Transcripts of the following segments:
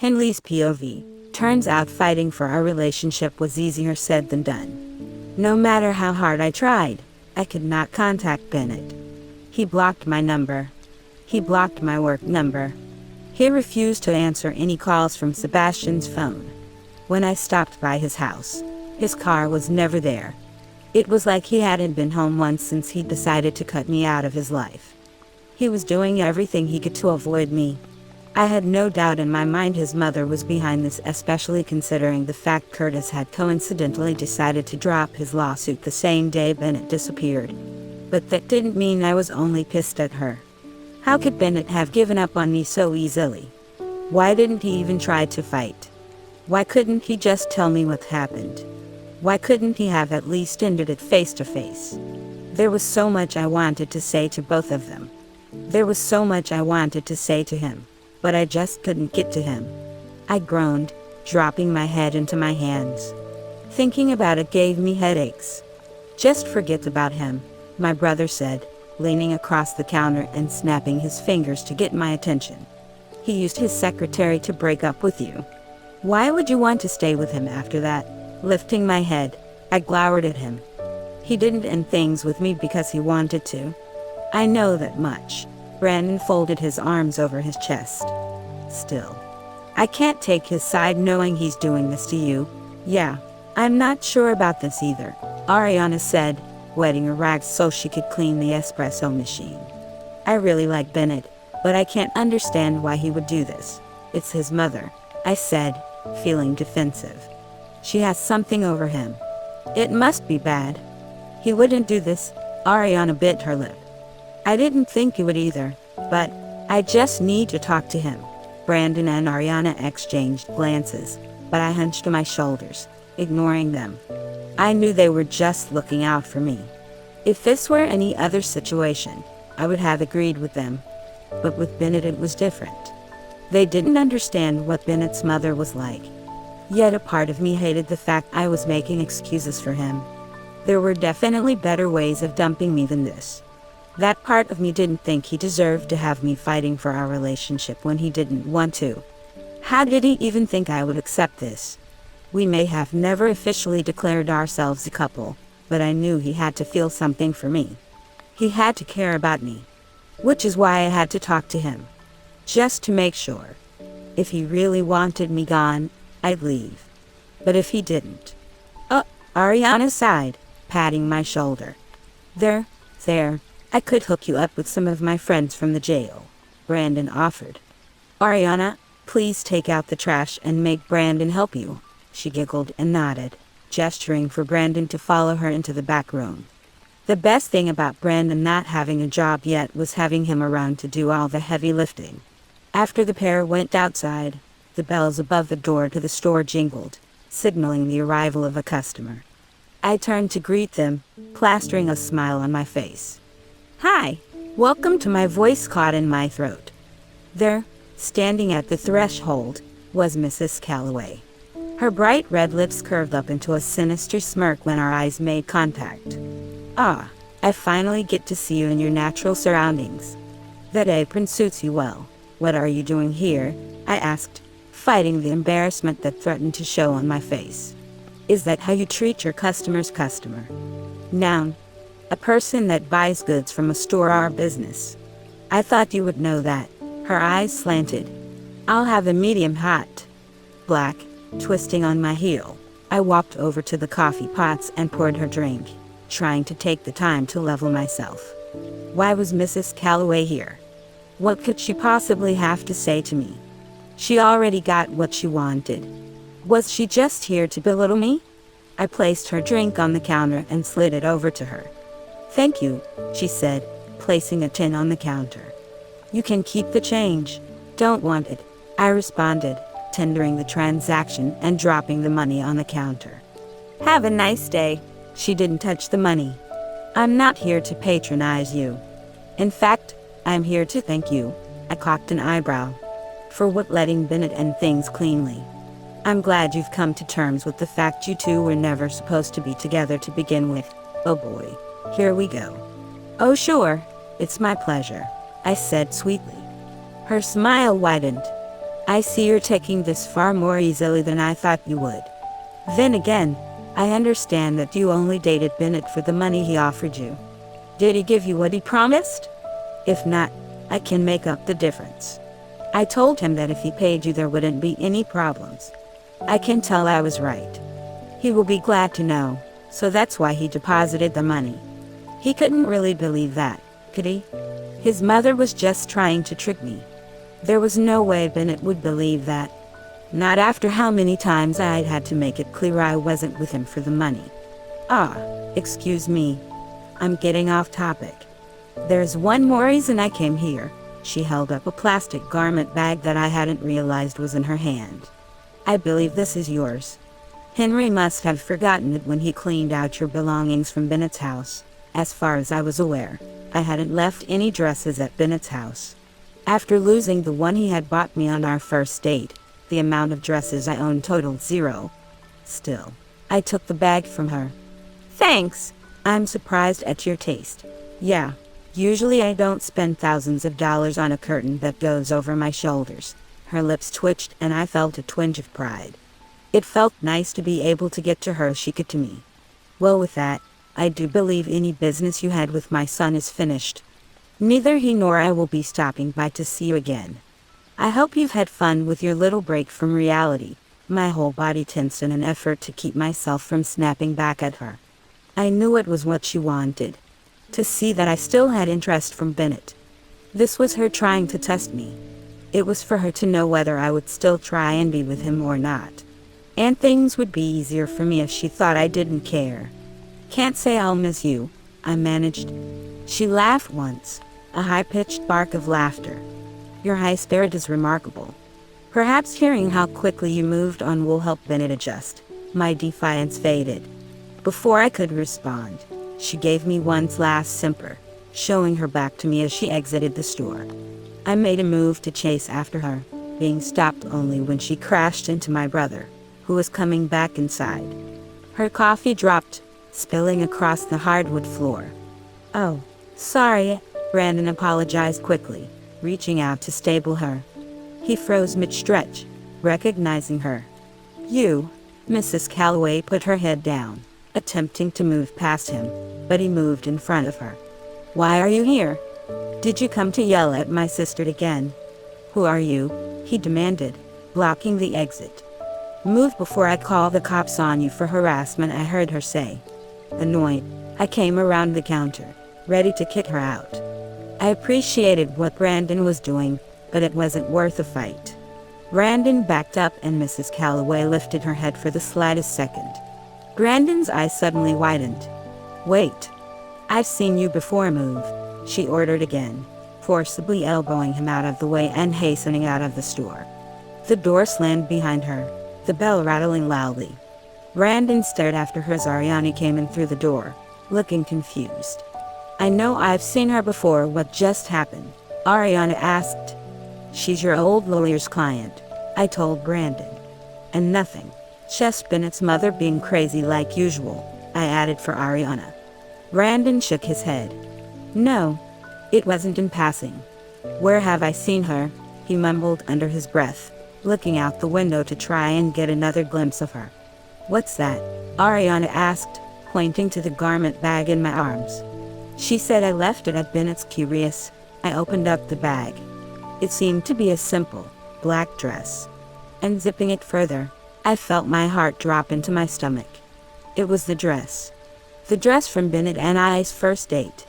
Henley's POV. Turns out fighting for our relationship was easier said than done. No matter how hard I tried, I could not contact Bennett. He blocked my number. He blocked my work number. He refused to answer any calls from Sebastian's phone. When I stopped by his house, his car was never there. It was like he hadn't been home once since he decided to cut me out of his life. He was doing everything he could to avoid me. I had no doubt in my mind his mother was behind this, especially considering the fact Curtis had coincidentally decided to drop his lawsuit the same day Bennett disappeared. But that didn't mean I was only pissed at her. How could Bennett have given up on me so easily? Why didn't he even try to fight? Why couldn't he just tell me what happened? Why couldn't he have at least ended it face to face? There was so much I wanted to say to both of them. There was so much I wanted to say to him, but I just couldn't get to him. I groaned, dropping my head into my hands. Thinking about it gave me headaches. Just forget about him, my brother said, leaning across the counter and snapping his fingers to get my attention. He used his secretary to break up with you. Why would you want to stay with him after that? Lifting my head, I glowered at him. He didn't end things with me because he wanted to. I know that much. Brandon folded his arms over his chest. Still, I can't take his side knowing he's doing this to you. Yeah, I'm not sure about this either, Ariana said, wetting her rags so she could clean the espresso machine. I really like Bennett, but I can't understand why he would do this. It's his mother, I said, feeling defensive. She has something over him. It must be bad. He wouldn't do this, Ariana bit her lip. I didn't think he would either, but I just need to talk to him. Brandon and Ariana exchanged glances, but I hunched my shoulders, ignoring them. I knew they were just looking out for me. If this were any other situation, I would have agreed with them. But with Bennett it was different. They didn't understand what Bennett's mother was like. Yet a part of me hated the fact I was making excuses for him. There were definitely better ways of dumping me than this. That part of me didn't think he deserved to have me fighting for our relationship when he didn't want to. How did he even think I would accept this? We may have never officially declared ourselves a couple, but I knew he had to feel something for me. He had to care about me. Which is why I had to talk to him. Just to make sure. If he really wanted me gone, I'd leave. But if he didn't... Oh, Ariana sighed, patting my shoulder. There. I could hook you up with some of my friends from the jail, Brandon offered. Ariana, please take out the trash and make Brandon help you. She giggled and nodded, gesturing for Brandon to follow her into the back room. The best thing about Brandon not having a job yet was having him around to do all the heavy lifting. After the pair went outside, the bells above the door to the store jingled, signaling the arrival of a customer. I turned to greet them, plastering a smile on my face. Hi, welcome to my voice caught in my throat. There, standing at the threshold, was Mrs. Calloway. Her bright red lips curved up into a sinister smirk when our eyes made contact. Ah, I finally get to see you in your natural surroundings. That apron suits you well. What are you doing here? I asked, fighting the embarrassment that threatened to show on my face. Is that how you treat your customer's customer? Noun. A person that buys goods from a store or business. I thought you would know that. Her eyes slanted. I'll have a medium hot. Black, twisting on my heel. I walked over to the coffee pots and poured her drink, trying to take the time to level myself. Why was Mrs. Calloway here? What could she possibly have to say to me? She already got what she wanted. Was she just here to belittle me? I placed her drink on the counter and slid it over to her. Thank you, she said, placing a tin on the counter. You can keep the change. Don't want it, I responded, tendering the transaction and dropping the money on the counter. Have a nice day. She didn't touch the money. I'm not here to patronize you. In fact, I'm here to thank you, I cocked an eyebrow, for what letting Bennett end things cleanly. I'm glad you've come to terms with the fact you two were never supposed to be together to begin with. Oh boy. Here we go. Oh sure, it's my pleasure, I said sweetly. Her smile widened. I see you're taking this far more easily than I thought you would. Then again, I understand that you only dated Bennett for the money he offered you. Did he give you what he promised? If not, I can make up the difference. I told him that if he paid you there wouldn't be any problems. I can tell I was right. He will be glad to know, so that's why he deposited the money. He couldn't really believe that, could he? His mother was just trying to trick me. There was no way Bennett would believe that. Not after how many times I'd had to make it clear I wasn't with him for the money. Excuse me. I'm getting off topic. There's one more reason I came here. She held up a plastic garment bag that I hadn't realized was in her hand. I believe this is yours. Henry must have forgotten it when he cleaned out your belongings from Bennett's house. As far as I was aware, I hadn't left any dresses at Bennett's house. After losing the one he had bought me on our first date, the amount of dresses I owned totaled 0. Still, I took the bag from her. Thanks. I'm surprised at your taste. Yeah, usually I don't spend thousands of dollars on a curtain that goes over my shoulders. Her lips twitched and I felt a twinge of pride. It felt nice to be able to get to her as she could to me. Well, with that, I do believe any business you had with my son is finished. Neither he nor I will be stopping by to see you again. I hope you've had fun with your little break from reality. My whole body tensed in an effort to keep myself from snapping back at her. I knew it was what she wanted. To see that I still had interest from Bennett. This was her trying to test me. It was for her to know whether I would still try and be with him or not. And things would be easier for me if she thought I didn't care. Can't say I'll miss you, I managed. She laughed once, a high-pitched bark of laughter. Your high spirit is remarkable. Perhaps hearing how quickly you moved on will help Bennett adjust. My defiance faded. Before I could respond, she gave me one last simper, showing her back to me as she exited the store. I made a move to chase after her, being stopped only when she crashed into my brother, who was coming back inside. Her coffee dropped, spilling across the hardwood floor. Oh, sorry, Brandon apologized quickly, reaching out to stable her. He froze mid-stretch, recognizing her. You, Mrs. Calloway put her head down, attempting to move past him, but he moved in front of her. Why are you here? Did you come to yell at my sister again? Who are you? He demanded, blocking the exit. Move before I call the cops on you for harassment, I heard her say. Annoyed, I came around the counter, ready to kick her out. I appreciated what Brandon was doing, but it wasn't worth a fight. Brandon backed up and Mrs. Calloway lifted her head for the slightest second. Brandon's eyes suddenly widened. Wait. I've seen you before, move, she ordered again, forcibly elbowing him out of the way and hastening out of the store. The door slammed behind her, the bell rattling loudly. Brandon stared after her as Ariana came in through the door, looking confused. I know I've seen her before. What just happened? Ariana asked. She's your old lawyer's client, I told Brandon. And nothing. Just Bennett's mother being crazy like usual, I added for Ariana. Brandon shook his head. No, it wasn't in passing. Where have I seen her? He mumbled under his breath, looking out the window to try and get another glimpse of her. What's that? Ariana asked, pointing to the garment bag in my arms. She said I left it at Bennett's. Curious, I opened up the bag. It seemed to be a simple, black dress. And zipping it further, I felt my heart drop into my stomach. It was the dress. The dress from Bennett and I's first date.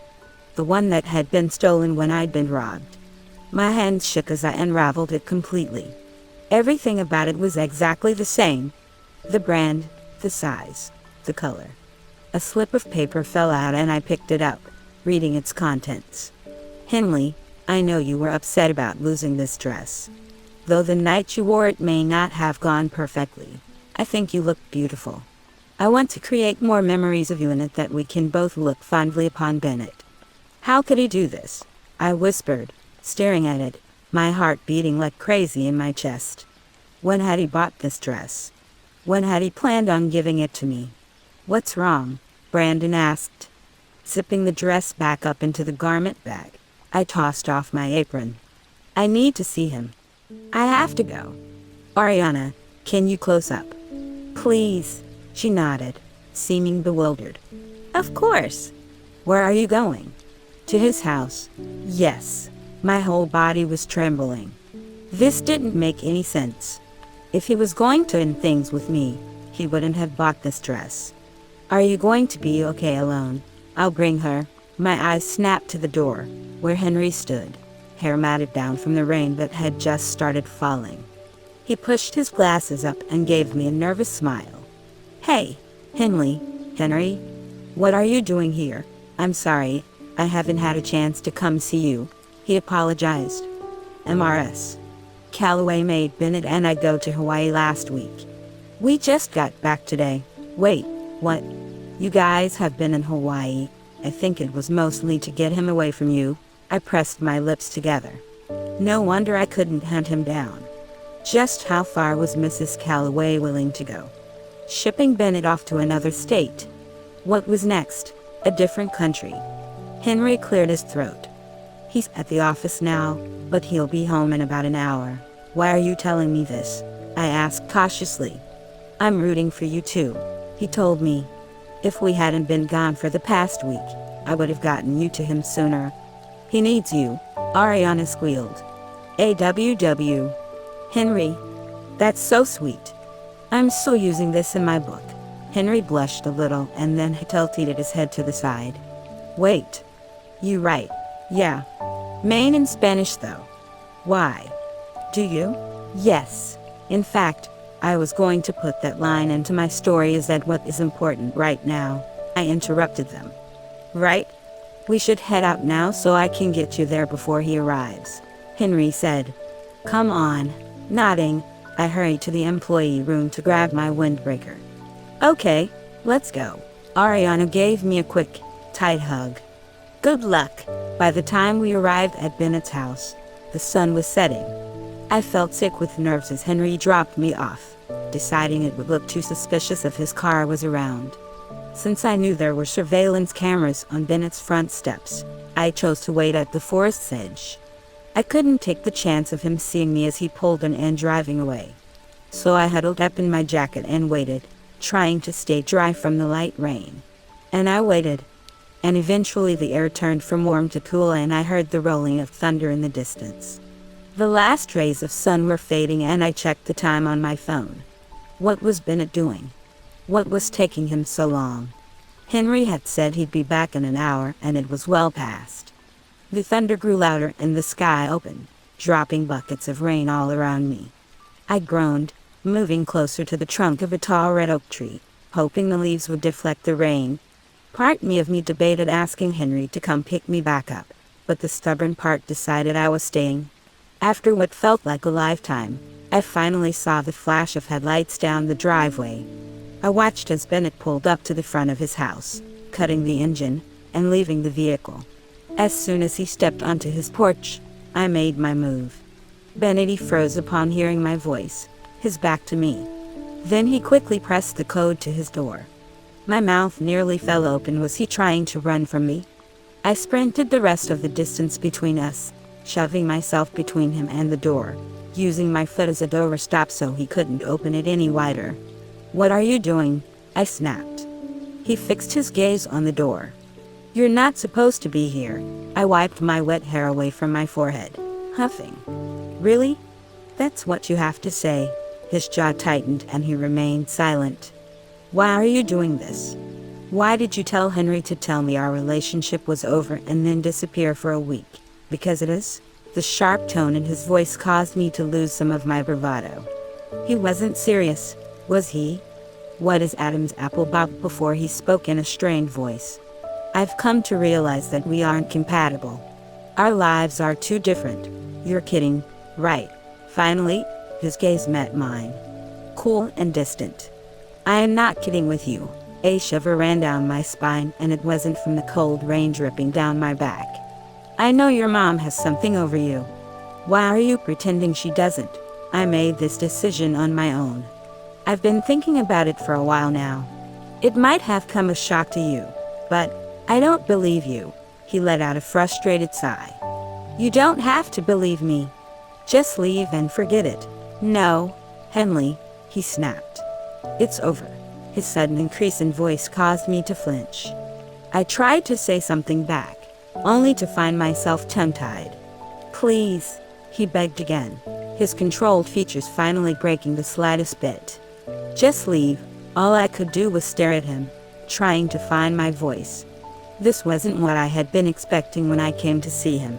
The one that had been stolen when I'd been robbed. My hands shook as I unraveled it completely. Everything about it was exactly the same. The brand, the size, the color. A slip of paper fell out and I picked it up, reading its contents. Henley, I know you were upset about losing this dress. Though the night you wore it may not have gone perfectly, I think you look beautiful. I want to create more memories of you in it that we can both look fondly upon. Bennett. How could he do this? I whispered, staring at it, my heart beating like crazy in my chest. When had he bought this dress? When had he planned on giving it to me? What's wrong? Brandon asked. Zipping the dress back up into the garment bag, I tossed off my apron. I need to see him. I have to go. Ariana, can you close up? Please, she nodded, seeming bewildered. Of course. Where are you going? To his house. Yes. My whole body was trembling. This didn't make any sense. If he was going to end things with me, he wouldn't have bought this dress. Are you going to be okay alone? I'll bring her. My eyes snapped to the door, where Henry stood, hair matted down from the rain that had just started falling. He pushed his glasses up and gave me a nervous smile. Hey, Henry, what are you doing here? I'm sorry, I haven't had a chance to come see you, he apologized. MRS. Calloway made Bennett and I go to Hawaii last week. We just got back today. Wait, what? You guys have been in Hawaii? I think it was mostly to get him away from you. I pressed my lips together. No wonder I couldn't hunt him down. Just how far was Mrs. Calloway willing to go? Shipping Bennett off to another state. What was next? A different country. Henry cleared his throat. He's at the office now, but he'll be home in about an hour. Why are you telling me this? I asked cautiously. I'm rooting for you too, he told me. If we hadn't been gone for the past week, I would have gotten you to him sooner. He needs you, Ariana squealed. AWW. Henry. That's so sweet. I'm still using this in my book. Henry blushed a little and then tilted his head to the side. Wait. You right. Yeah. Main in Spanish though. Why? Do you? Yes. In fact, I was going to put that line into my story. Is that what is important right now? I interrupted them. Right? We should head out now so I can get you there before he arrives, Henry said. Come on. Nodding, I hurried to the employee room to grab my windbreaker. Okay, let's go. Ariana gave me a quick, tight hug. Good luck. By the time we arrived at Bennett's house, the sun was setting. I felt sick with nerves as Henry dropped me off, deciding it would look too suspicious if his car was around. Since I knew there were surveillance cameras on Bennett's front steps, I chose to wait at the forest's edge. I couldn't take the chance of him seeing me as he pulled in and driving away. So I huddled up in my jacket and waited, trying to stay dry from the light rain. And I waited. And eventually the air turned from warm to cool and I heard the rolling of thunder in the distance. The last rays of sun were fading and I checked the time on my phone. What was Bennett doing? What was taking him so long? Henry had said he'd be back in an hour and it was well past. The thunder grew louder and the sky opened, dropping buckets of rain all around me. I groaned, moving closer to the trunk of a tall red oak tree, hoping the leaves would deflect the rain. Part of me debated asking Henry to come pick me back up, but the stubborn part decided I was staying. After what felt like a lifetime, I finally saw the flash of headlights down the driveway. I watched as Bennett pulled up to the front of his house, cutting the engine, and leaving the vehicle. As soon as he stepped onto his porch, I made my move. Bennett froze upon hearing my voice, his back to me. Then he quickly pressed the code to his door. My mouth nearly fell open. Was he trying to run from me? I sprinted the rest of the distance between us, shoving myself between him and the door, using my foot as a doorstop so he couldn't open it any wider. What are you doing? I snapped. He fixed his gaze on the door. You're not supposed to be here. I wiped my wet hair away from my forehead, huffing. Really? That's what you have to say. His jaw tightened and he remained silent. Why are you doing this? Why did you tell Henry to tell me our relationship was over and then disappear for a week? Because it is? The sharp tone in his voice caused me to lose some of my bravado. He wasn't serious, was he? What is Adam's apple bobbed before he spoke in a strained voice. I've come to realize that we aren't compatible. Our lives are too different. You're kidding, right? Finally, his gaze met mine. Cool and distant. I am not kidding with you. A shiver ran down my spine and it wasn't from the cold rain dripping down my back. I know your mom has something over you. Why are you pretending she doesn't? I made this decision on my own. I've been thinking about it for a while now. It might have come as shock to you, but I don't believe you. He let out a frustrated sigh. You don't have to believe me. Just leave and forget it. No, Henley, he snapped. It's over. His sudden increase in voice caused me to flinch. I tried to say something back, only to find myself tongue-tied. Please, he begged again, his controlled features finally breaking the slightest bit. Just leave. All I could do was stare at him, trying to find my voice. This wasn't what I had been expecting when I came to see him.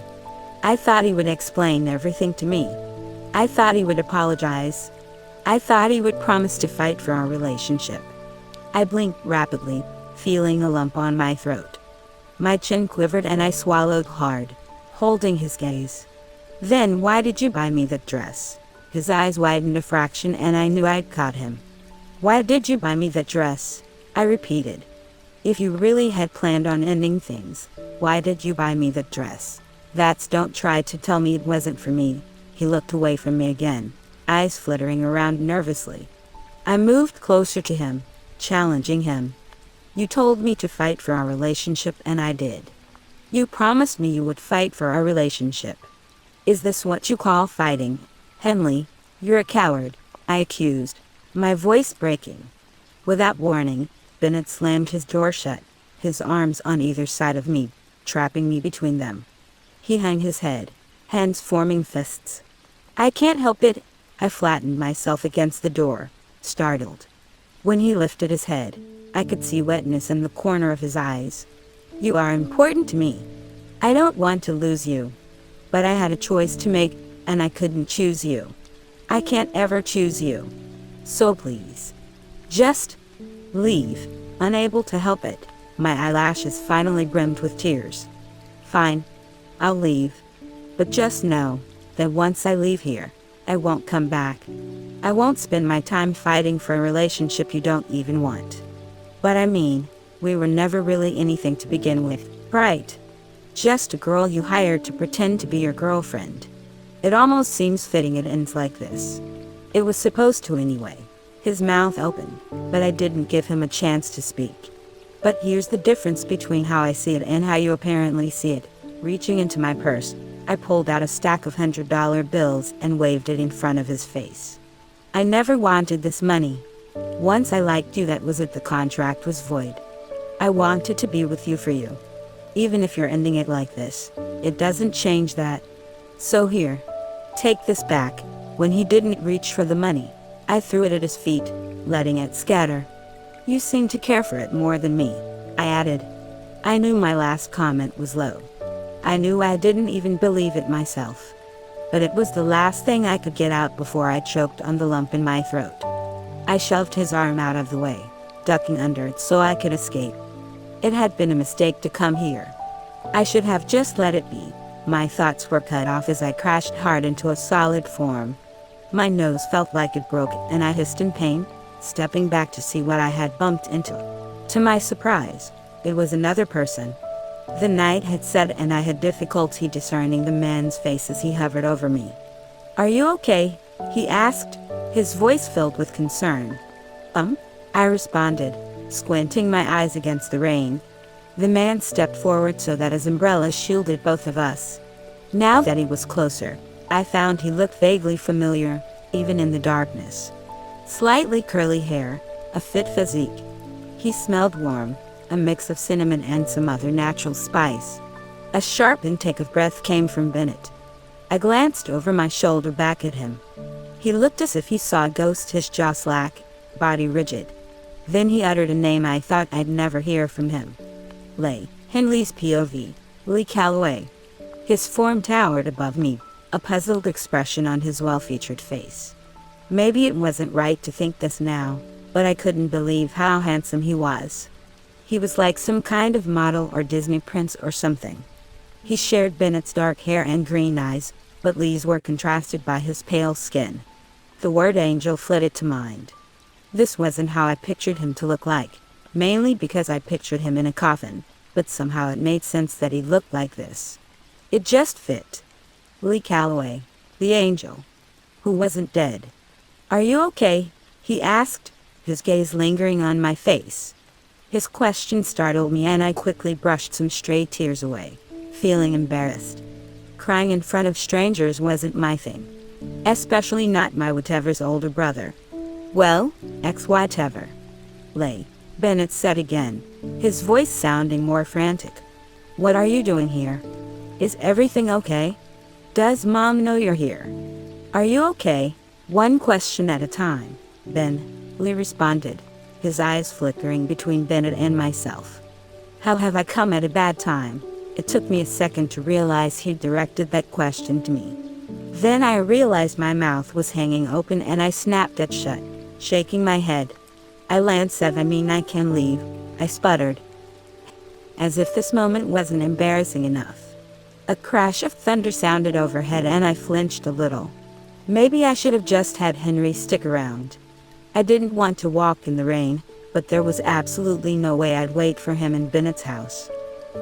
I thought he would explain everything to me. I thought he would apologize. I thought he would promise to fight for our relationship. I blinked rapidly, feeling a lump on my throat. My chin quivered and I swallowed hard, holding his gaze. Then why did you buy me that dress? His eyes widened a fraction and I knew I'd caught him. Why did you buy me that dress? I repeated. If you really had planned on ending things, why did you buy me that dress? Don't try to tell me it wasn't for me. He looked away from me again, eyes flittering around nervously. I moved closer to him, challenging him. You told me to fight for our relationship and I did. You promised me you would fight for our relationship. Is this what you call fighting? Henley, you're a coward, I accused, my voice breaking. Without warning, Bennett slammed his door shut, his arms on either side of me, trapping me between them. He hung his head, hands forming fists. I can't help it. I flattened myself against the door, startled. When he lifted his head, I could see wetness in the corner of his eyes. You are important to me. I don't want to lose you. But I had a choice to make, and I couldn't choose you. I can't ever choose you. So please, just leave. Unable to help it, my eyelashes finally brimmed with tears. Fine, I'll leave. But just know that once I leave here, I won't come back. I won't spend my time fighting for a relationship you don't even want. But I mean, we were never really anything to begin with, right? Just a girl you hired to pretend to be your girlfriend. It almost seems fitting it ends like this. It was supposed to anyway. His mouth opened, but I didn't give him a chance to speak. But here's the difference between how I see it and how you apparently see it. Reaching into my purse, I pulled out a stack of $100 bills and waved it in front of his face. I never wanted this money. Once I liked you, that was it. The contract was void. I wanted to be with you for you. Even if you're ending it like this, it doesn't change that. So here, take this back. When he didn't reach for the money, I threw it at his feet, letting it scatter. You seem to care for it more than me, I added. I knew my last comment was low. I knew I didn't even believe it myself. But it was the last thing I could get out before I choked on the lump in my throat. I shoved his arm out of the way, ducking under it so I could escape. It had been a mistake to come here. I should have just let it be. My thoughts were cut off as I crashed hard into a solid form. My nose felt like it broke, and I hissed in pain, stepping back to see what I had bumped into. To my surprise, it was another person. The night had set and I had difficulty discerning the man's face as he hovered over me. Are you okay? He asked, his voice filled with concern. I responded, squinting my eyes against the rain. The man stepped forward so that his umbrella shielded both of us. Now that he was closer, I found he looked vaguely familiar, even in the darkness. Slightly curly hair, a fit physique. He smelled warm, a mix of cinnamon and some other natural spice. A sharp intake of breath came from Bennett. I glanced over my shoulder back at him. He looked as if he saw a ghost, his jaw slack, body rigid. Then he uttered a name I thought I'd never hear from him. Henley's POV, Lynde Calloway. His form towered above me, a puzzled expression on his well-featured face. Maybe it wasn't right to think this now, but I couldn't believe how handsome he was. He was like some kind of model or Disney prince or something. He shared Bennett's dark hair and green eyes, but Lee's were contrasted by his pale skin. The word angel flitted to mind. This wasn't how I pictured him to look like, mainly because I pictured him in a coffin, but somehow it made sense that he looked like this. It just fit. Lynde Calloway, the angel, who wasn't dead. Are you okay? He asked, his gaze lingering on my face. His question startled me and I quickly brushed some stray tears away, feeling embarrassed. Crying in front of strangers wasn't my thing. especially not my whatever's older brother. Well, ex-whatever. Lay, Bennett said again, his voice sounding more frantic. What are you doing here? Is everything okay? Does Mom know you're here? Are you okay? One question at a time, Ben, Lee responded, his eyes flickering between Bennett and myself. How have I come at a bad time? It took me a second to realize he'd directed that question to me. Then I realized my mouth was hanging open and I snapped it shut, shaking my head. I can leave, I sputtered. As if this moment wasn't embarrassing enough. A crash of thunder sounded overhead and I flinched a little. Maybe I should have just had Henry stick around. I didn't want to walk in the rain, but there was absolutely no way I'd wait for him in Bennett's house.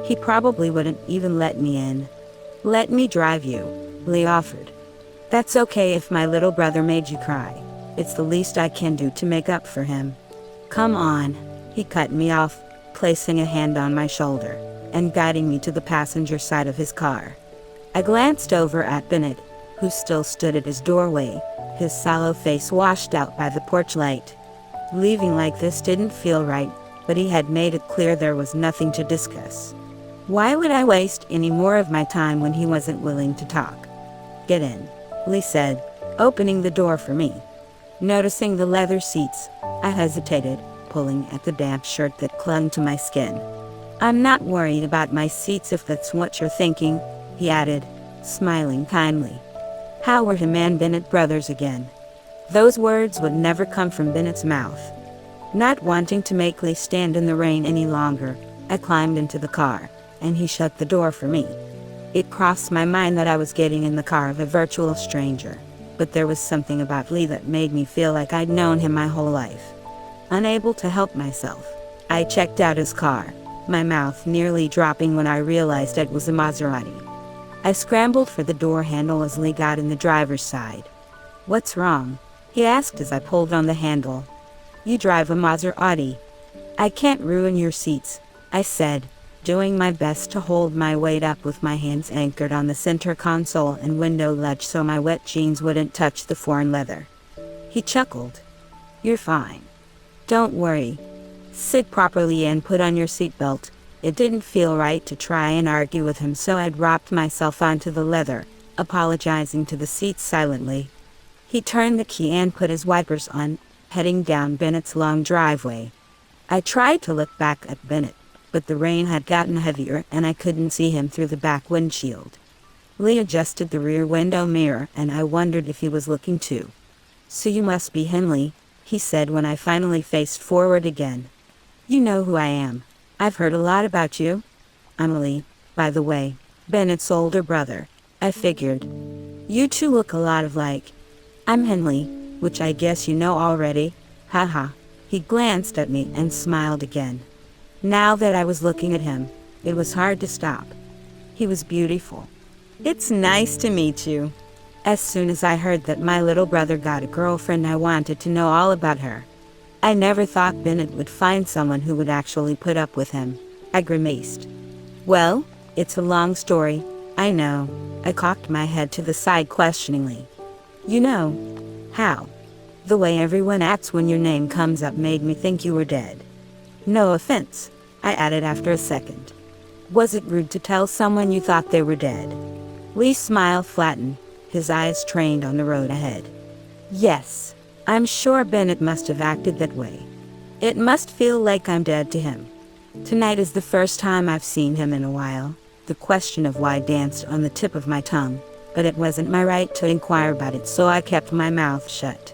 He probably wouldn't even let me in. Let me drive you, Lee offered. That's okay if my little brother made you cry. It's the least I can do to make up for him. Come on, he cut me off, placing a hand on my shoulder and guiding me to the passenger side of his car. I glanced over at Bennett, who still stood at his doorway, his sallow face washed out by the porch light. Leaving like this didn't feel right, but he had made it clear there was nothing to discuss. Why would I waste any more of my time when he wasn't willing to talk? Get in, Lee said, opening the door for me. Noticing the leather seats, I hesitated, pulling at the damp shirt that clung to my skin. I'm not worried about my seats if that's what you're thinking, he added, smiling kindly. How were him and Bennett brothers again? Those words would never come from Bennett's mouth. Not wanting to make Lee stand in the rain any longer, I climbed into the car, and he shut the door for me. It crossed my mind that I was getting in the car of a virtual stranger, but there was something about Lee that made me feel like I'd known him my whole life. Unable to help myself, I checked out his car, my mouth nearly dropping when I realized it was a Maserati. I scrambled for the door handle as Lee got in the driver's side. What's wrong? He asked as I pulled on the handle. You drive a Maserati. I can't ruin your seats, I said, doing my best to hold my weight up with my hands anchored on the center console and window ledge so my wet jeans wouldn't touch the foreign leather. He chuckled. You're fine. Don't worry. Sit properly and put on your seatbelt. It didn't feel right to try and argue with him, so I dropped myself onto the leather, apologizing to the seat silently. He turned the key and put his wipers on, heading down Bennett's long driveway. I tried to look back at Bennett, but the rain had gotten heavier and I couldn't see him through the back windshield. Lee adjusted the rear window mirror and I wondered if he was looking too. So you must be Henley, he said when I finally faced forward again. You know who I am. I've heard a lot about you. I'm Lee, by the way, Bennett's older brother, I figured. You two look a lot alike. I'm Henley, which I guess you know already, haha. He glanced at me and smiled again. Now that I was looking at him, it was hard to stop. He was beautiful. It's nice to meet you. As soon as I heard that my little brother got a girlfriend, I wanted to know all about her. I never thought Bennett would find someone who would actually put up with him, I grimaced. Well, it's a long story, I know. I cocked my head to the side questioningly. You know. How? The way everyone acts when your name comes up made me think you were dead. No offense, I added after a second. Was it rude to tell someone you thought they were dead? Lee's smile flattened, his eyes trained on the road ahead. Yes, I'm sure Bennett must have acted that way. It must feel like I'm dead to him. Tonight is the first time I've seen him in a while. The question of why danced on the tip of my tongue, but it wasn't my right to inquire about it, so I kept my mouth shut.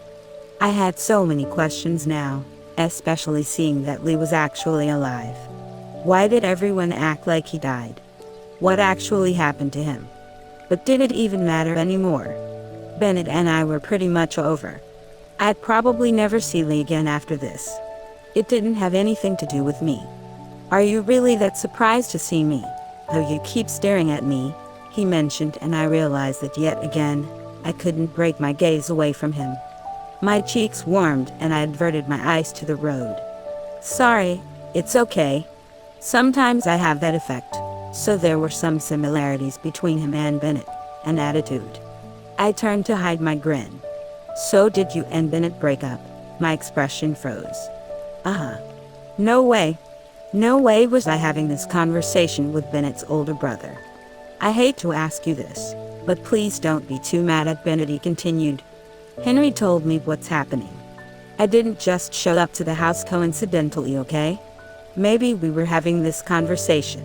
I had so many questions now, especially seeing that Lee was actually alive. Why did everyone act like he died? What actually happened to him? But did it even matter anymore? Bennett and I were pretty much over. I'd probably never see Lee again after this. It didn't have anything to do with me. Are you really that surprised to see me? How you keep staring at me, he mentioned, and I realized that yet again, I couldn't break my gaze away from him. My cheeks warmed and I averted my eyes to the road. Sorry, it's okay. Sometimes I have that effect. So there were some similarities between him and Bennett, an attitude. I turned to hide my grin. So did you and Bennett break up? My expression froze. Uh-huh. No way. No way was I having this conversation with Bennett's older brother. I hate to ask you this, but please don't be too mad at Bennett, he continued. Henry told me what's happening. I didn't just show up to the house coincidentally, okay? Maybe we were having this conversation.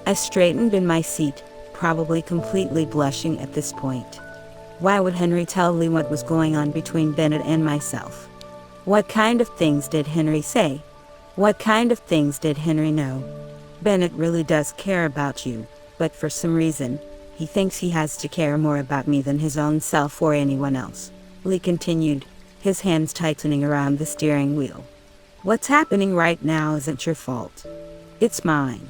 I straightened in my seat, probably completely blushing at this point. Why would Henry tell Lee what was going on between Bennett and myself? What kind of things did Henry say? What kind of things did Henry know? Bennett really does care about you, but for some reason, he thinks he has to care more about me than his own self or anyone else, Lee continued, his hands tightening around the steering wheel. What's happening right now isn't your fault. It's mine.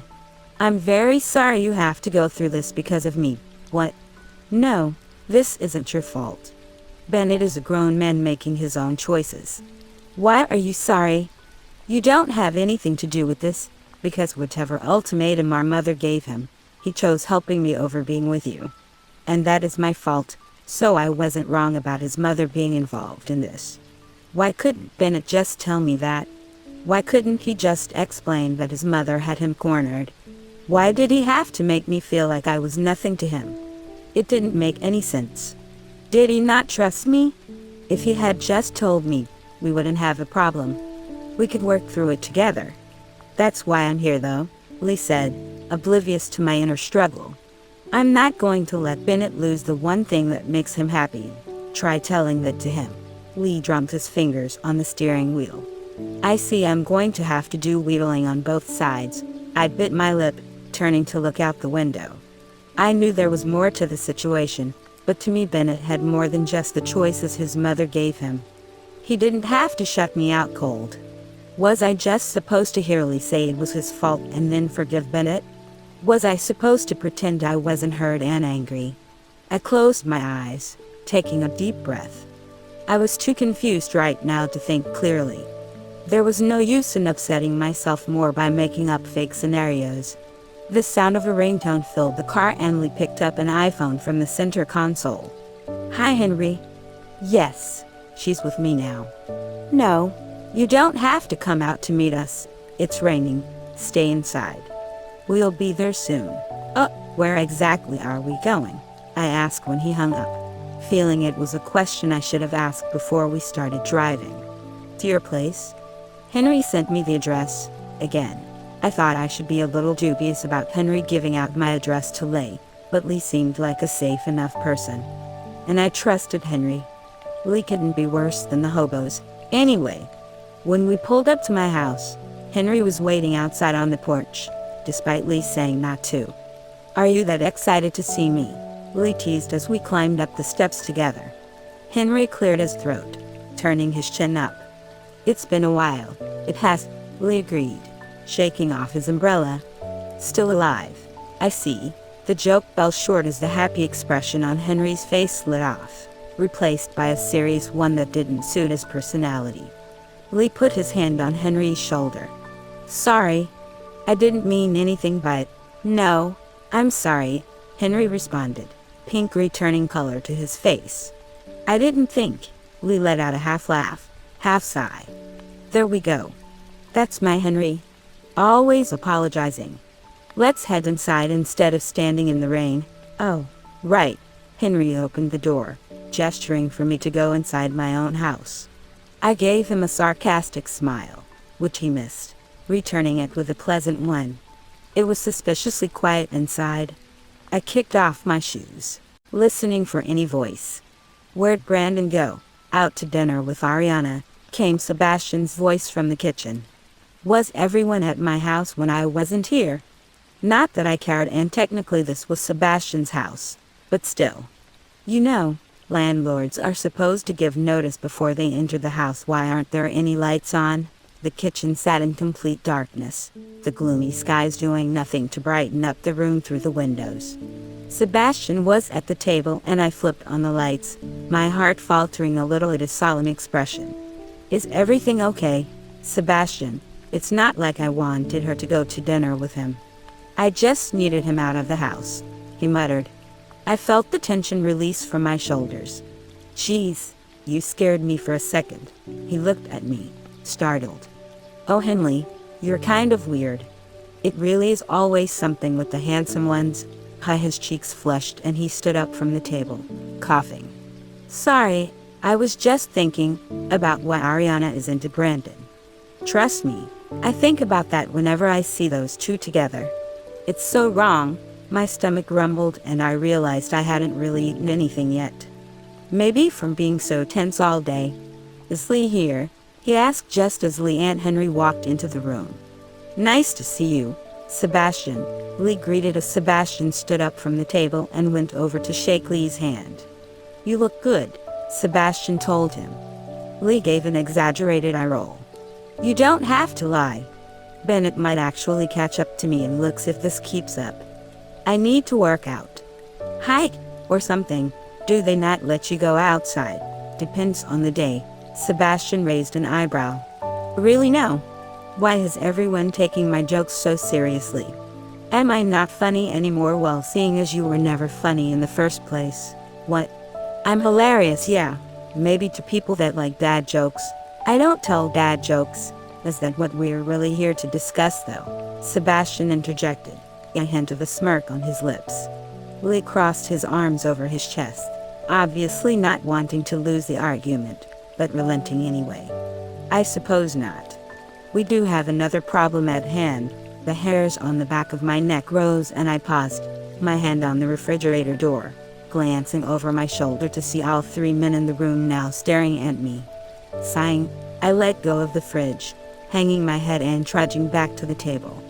I'm very sorry you have to go through this because of me. What? No, this isn't your fault. Bennett is a grown man making his own choices. Why are you sorry? You don't have anything to do with this, because whatever ultimatum our mother gave him, he chose helping me over being with you. And that is my fault, so I wasn't wrong about his mother being involved in this. Why couldn't Bennett just tell me that? Why couldn't he just explain that his mother had him cornered? Why did he have to make me feel like I was nothing to him? It didn't make any sense. Did he not trust me? If he had just told me, we wouldn't have a problem. We could work through it together. That's why I'm here though, Lee said, oblivious to my inner struggle. I'm not going to let Bennett lose the one thing that makes him happy. Try telling that to him. Lee drummed his fingers on the steering wheel. I see I'm going to have to do wheedling on both sides. I bit my lip, turning to look out the window. I knew there was more to the situation, but to me Bennett had more than just the choices his mother gave him. He didn't have to shut me out cold. Was I just supposed to hear Lee say it was his fault and then forgive Bennett? Was I supposed to pretend I wasn't hurt and angry? I closed my eyes, taking a deep breath. I was too confused right now to think clearly. There was no use in upsetting myself more by making up fake scenarios. The sound of a ringtone filled the car and Lee picked up an iPhone from the center console. Hi, Henry. Yes, she's with me now. No, you don't have to come out to meet us. It's raining. Stay inside. We'll be there soon. Where exactly are we going? I asked when he hung up, feeling it was a question I should have asked before we started driving. To your place? Henry sent me the address, again. I thought I should be a little dubious about Henry giving out my address to Lee, but Lee seemed like a safe enough person. And I trusted Henry. Lee couldn't be worse than the hobos. Anyway, when we pulled up to my house, Henry was waiting outside on the porch, despite Lee saying not to. Are you that excited to see me? Lee teased as we climbed up the steps together. Henry cleared his throat, turning his chin up. It's been a while. It has, Lee agreed, shaking off his umbrella. Still alive. I see. The joke fell short as the happy expression on Henry's face slid off, replaced by a serious one that didn't suit his personality. Lee put his hand on Henry's shoulder. Sorry. I didn't mean anything but... No, I'm sorry, Henry responded, pink returning color to his face. I didn't think. Lee let out a half laugh, half sigh. There we go. That's my Henry. Always apologizing. Let's head inside instead of standing in the rain. Oh, right. Henry opened the door, gesturing for me to go inside my own house. I gave him a sarcastic smile, which he missed, returning it with a pleasant one. It was suspiciously quiet inside. I kicked off my shoes, listening for any voice. Where'd Brandon go? Out to dinner with Ariana, came Sebastian's voice from the kitchen. Was everyone at my house when I wasn't here? Not that I cared, and technically this was Sebastian's house, but still. You know, landlords are supposed to give notice before they enter the house. Why aren't there any lights on? The kitchen sat in complete darkness, the gloomy skies doing nothing to brighten up the room through the windows. Sebastian was at the table and I flipped on the lights, my heart faltering a little at his solemn expression. Is everything okay, Sebastian? It's not like I wanted her to go to dinner with him. I just needed him out of the house, he muttered. I felt the tension release from my shoulders. Geez, you scared me for a second. He looked at me, startled. Oh, Henley, you're kind of weird. It really is always something with the handsome ones. His cheeks flushed and he stood up from the table, coughing. Sorry, I was just thinking about why Ariana is into Brandon. Trust me, I think about that whenever I see those two together. It's so wrong. My stomach rumbled and I realized I hadn't really eaten anything yet. Maybe from being so tense all day. Is Lee here? He asked just as Lee and Henry walked into the room. Nice to see you, Sebastian. Lee greeted as Sebastian stood up from the table and went over to shake Lee's hand. You look good, Sebastian told him. Lee gave an exaggerated eye roll. You don't have to lie. Bennett might actually catch up to me in looks if this keeps up. I need to work out. Hike, or something. Do they not let you go outside? Depends on the day. Sebastian raised an eyebrow. Really no. Why is everyone taking my jokes so seriously? Am I not funny anymore? Well, seeing as you were never funny in the first place. What? I'm hilarious, yeah. Maybe to people that like dad jokes. I don't tell dad jokes. Is that what we're really here to discuss, though? Sebastian interjected, a hint of a smirk on his lips. Lee crossed his arms over his chest, obviously not wanting to lose the argument, but relenting anyway. I suppose not. We do have another problem at hand. The hairs on the back of my neck rose and I paused, my hand on the refrigerator door, glancing over my shoulder to see all three men in the room now staring at me. Sighing, I let go of the fridge, hanging my head and trudging back to the table.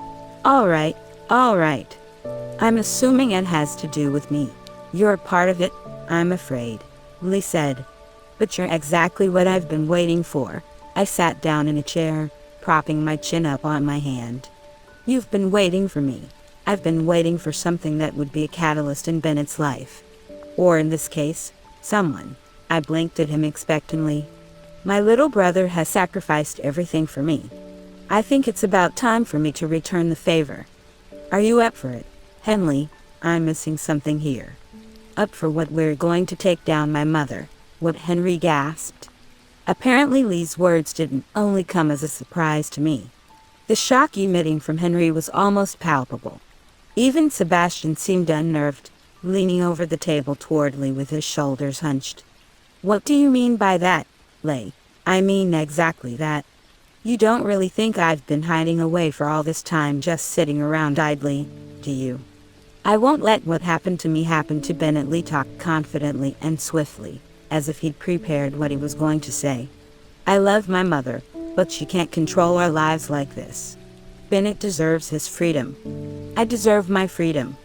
All right. I'm assuming it has to do with me. You're a part of it, I'm afraid, Lee said. But you're exactly what I've been waiting for. I sat down in a chair, propping my chin up on my hand. You've been waiting for me. I've been waiting for something that would be a catalyst in Bennett's life. Or in this case, someone. I blinked at him expectantly. My little brother has sacrificed everything for me. I think it's about time for me to return the favor. Are you up for it, Henley? I'm missing something here. Up for what? We're going to take down my mother, what Henry gasped. Apparently Lee's words didn't only come as a surprise to me. The shock emitting from Henry was almost palpable. Even Sebastian seemed unnerved, leaning over the table toward Lee with his shoulders hunched. What do you mean by that, Lee? I mean exactly that. You don't really think I've been hiding away for all this time just sitting around idly, do you? I won't let what happened to me happen to Bennett. Lee talked confidently and swiftly, as if he'd prepared what he was going to say. I love my mother, but she can't control our lives like this. Bennett deserves his freedom. I deserve my freedom.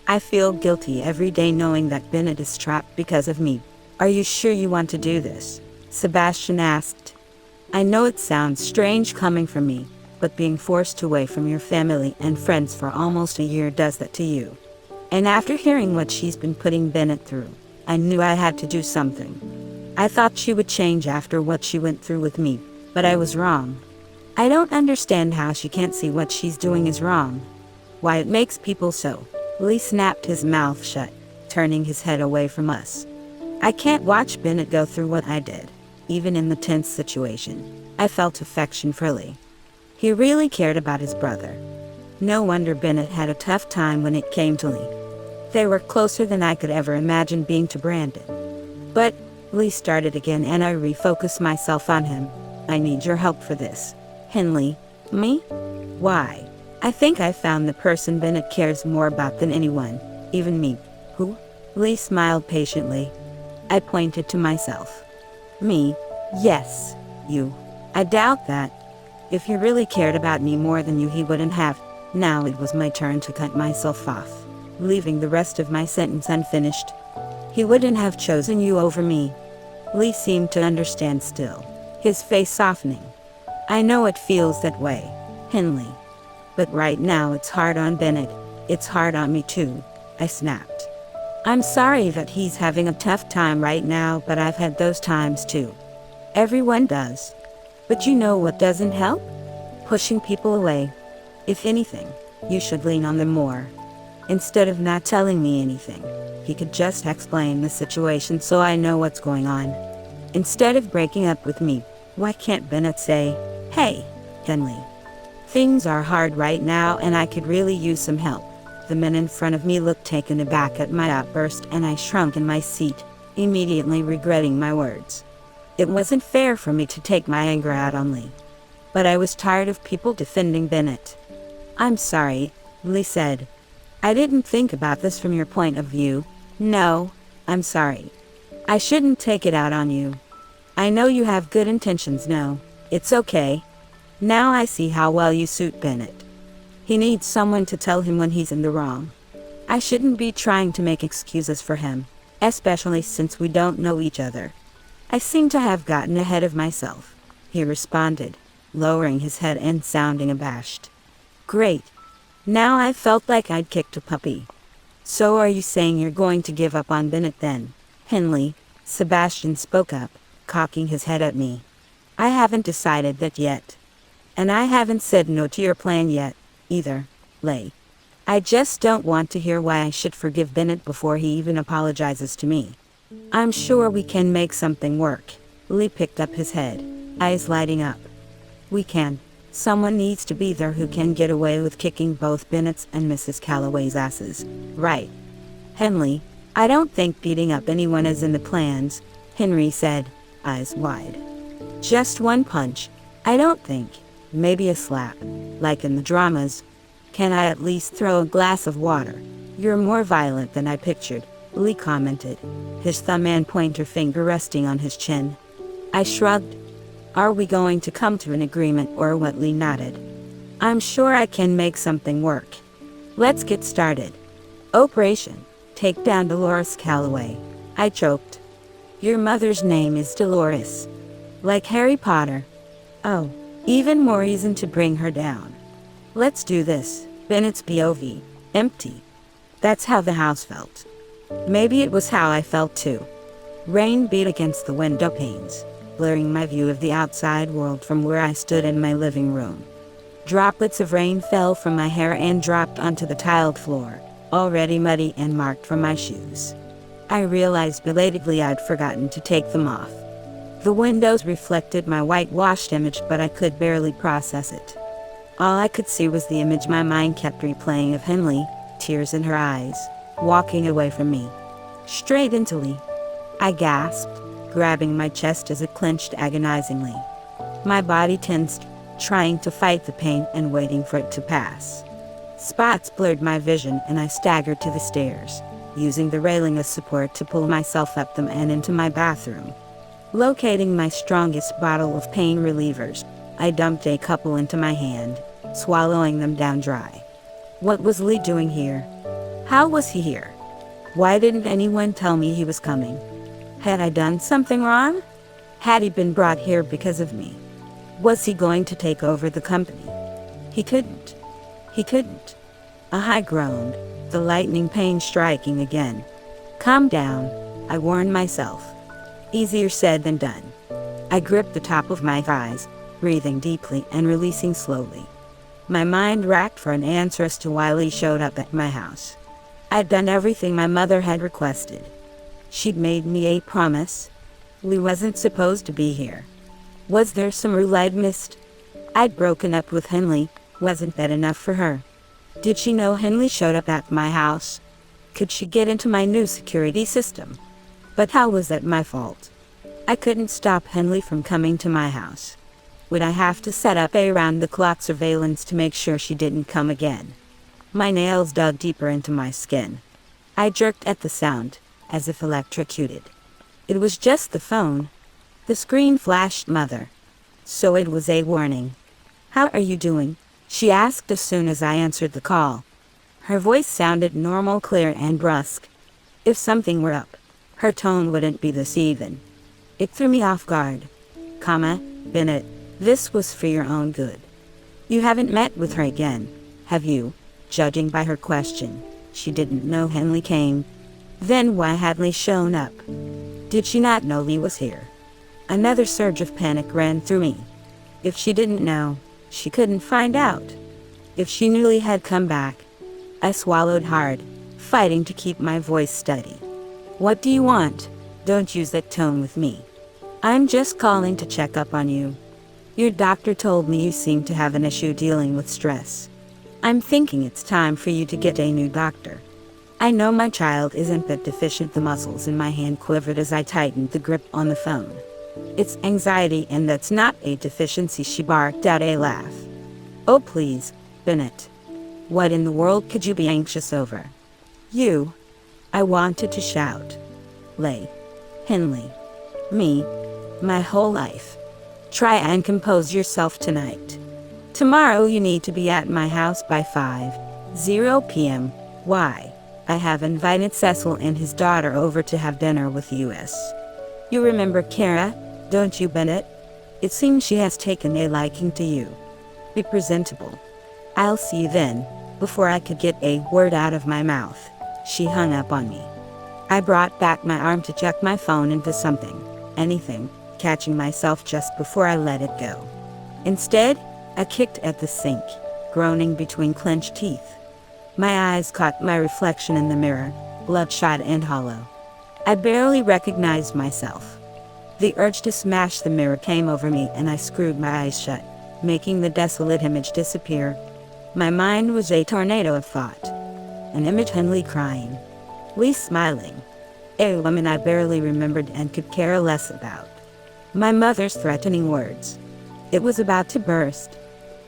I feel guilty every day knowing that Bennett is trapped because of me. Are you sure you want to do this? Sebastian asked. I know it sounds strange coming from me, but being forced away from your family and friends for almost a year does that to you. And after hearing what she's been putting Bennett through, I knew I had to do something. I thought she would change after what she went through with me, but I was wrong. I don't understand how she can't see what she's doing is wrong. Why it makes people so. Lee snapped his mouth shut, turning his head away from us. I can't watch Bennett go through what I did. Even in the tense situation, I felt affection for Lee. He really cared about his brother. No wonder Bennett had a tough time when it came to Lee. They were closer than I could ever imagine being to Brandon. But, Lee started again and I refocused myself on him. I need your help for this. Henley. Me? Why? I think I found the person Bennett cares more about than anyone, even me. Who? Lee smiled patiently. I pointed to myself. Me? Yes, you. I doubt that. If he really cared about me more than you, he wouldn't have. Now it was my turn to cut myself off, leaving the rest of my sentence unfinished. He wouldn't have chosen you over me. Lee seemed to understand still, his face softening. I know it feels that way, Henley. But right now it's hard on Bennett. It's hard on me too, I snapped. I'm sorry that he's having a tough time right now, but I've had those times too. Everyone does. But you know what doesn't help? Pushing people away. If anything, you should lean on them more. Instead of not telling me anything, he could just explain the situation so I know what's going on. Instead of breaking up with me, why can't Bennett say, "Hey, Henley, things are hard right now and I could really use some help." The men in front of me looked taken aback at my outburst and I shrunk in my seat, immediately regretting my words. It wasn't fair for me to take my anger out on Lee. But I was tired of people defending Bennett. "I'm sorry," Lee said. "I didn't think about this from your point of view. No, I'm sorry. I shouldn't take it out on you. I know you have good intentions. No, it's okay. Now I see how well you suit Bennett. He needs someone to tell him when he's in the wrong. I shouldn't be trying to make excuses for him, especially since we don't know each other. I seem to have gotten ahead of myself," he responded, lowering his head and sounding abashed. Great. Now I felt like I'd kicked a puppy. "So are you saying you're going to give up on Bennett then, Henley?" Sebastian spoke up, cocking his head at me. "I haven't decided that yet. And I haven't said no to your plan yet, either, Lay. I just don't want to hear why I should forgive Bennett before he even apologizes to me. I'm sure we can make something work." Lee picked up his head, eyes lighting up. "We can. Someone needs to be there who can get away with kicking both Bennett's and Mrs. Calloway's asses, right? Henley, I don't think beating up anyone is in the plans," Henry said, eyes wide. "Just one punch, I don't think. Maybe a slap, like in the dramas. Can I at least throw a glass of water?" "You're more violent than I pictured," Lee commented, his thumb and pointer finger resting on his chin. I shrugged. "Are we going to come to an agreement or what?" Lee nodded. "I'm sure I can make something work. Let's get started. Operation, take down Dolores Calloway." I choked. "Your mother's name is Dolores. Like Harry Potter. Oh, even more reason to bring her down. Let's do this." Bennett's POV, empty. That's how the house felt. Maybe it was how I felt too. Rain beat against the window panes, blurring my view of the outside world from where I stood in my living room. Droplets of rain fell from my hair and dropped onto the tiled floor, already muddy and marked from my shoes. I realized belatedly I'd forgotten to take them off. The windows reflected my whitewashed image, but I could barely process it. All I could see was the image my mind kept replaying of Henley, tears in her eyes, walking away from me. Straight into Lee. I gasped, grabbing my chest as it clenched agonizingly. My body tensed, trying to fight the pain and waiting for it to pass. Spots blurred my vision and I staggered to the stairs, using the railing as support to pull myself up them and into my bathroom. Locating my strongest bottle of pain relievers, I dumped a couple into my hand, swallowing them down dry. What was Lee doing here? How was he here? Why didn't anyone tell me he was coming? Had I done something wrong? Had he been brought here because of me? Was he going to take over the company? He couldn't. He couldn't. I groaned, the lightning pain striking again. "Calm down," I warned myself. Easier said than done. I gripped the top of my thighs, breathing deeply and releasing slowly. My mind racked for an answer as to why Lee showed up at my house. I'd done everything my mother had requested. She'd made me a promise. Lee wasn't supposed to be here. Was there some rule I'd missed? I'd broken up with Henley. Wasn't that enough for her? Did she know Henley showed up at my house? Could she get into my new security system? But how was that my fault? I couldn't stop Henley from coming to my house. Would I have to set up a round-the-clock surveillance to make sure she didn't come again? My nails dug deeper into my skin. I jerked at the sound, as if electrocuted. It was just the phone. The screen flashed "Mother." So it was a warning. "How are you doing?" she asked as soon as I answered the call. Her voice sounded normal, clear, and brusque. If something were up, her tone wouldn't be this even. It threw me off guard. Bennett, this was for your own good. You haven't met with her again, have you? Judging by her question, she didn't know Henley came. Then why had Lee shown up? Did she not know Lee was here? Another surge of panic ran through me. If she didn't know, she couldn't find out. If she knew Lee had come back, I swallowed hard, fighting to keep my voice steady. What do you want? Don't use that tone with me. I'm just calling to check up on you. Your doctor told me you seem to have an issue dealing with stress. I'm thinking it's time for you to get a new doctor. I know my child isn't but deficient. The muscles in my hand quivered as I tightened the grip on the phone. It's anxiety, and that's not a deficiency, she barked out, a laugh. Oh please, Bennett. What in the world could you be anxious over? You. I wanted to shout. Henley. Me. My whole life. Try and compose yourself tonight. Tomorrow you need to be at my house by 5:00 p.m. Why? I have invited Cecil and his daughter over to have dinner with us. You remember Kara, don't you, Bennett? It seems she has taken a liking to you. Be presentable. I'll see you then. Before I could get a word out of my mouth, she hung up on me. I brought back my arm to chuck my phone into anything, catching myself just before I let it go. Instead, I kicked at the sink, groaning between clenched teeth. My eyes caught my reflection in the mirror, bloodshot and hollow. I barely recognized myself. The urge to smash the mirror came over me, and I screwed my eyes shut, making the desolate image disappear. My mind was a tornado of thought. An image: Henley crying, Lee smiling, a woman I barely remembered and could care less about. My mother's threatening words. It was about to burst.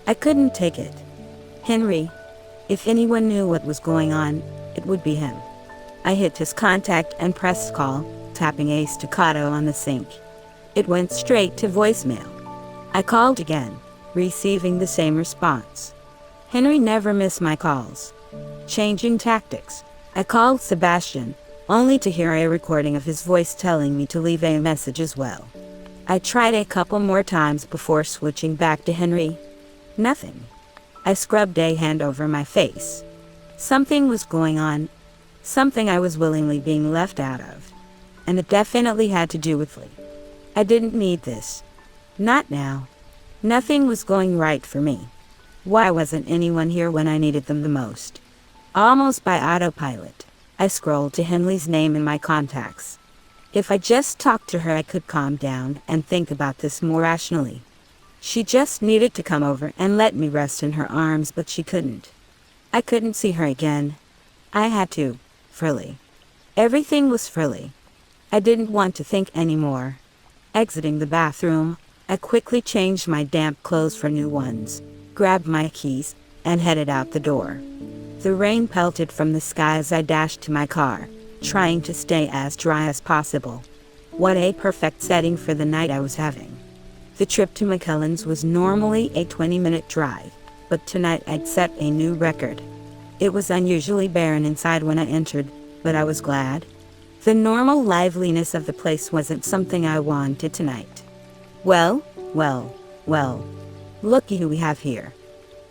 I couldn't take it. Henry. If anyone knew what was going on, it would be him. I hit his contact and pressed call, tapping a staccato on the sink. It went straight to voicemail. I called again, receiving the same response. Henry never missed my calls. Changing tactics, I called Sebastian, only to hear a recording of his voice telling me to leave a message as well. I tried a couple more times before switching back to Henry. Nothing. I scrubbed a hand over my face. Something was going on. Something I was willingly being left out of. And it definitely had to do with Lee. I didn't need this. Not now. Nothing was going right for me. Why wasn't anyone here when I needed them the most? Almost by autopilot, I scrolled to Henley's name in my contacts. If I just talked to her, I could calm down and think about this more rationally. She just needed to come over and let me rest in her arms, but she couldn't. I couldn't see her again. I had to. Frilly. Everything was frilly. I didn't want to think anymore. Exiting the bathroom, I quickly changed my damp clothes for new ones, grabbed my keys, and headed out the door. The rain pelted from the sky as I dashed to my car, trying to stay as dry as possible. What a perfect setting for the night I was having. The trip to McKellen's was normally a 20-minute drive, but tonight I'd set a new record. It was unusually barren inside when I entered, but I was glad. The normal liveliness of the place wasn't something I wanted tonight. Well, looky who we have here.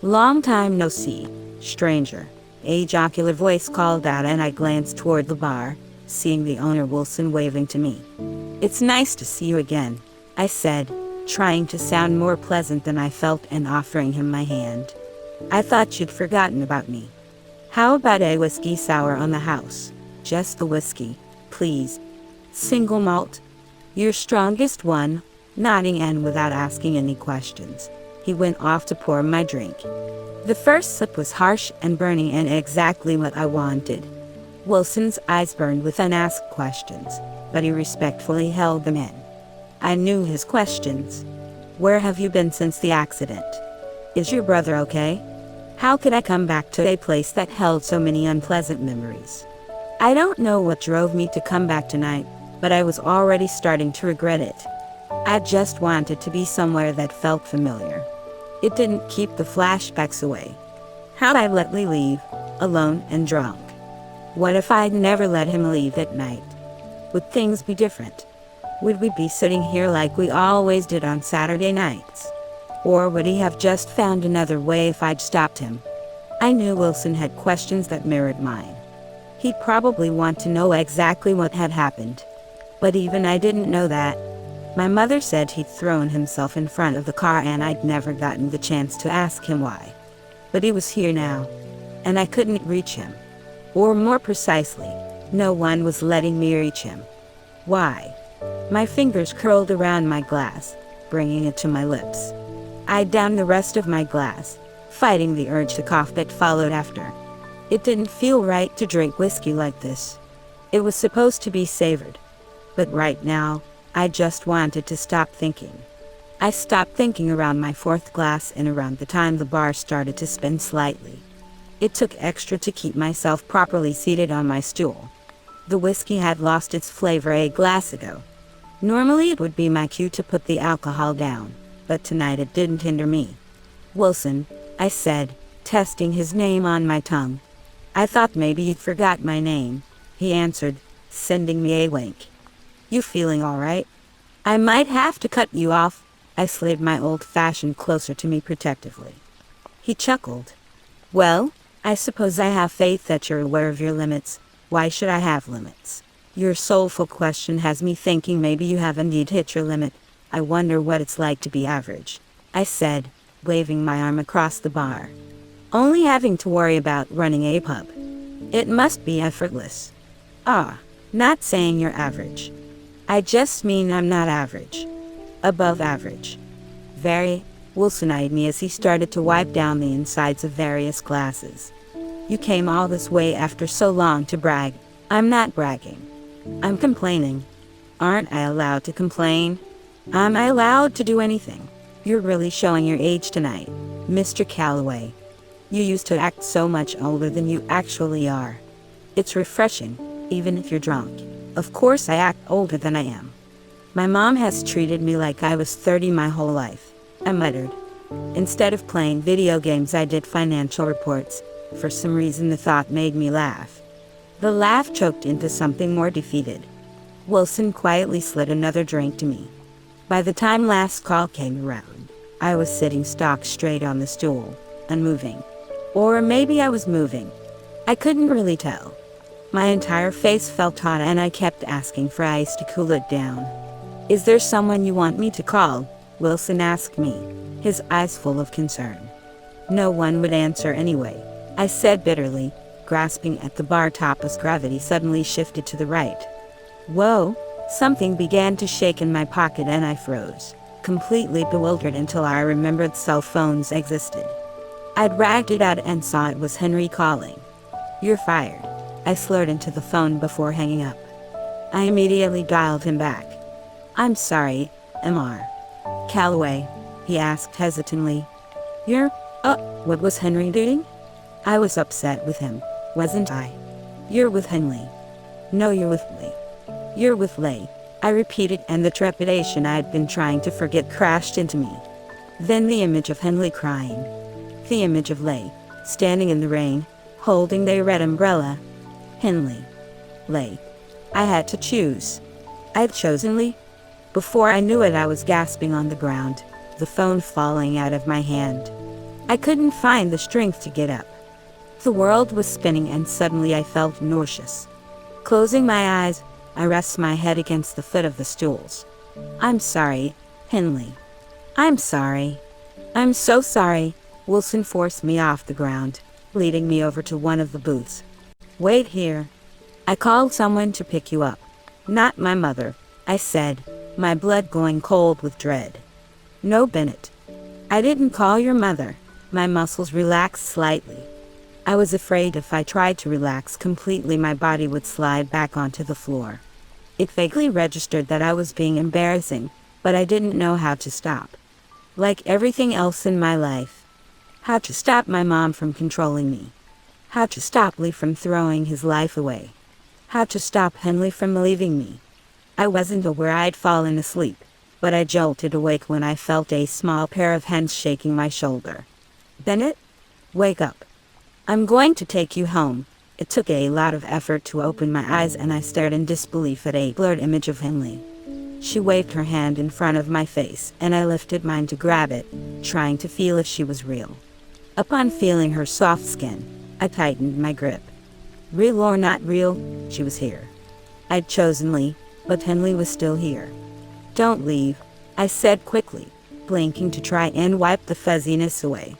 Long time no see, stranger. A jocular voice called out, and I glanced toward the bar, seeing the owner, Wilson, waving to me. It's nice to see you again, I said, trying to sound more pleasant than I felt and offering him my hand. I thought you'd forgotten about me. How about a whiskey sour on the house? Just the whiskey, please. Single malt? Your strongest one, nodding and without asking any questions. He went off to pour my drink. The first sip was harsh and burning and exactly what I wanted. Wilson's eyes burned with unasked questions, but he respectfully held them in. I knew his questions. Where have you been since the accident? Is your brother okay? How could I come back to a place that held so many unpleasant memories? I don't know what drove me to come back tonight, but I was already starting to regret it. I just wanted to be somewhere that felt familiar. It didn't keep the flashbacks away. How'd I let Lee leave, alone and drunk? What if I'd never let him leave at night? Would things be different? Would we be sitting here like we always did on Saturday nights? Or would he have just found another way if I'd stopped him? I knew Wilson had questions that mirrored mine. He'd probably want to know exactly what had happened. But even I didn't know that. My mother said he'd thrown himself in front of the car and I'd never gotten the chance to ask him why. But he was here now. and I couldn't reach him. Or more precisely, no one was letting me reach him. Why? My fingers curled around my glass, bringing it to my lips. I downed the rest of my glass, fighting the urge to cough that followed after. It didn't feel right to drink whiskey like this. It was supposed to be savored. But right now, I just wanted to stop thinking. I stopped thinking around my fourth glass and around the time the bar started to spin slightly. It took extra to keep myself properly seated on my stool. The whiskey had lost its flavor a glass ago. Normally it would be my cue to put the alcohol down, but tonight it didn't hinder me. "Wilson," I said, testing his name on my tongue. "I thought maybe you'd forgot my name," he answered, sending me a wink. "You feeling all right?" "I might have to cut you off." I slid my old-fashioned closer to me protectively. He chuckled. "Well, I suppose I have faith that you're aware of your limits. Why should I have limits?" "Your soulful question has me thinking maybe you have indeed hit your limit. I wonder what it's like to be average," I said, waving my arm across the bar. "Only having to worry about running a pub. It must be effortless." "Ah, not saying you're average. I just mean I'm not average. Above average." "Very," Wilson eyed me as he started to wipe down the insides of various glasses. "You came all this way after so long to brag." "I'm not bragging. I'm complaining." "Aren't I allowed to complain?" "Am I allowed to do anything?" "You're really showing your age tonight, Mr. Calloway. You used to act so much older than you actually are. It's refreshing, even if you're drunk." "Of course I act older than I am. My mom has treated me like I was 30 my whole life," I muttered. "Instead of playing video games, I did financial reports." For some reason the thought made me laugh. The laugh choked into something more defeated. Wilson quietly slid another drink to me. By the time last call came around, I was sitting stock straight on the stool, unmoving. Or maybe I was moving. I couldn't really tell. My entire face felt hot and I kept asking for ice to cool it down. "Is there someone you want me to call?" Wilson asked me, his eyes full of concern. "No one would answer anyway," I said bitterly, grasping at the bar top as gravity suddenly shifted to the right. Whoa! Something began to shake in my pocket and I froze, completely bewildered until I remembered cell phones existed. I'd ragged it out and saw it was Henry calling. "You're fired," I slurred into the phone before hanging up. I immediately dialed him back. "I'm sorry, Mr. Calloway," he asked hesitantly. What was Henry doing?" I was upset with him, wasn't I? "You're with Henley." "No, you're with Lee." "You're with Lee," I repeated, and the trepidation I had been trying to forget crashed into me. Then the image of Henley crying. The image of Lee, standing in the rain, holding their red umbrella. Henley. Lee. I had to choose. I'd chosen Lee. Before I knew it, I was gasping on the ground, the phone falling out of my hand. I couldn't find the strength to get up. The world was spinning and suddenly I felt nauseous. Closing my eyes, I rested my head against the foot of the stools. "I'm sorry, Henley. I'm sorry. I'm so sorry." Wilson forced me off the ground, leading me over to one of the booths. "Wait here. I called someone to pick you up." "Not my mother," I said, my blood going cold with dread. "No, Bennett. I didn't call your mother." My muscles relaxed slightly. I was afraid if I tried to relax completely, my body would slide back onto the floor. It vaguely registered that I was being embarrassing, but I didn't know how to stop. Like everything else in my life. How to stop my mom from controlling me. How to stop Lee from throwing his life away. How to stop Henley from leaving me. I wasn't aware I'd fallen asleep, but I jolted awake when I felt a small pair of hands shaking my shoulder. "Bennett, wake up. I'm going to take you home." It took a lot of effort to open my eyes and I stared in disbelief at a blurred image of Henley. She waved her hand in front of my face and I lifted mine to grab it, trying to feel if she was real. Upon feeling her soft skin, I tightened my grip. Real or not real, she was here. I'd chosen Lee, but Henley was still here. "Don't leave," I said quickly, blinking to try and wipe the fuzziness away.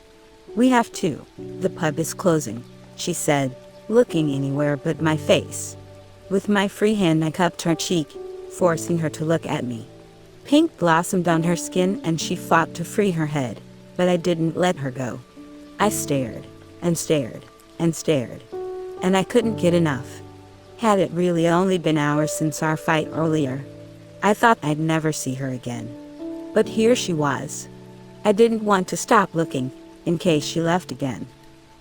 "We have to. The pub is closing." she said, looking anywhere but my face. With my free hand I cupped her cheek, forcing her to look at me. Pink blossomed on her skin and she fought to free her head, but I didn't let her go. I stared, and stared, and stared, and I couldn't get enough. Had it really only been hours since our fight earlier? I thought I'd never see her again. But here she was. I didn't want to stop looking, in case she left again.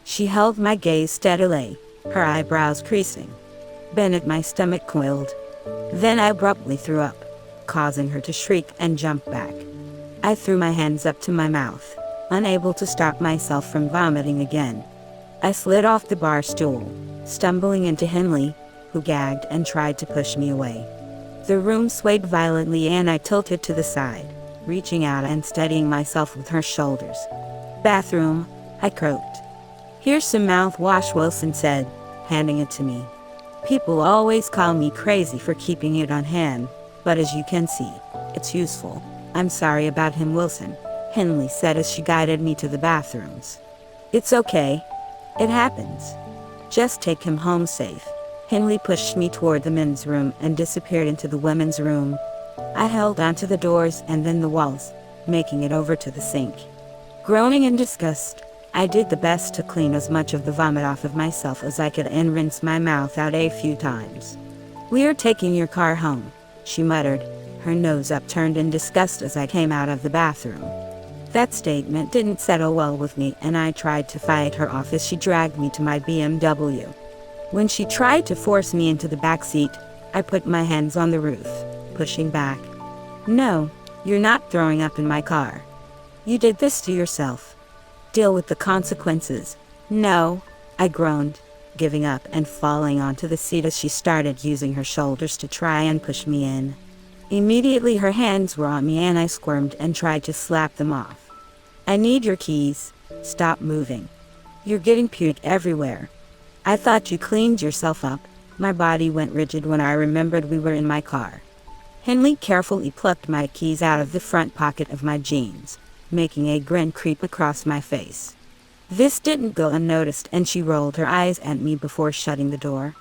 She held my gaze steadily, her eyebrows creasing. Bennett, my stomach coiled. Then I abruptly threw up, causing her to shriek and jump back. I threw my hands up to my mouth, unable to stop myself from vomiting again. I slid off the bar stool, stumbling into Henley, who gagged and tried to push me away. The room swayed violently and I tilted to the side, reaching out and steadying myself with her shoulders. "Bathroom," I croaked. "Here's some mouthwash," Wilson said, handing it to me. "People always call me crazy for keeping it on hand, but as you can see, it's useful." "I'm sorry about him, Wilson," Henley said as she guided me to the bathrooms. "It's okay. It happens. Just take him home safe." Henley pushed me toward the men's room and disappeared into the women's room. I held onto the doors and then the walls, making it over to the sink. Groaning in disgust, I did the best to clean as much of the vomit off of myself as I could and rinse my mouth out a few times. "We're taking your car home," she muttered, her nose upturned in disgust as I came out of the bathroom. That statement didn't settle well with me and I tried to fight her off as she dragged me to my BMW. When she tried to force me into the back seat, I put my hands on the roof, pushing back. "No, you're not throwing up in my car. You did this to yourself. Deal with the consequences." "No," I groaned, giving up and falling onto the seat as she started using her shoulders to try and push me in. Immediately her hands were on me and I squirmed and tried to slap them off. "I need your keys. Stop moving. You're getting puke everywhere." "I thought you cleaned yourself up." My body went rigid when I remembered we were in my car. Henley carefully plucked my keys out of the front pocket of my jeans, making a grin creep across my face. This didn't go unnoticed and she rolled her eyes at me before shutting the door.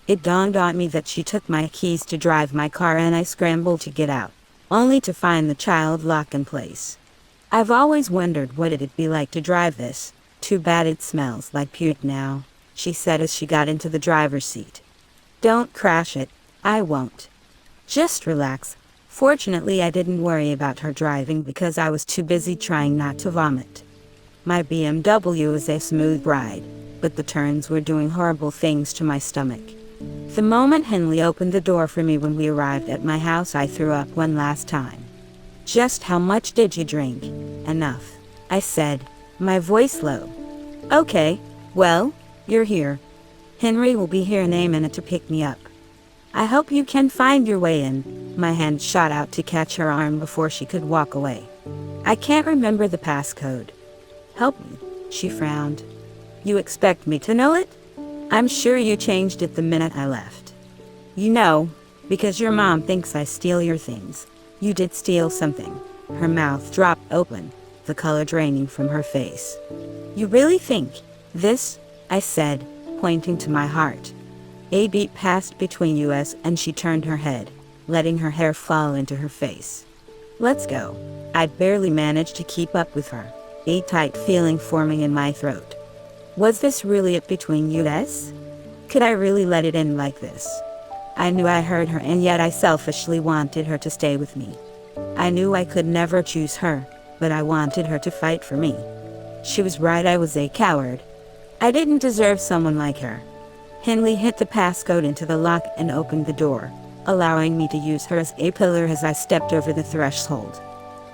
It dawned on me that she took my keys to drive my car and I scrambled to get out, only to find the child lock in place. "I've always wondered what it'd be like to drive this. Too bad it smells like puke now," she said as she got into the driver's seat. "Don't crash it." "I won't. Just relax." Fortunately, I didn't worry about her driving because I was too busy trying not to vomit. My BMW was a smooth ride, but the turns were doing horrible things to my stomach. The moment Henley opened the door for me when we arrived at my house, I threw up one last time. "Just how much did you drink?" "Enough," I said, my voice low. "Okay, well, you're here. Henry will be here in a minute to pick me up. I hope you can find your way in." My hand shot out to catch her arm before she could walk away. "I can't remember the passcode." "Help me," she frowned. "You expect me to know it?" "I'm sure you changed it the minute I left." "You know, because your mom thinks I steal your things. You did steal something." Her mouth dropped open, the color draining from her face. "You really think this?" I said, pointing to my heart. A beat passed between us and she turned her head, letting her hair fall into her face. "Let's go." I'd barely managed to keep up with her, a tight feeling forming in my throat. Was this really it between us? Could I really let it end like this? I knew I hurt her and yet I selfishly wanted her to stay with me. I knew I could never choose her, but I wanted her to fight for me. She was right, I was a coward. I didn't deserve someone like her. Henley hit the passcode into the lock and opened the door, allowing me to use her as a pillar as I stepped over the threshold.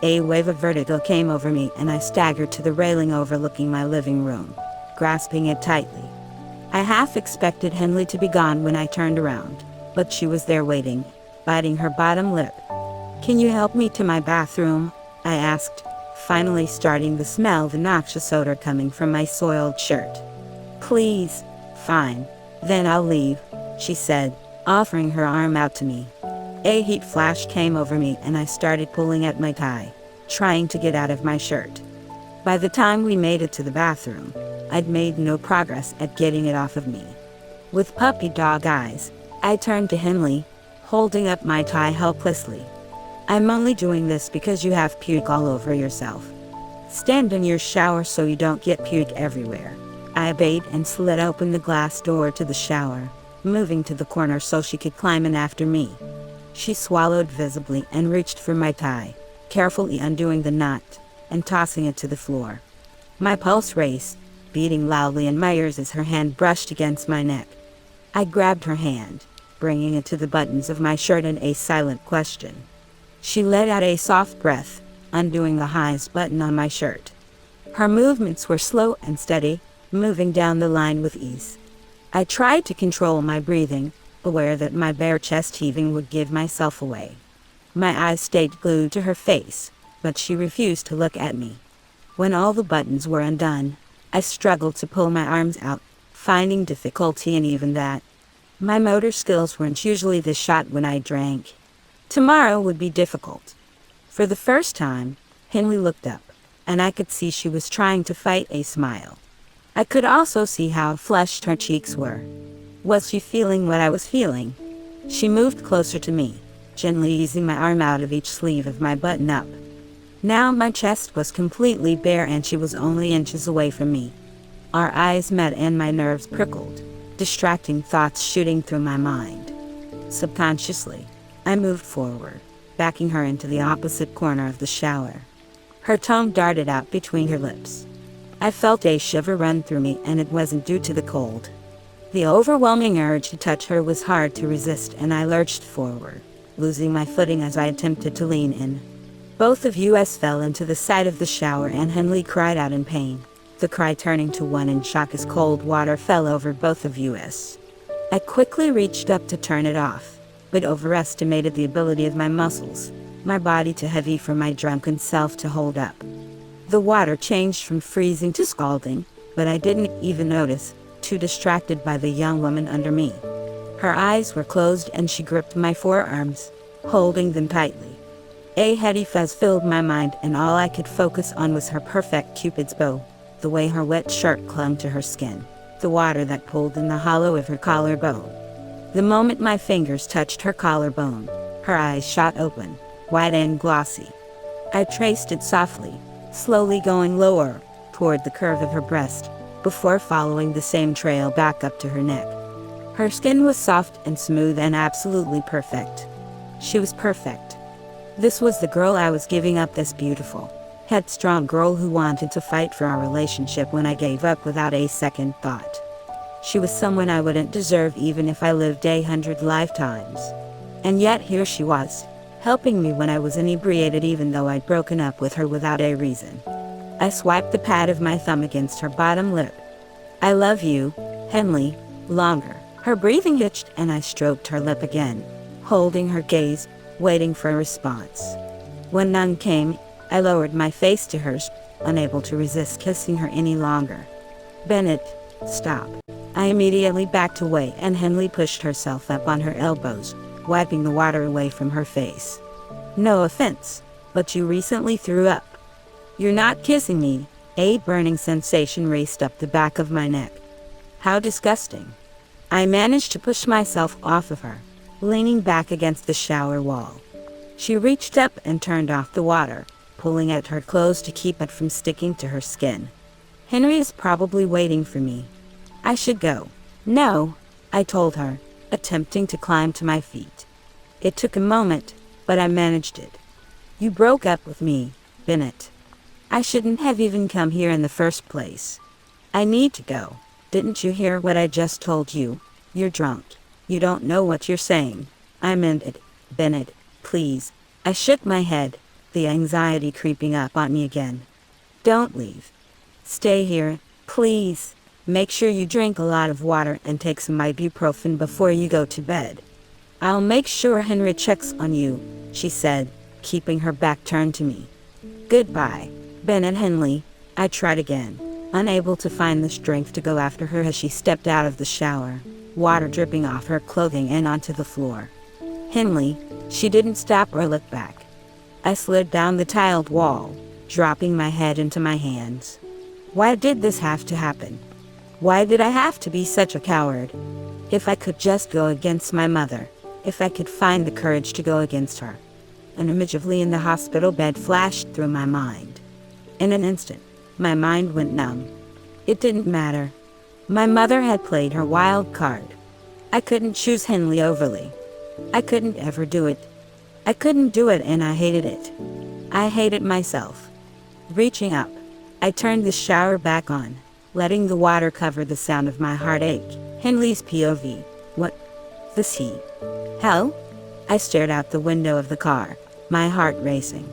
A wave of vertigo came over me and I staggered to the railing overlooking my living room, grasping it tightly. I half expected Henley to be gone when I turned around, but she was there waiting, biting her bottom lip. "Can you help me to my bathroom?" I asked, finally starting to smell the noxious odor coming from my soiled shirt. "Please." "Fine. Then I'll leave," she said, offering her arm out to me. A heat flash came over me and I started pulling at my tie, trying to get out of my shirt. By the time we made it to the bathroom, I'd made no progress at getting it off of me. With puppy dog eyes, I turned to Henley, holding up my tie helplessly. "I'm only doing this because you have puke all over yourself. Stand in your shower so you don't get puke everywhere." I obeyed and slid open the glass door to the shower, moving to the corner so she could climb in after me. She swallowed visibly and reached for my tie, carefully undoing the knot and tossing it to the floor. My pulse raced, beating loudly in my ears as her hand brushed against my neck. I grabbed her hand, bringing it to the buttons of my shirt in a silent question. She let out a soft breath, undoing the highest button on my shirt. Her movements were slow and steady, moving down the line with ease. I tried to control my breathing, aware that my bare chest heaving would give myself away. My eyes stayed glued to her face, but she refused to look at me. When all the buttons were undone, I struggled to pull my arms out, finding difficulty in even that. My motor skills weren't usually this shot when I drank. Tomorrow would be difficult. For the first time, Henley looked up, and I could see she was trying to fight a smile. I could also see how flushed her cheeks were. Was she feeling what I was feeling? She moved closer to me, gently easing my arm out of each sleeve of my button-up. Now my chest was completely bare and she was only inches away from me. Our eyes met and my nerves prickled, distracting thoughts shooting through my mind. Subconsciously, I moved forward, backing her into the opposite corner of the shower. Her tongue darted out between her lips. I felt a shiver run through me, and it wasn't due to the cold. The overwhelming urge to touch her was hard to resist, and I lurched forward, losing my footing as I attempted to lean in. Both of us fell into the side of the shower and Henley cried out in pain, the cry turning to one in shock as cold water fell over both of us. I quickly reached up to turn it off, but overestimated the ability of my muscles, my body too heavy for my drunken self to hold up. The water changed from freezing to scalding, but I didn't even notice, too distracted by the young woman under me. Her eyes were closed and she gripped my forearms, holding them tightly. A heady fuzz filled my mind and all I could focus on was her perfect Cupid's bow, the way her wet shirt clung to her skin, the water that pooled in the hollow of her collarbone. The moment my fingers touched her collarbone, her eyes shot open, wide and glossy. I traced it softly, slowly going lower, toward the curve of her breast, before following the same trail back up to her neck. Her skin was soft and smooth and absolutely perfect. She was perfect. This was the girl I was giving up, this beautiful, headstrong girl who wanted to fight for our relationship when I gave up without a second thought. She was someone I wouldn't deserve even if I lived 100 lifetimes. And yet here she was, helping me when I was inebriated even though I'd broken up with her without a reason. I swiped the pad of my thumb against her bottom lip. "I love you, Henley," longer. Her breathing hitched and I stroked her lip again, holding her gaze, waiting for a response. When none came, I lowered my face to hers, unable to resist kissing her any longer. "Bennett, stop." I immediately backed away and Henley pushed herself up on her elbows, wiping the water away from her face. "No offense, but you recently threw up. You're not kissing me." A burning sensation raced up the back of my neck. How disgusting. I managed to push myself off of her, leaning back against the shower wall. She reached up and turned off the water, pulling at her clothes to keep it from sticking to her skin. "Henry is probably waiting for me. I should go." "No," I told her, attempting to climb to my feet. It took a moment, but I managed it. "You broke up with me, Bennett. I shouldn't have even come here in the first place. I need to go. Didn't you hear what I just told you? You're drunk. You don't know what you're saying." "I meant it, Bennett, please." I shook my head, the anxiety creeping up on me again. "Don't leave. Stay here, please. Make sure you drink a lot of water and take some ibuprofen before you go to bed." "I'll make sure Henry checks on you," she said, keeping her back turned to me. "Goodbye, Bennett." Henley, I tried again, unable to find the strength to go after her as she stepped out of the shower, water dripping off her clothing and onto the floor. "Henley," she didn't stop or look back. I slid down the tiled wall, dropping my head into my hands. Why did this have to happen? Why did I have to be such a coward? If I could just go against my mother, if I could find the courage to go against her. An image of Lee in the hospital bed flashed through my mind. In an instant, my mind went numb. It didn't matter. My mother had played her wild card. I couldn't choose Henley over Lee. I couldn't ever do it. I couldn't do it, and I hated it. I hated myself. Reaching up, I turned the shower back on, letting the water cover the sound of my heartache. Henley's POV. What? This he? Hell? I stared out the window of the car, my heart racing.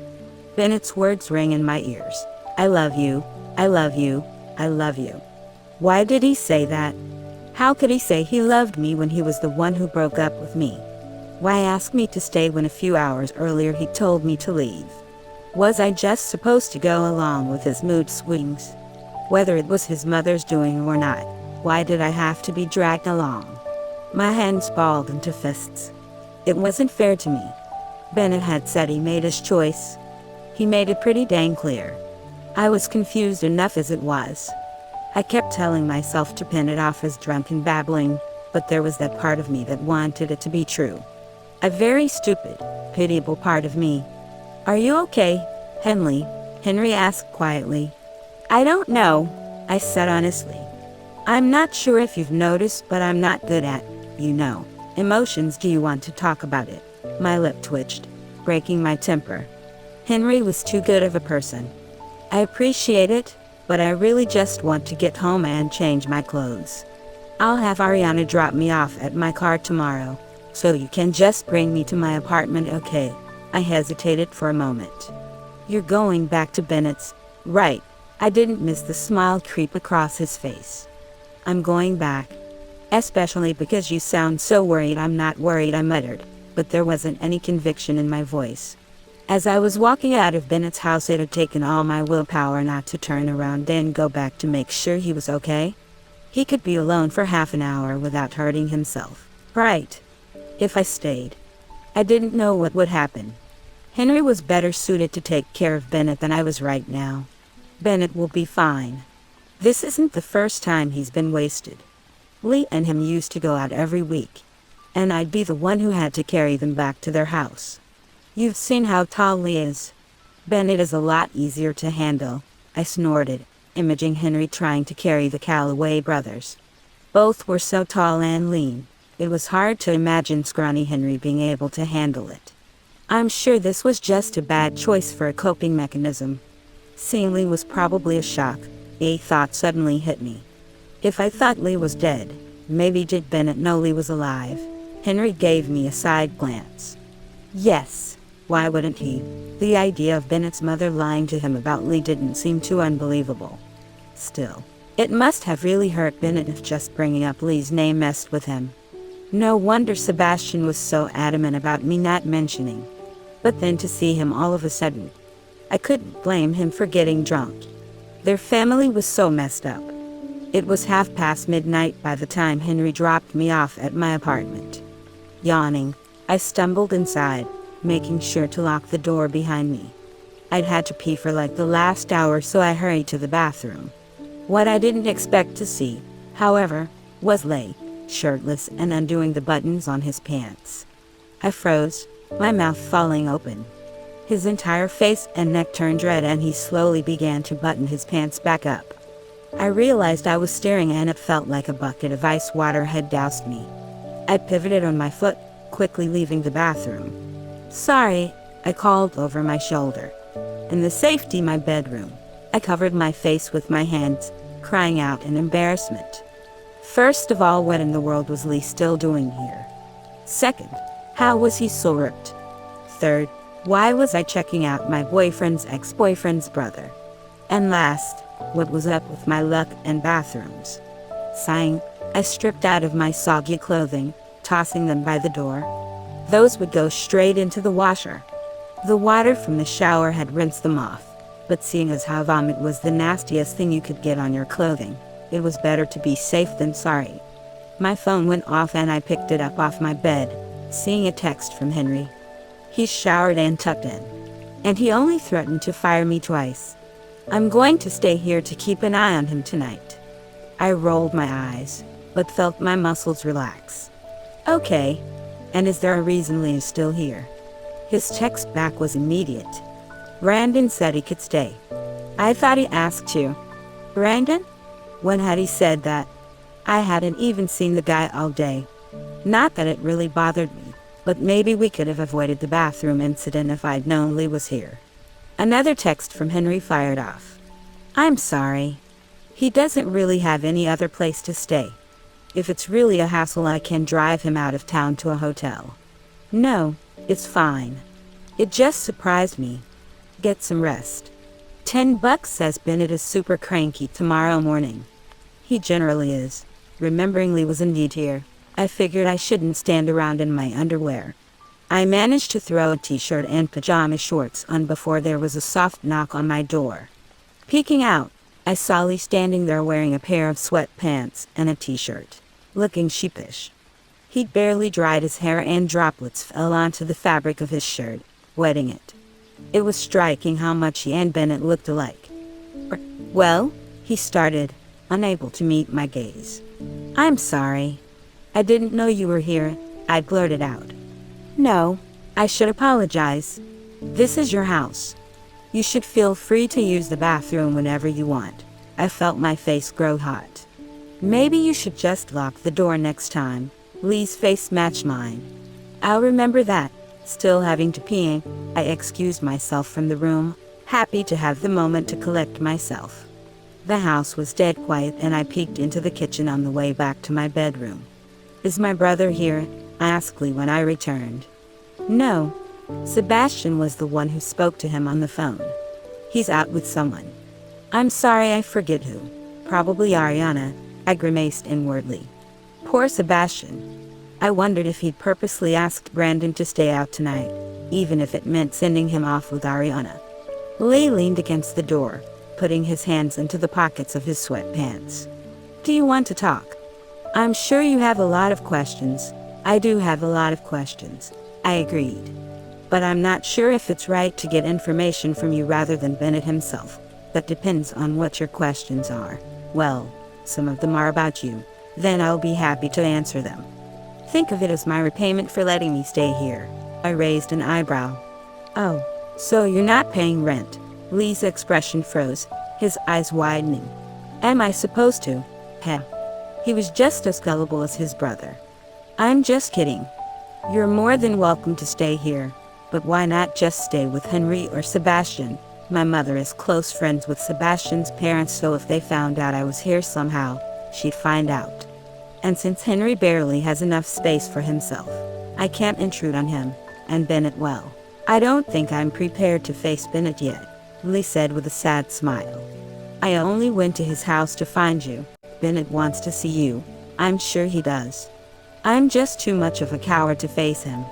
Bennett's words rang in my ears. I love you, I love you, I love you. Why did he say that? How could he say he loved me when he was the one who broke up with me? Why ask me to stay when a few hours earlier he told me to leave? Was I just supposed to go along with his mood swings? Whether it was his mother's doing or not, why did I have to be dragged along? My hands balled into fists. It wasn't fair to me. Bennett had said he made his choice. He made it pretty dang clear. I was confused enough as it was. I kept telling myself to pin it off as drunken babbling, but there was that part of me that wanted it to be true. A very stupid, pitiable part of me. Are you okay, Henley? Henry asked quietly. I don't know, I said honestly. I'm not sure if you've noticed, but I'm not good at, emotions. Do you want to talk about it? My lip twitched, breaking my temper. Henry was too good of a person. I appreciate it, but I really just want to get home and change my clothes. I'll have Ariana drop me off at my car tomorrow, so you can just bring me to my apartment, okay? I hesitated for a moment. You're going back to Bennett's, right? I didn't miss the smile creep across his face. I'm going back. Especially because you sound so worried. I'm not worried, I muttered, but there wasn't any conviction in my voice. As I was walking out of Bennett's house, it had taken all my willpower not to turn around and go back to make sure he was okay. He could be alone for half an hour without hurting himself. Right. If I stayed. I didn't know what would happen. Henry was better suited to take care of Bennett than I was right now. Bennett will be fine. This isn't the first time he's been wasted. Lee and him used to go out every week, and I'd be the one who had to carry them back to their house. You've seen how tall Lee is. Bennett is a lot easier to handle, I snorted, imaging Henry trying to carry the Calloway brothers. Both were so tall and lean, it was hard to imagine scrawny Henry being able to handle it. I'm sure this was just a bad choice for a coping mechanism. Seeing Lee was probably a shock, a thought suddenly hit me. If I thought Lee was dead, maybe did Bennett know Lee was alive? Henry gave me a side glance. Yes, why wouldn't he? The idea of Bennett's mother lying to him about Lee didn't seem too unbelievable. Still, it must have really hurt Bennett if just bringing up Lee's name messed with him. No wonder Sebastian was so adamant about me not mentioning. But then to see him all of a sudden, I couldn't blame him for getting drunk. Their family was so messed up. It was midnight by the time Henry dropped me off at my apartment. Yawning, I stumbled inside, making sure to lock the door behind me. I'd had to pee for like the last hour, so I hurried to the bathroom. What I didn't expect to see, however, was Lee, shirtless and undoing the buttons on his pants. I froze, my mouth falling open. His entire face and neck turned red, and he slowly began to button his pants back up. I realized I was staring, and it felt like a bucket of ice water had doused me. I pivoted on my foot, quickly leaving the bathroom. Sorry, I called over my shoulder. In the safety of my bedroom, I covered my face with my hands, crying out in embarrassment. First of all, what in the world was Lee still doing here? Second, how was he so ripped? Third, why was I checking out my boyfriend's ex-boyfriend's brother? And last, what was up with my luck and bathrooms? Sighing, I stripped out of my soggy clothing, tossing them by the door. Those would go straight into the washer. The water from the shower had rinsed them off, but seeing as how vomit was the nastiest thing you could get on your clothing, it was better to be safe than sorry. My phone went off, and I picked it up off my bed, seeing a text from Henry. He showered and tucked in. And he only threatened to fire me twice. I'm going to stay here to keep an eye on him tonight. I rolled my eyes, but felt my muscles relax. Okay. And is there a reason Lee is still here? His text back was immediate. Brandon said he could stay. I thought he asked you. Brandon? When had he said that? I hadn't even seen the guy all day. Not that it really bothered me, but maybe we could have avoided the bathroom incident if I'd known Lee was here. Another text from Henry fired off. I'm sorry. He doesn't really have any other place to stay. If it's really a hassle, I can drive him out of town to a hotel. No, it's fine. It just surprised me. Get some rest. $10 says Bennett is super cranky tomorrow morning. He generally is. Remembering Lee was indeed here, I figured I shouldn't stand around in my underwear. I managed to throw a t-shirt and pajama shorts on before there was a soft knock on my door. Peeking out, I saw Lee standing there wearing a pair of sweatpants and a t-shirt, looking sheepish. He'd barely dried his hair and droplets fell onto the fabric of his shirt, wetting it. It was striking how much he and Bennett looked alike. Well, he started, unable to meet my gaze. I'm sorry. I didn't know you were here, I blurted out. No, I should apologize. This is your house. You should feel free to use the bathroom whenever you want. I felt my face grow hot. Maybe you should just lock the door next time. Lee's face matched mine. I'll remember that. Still having to pee, I excused myself from the room, happy to have the moment to collect myself. The house was dead quiet and I peeked into the kitchen on the way back to my bedroom. Is my brother here? I asked Lee when I returned. No. Sebastian was the one who spoke to him on the phone. He's out with someone. I'm sorry, I forget who. Probably Ariana, I grimaced inwardly. Poor Sebastian. I wondered if he'd purposely asked Brandon to stay out tonight, even if it meant sending him off with Ariana. Lee leaned against the door, putting his hands into the pockets of his sweatpants. Do you want to talk? I'm sure you have a lot of questions. I do have a lot of questions, I agreed. But I'm not sure if it's right to get information from you rather than Bennett himself. That depends on what your questions are. Well, some of them are about you. Then I'll be happy to answer them. Think of it as my repayment for letting me stay here. I raised an eyebrow. Oh, so you're not paying rent? Lee's expression froze, his eyes widening. Am I supposed to? Heh. He was just as gullible as his brother. I'm just kidding. You're more than welcome to stay here. But why not just stay with Henry or Sebastian? My mother is close friends with Sebastian's parents, so if they found out I was here somehow, she'd find out. And since Henry barely has enough space for himself, I can't intrude on him, and Bennett well. I don't think I'm prepared to face Bennett yet, Lee said with a sad smile. I only went to his house to find you. Bennett wants to see you. I'm sure he does. I'm just too much of a coward to face him.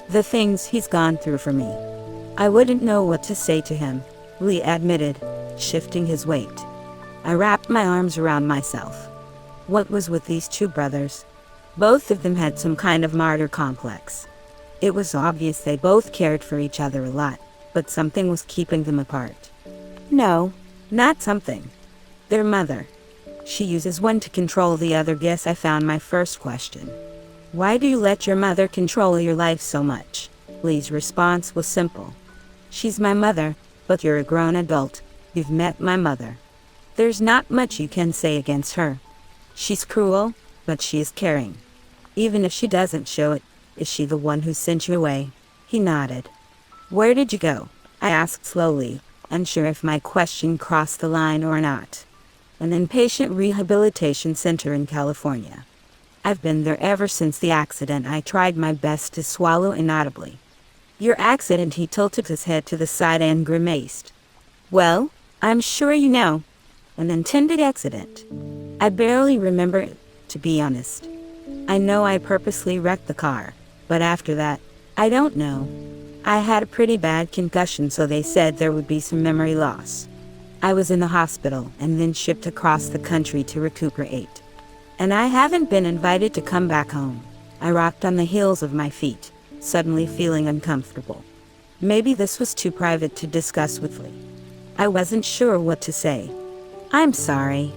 The things he's gone through for me. I wouldn't know what to say to him, Lee admitted, shifting his weight. I wrapped my arms around myself. What was with these two brothers? Both of them had some kind of martyr complex. It was obvious they both cared for each other a lot, but something was keeping them apart. No, not something. Their mother. She uses one to control the other. Guess I found my first question. Why do you let your mother control your life so much? Lee's response was simple. She's my mother, but you're a grown adult. You've met my mother. There's not much you can say against her. She's cruel, but she is caring. Even if she doesn't show it, is she the one who sent you away? He nodded. Where did you go? I asked slowly, unsure if my question crossed the line or not. An inpatient rehabilitation center in California. I've been there ever since the accident. I tried my best to swallow inaudibly. Your accident? He tilted his head to the side and grimaced. Well, I'm sure you know. An intended accident. I barely remember it, to be honest. I know I purposely wrecked the car, but after that, I don't know. I had a pretty bad concussion, so they said there would be some memory loss. I was in the hospital and then shipped across the country to recuperate. And I haven't been invited to come back home. I rocked on the heels of my feet, suddenly feeling uncomfortable. Maybe this was too private to discuss with Lee. I wasn't sure what to say. I'm sorry.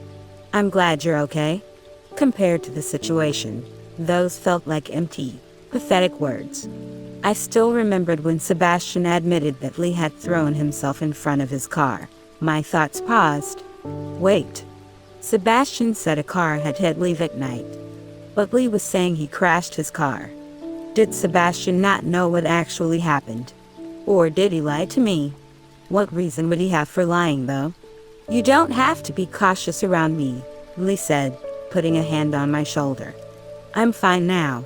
I'm glad you're okay. Compared to the situation, those felt like empty, pathetic words. I still remembered when Sebastian admitted that Lee had thrown himself in front of his car. My thoughts paused. Wait. Sebastian said a car had hit Lee that night. But Lee was saying he crashed his car. Did Sebastian not know what actually happened? Or did he lie to me? What reason would he have for lying, though? You don't have to be cautious around me, Lee said, putting a hand on my shoulder. I'm fine now.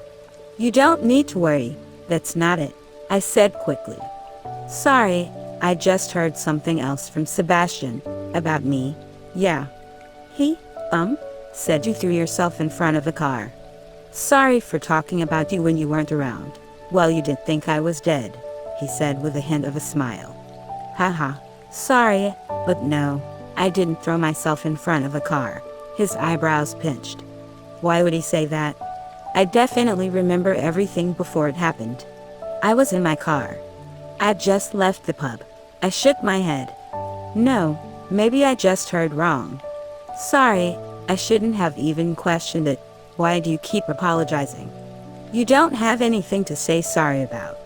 You don't need to worry. That's not it, I said quickly. Sorry, I just heard something else from Sebastian, about me. Yeah. He, said you threw yourself in front of a car. Sorry for talking about you when you weren't around. Well, you did think I was dead, he said with a hint of a smile. Haha. Sorry, but no, I didn't throw myself in front of a car. His eyebrows pinched. Why would he say that? I definitely remember everything before it happened. I was in my car. I just left the pub. I shook my head. No, maybe I just heard wrong. Sorry, I shouldn't have even questioned it. Why do you keep apologizing? You don't have anything to say sorry about.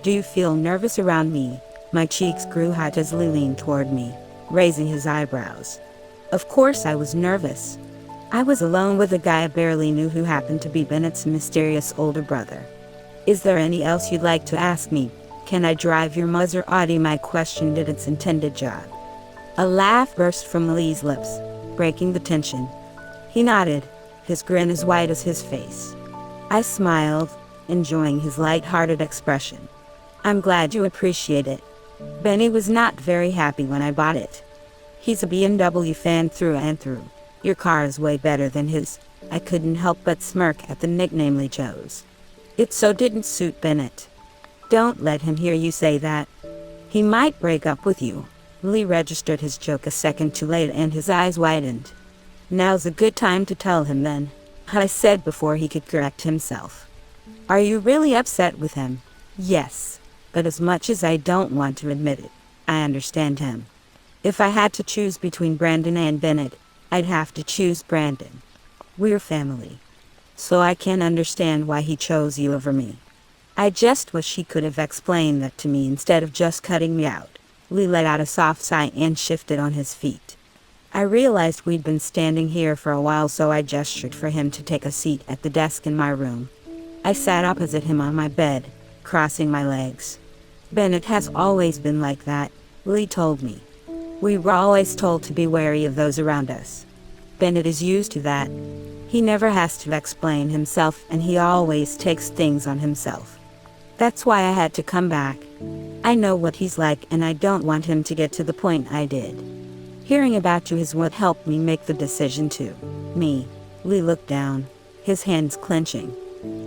Do you feel nervous around me? My cheeks grew hot as Lee leaned toward me, raising his eyebrows. Of course I was nervous. I was alone with a guy I barely knew who happened to be Bennett's mysterious older brother. Is there any else you'd like to ask me? Can I drive your mother? Audie, my question did its intended job. A laugh burst from Lee's lips, breaking the tension. He nodded, his grin as wide as his face. I smiled, enjoying his light-hearted expression. I'm glad you appreciate it. Benny was not very happy when I bought it. He's a BMW fan through and through. Your car is way better than his. I couldn't help but smirk at the nickname Lee chose. It so didn't suit Bennett. Don't let him hear you say that. He might break up with you. Lee registered his joke a second too late and his eyes widened. Now's a good time to tell him then, I said before he could correct himself. Are you really upset with him? Yes, but as much as I don't want to admit it, I understand him. If I had to choose between Brandon and Bennett, I'd have to choose Brandon. We're family. So I can understand why he chose you over me. I just wish he could have explained that to me instead of just cutting me out. Lee let out a soft sigh and shifted on his feet. I realized we'd been standing here for a while, so I gestured for him to take a seat at the desk in my room. I sat opposite him on my bed, crossing my legs. Bennett has always been like that, Lee told me. We were always told to be wary of those around us. Bennett is used to that. He never has to explain himself, and he always takes things on himself. That's why I had to come back. I know what he's like, and I don't want him to get to the point I did. Hearing about you is what helped me make the decision to. Me. Lee looked down, his hands clenching.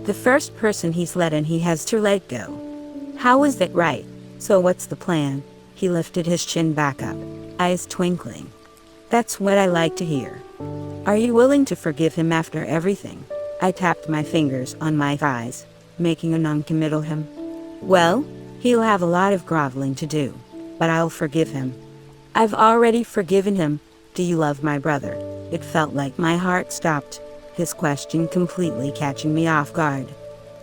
The first person he's let in, he has to let go. How is that right? So what's the plan? He lifted his chin back up, eyes twinkling. That's what I like to hear. Are you willing to forgive him after everything? I tapped my fingers on my thighs, making a non-committal him. Well, he'll have a lot of groveling to do, but I'll forgive him. I've already forgiven him. Do you love my brother? It felt like my heart stopped, his question completely catching me off guard.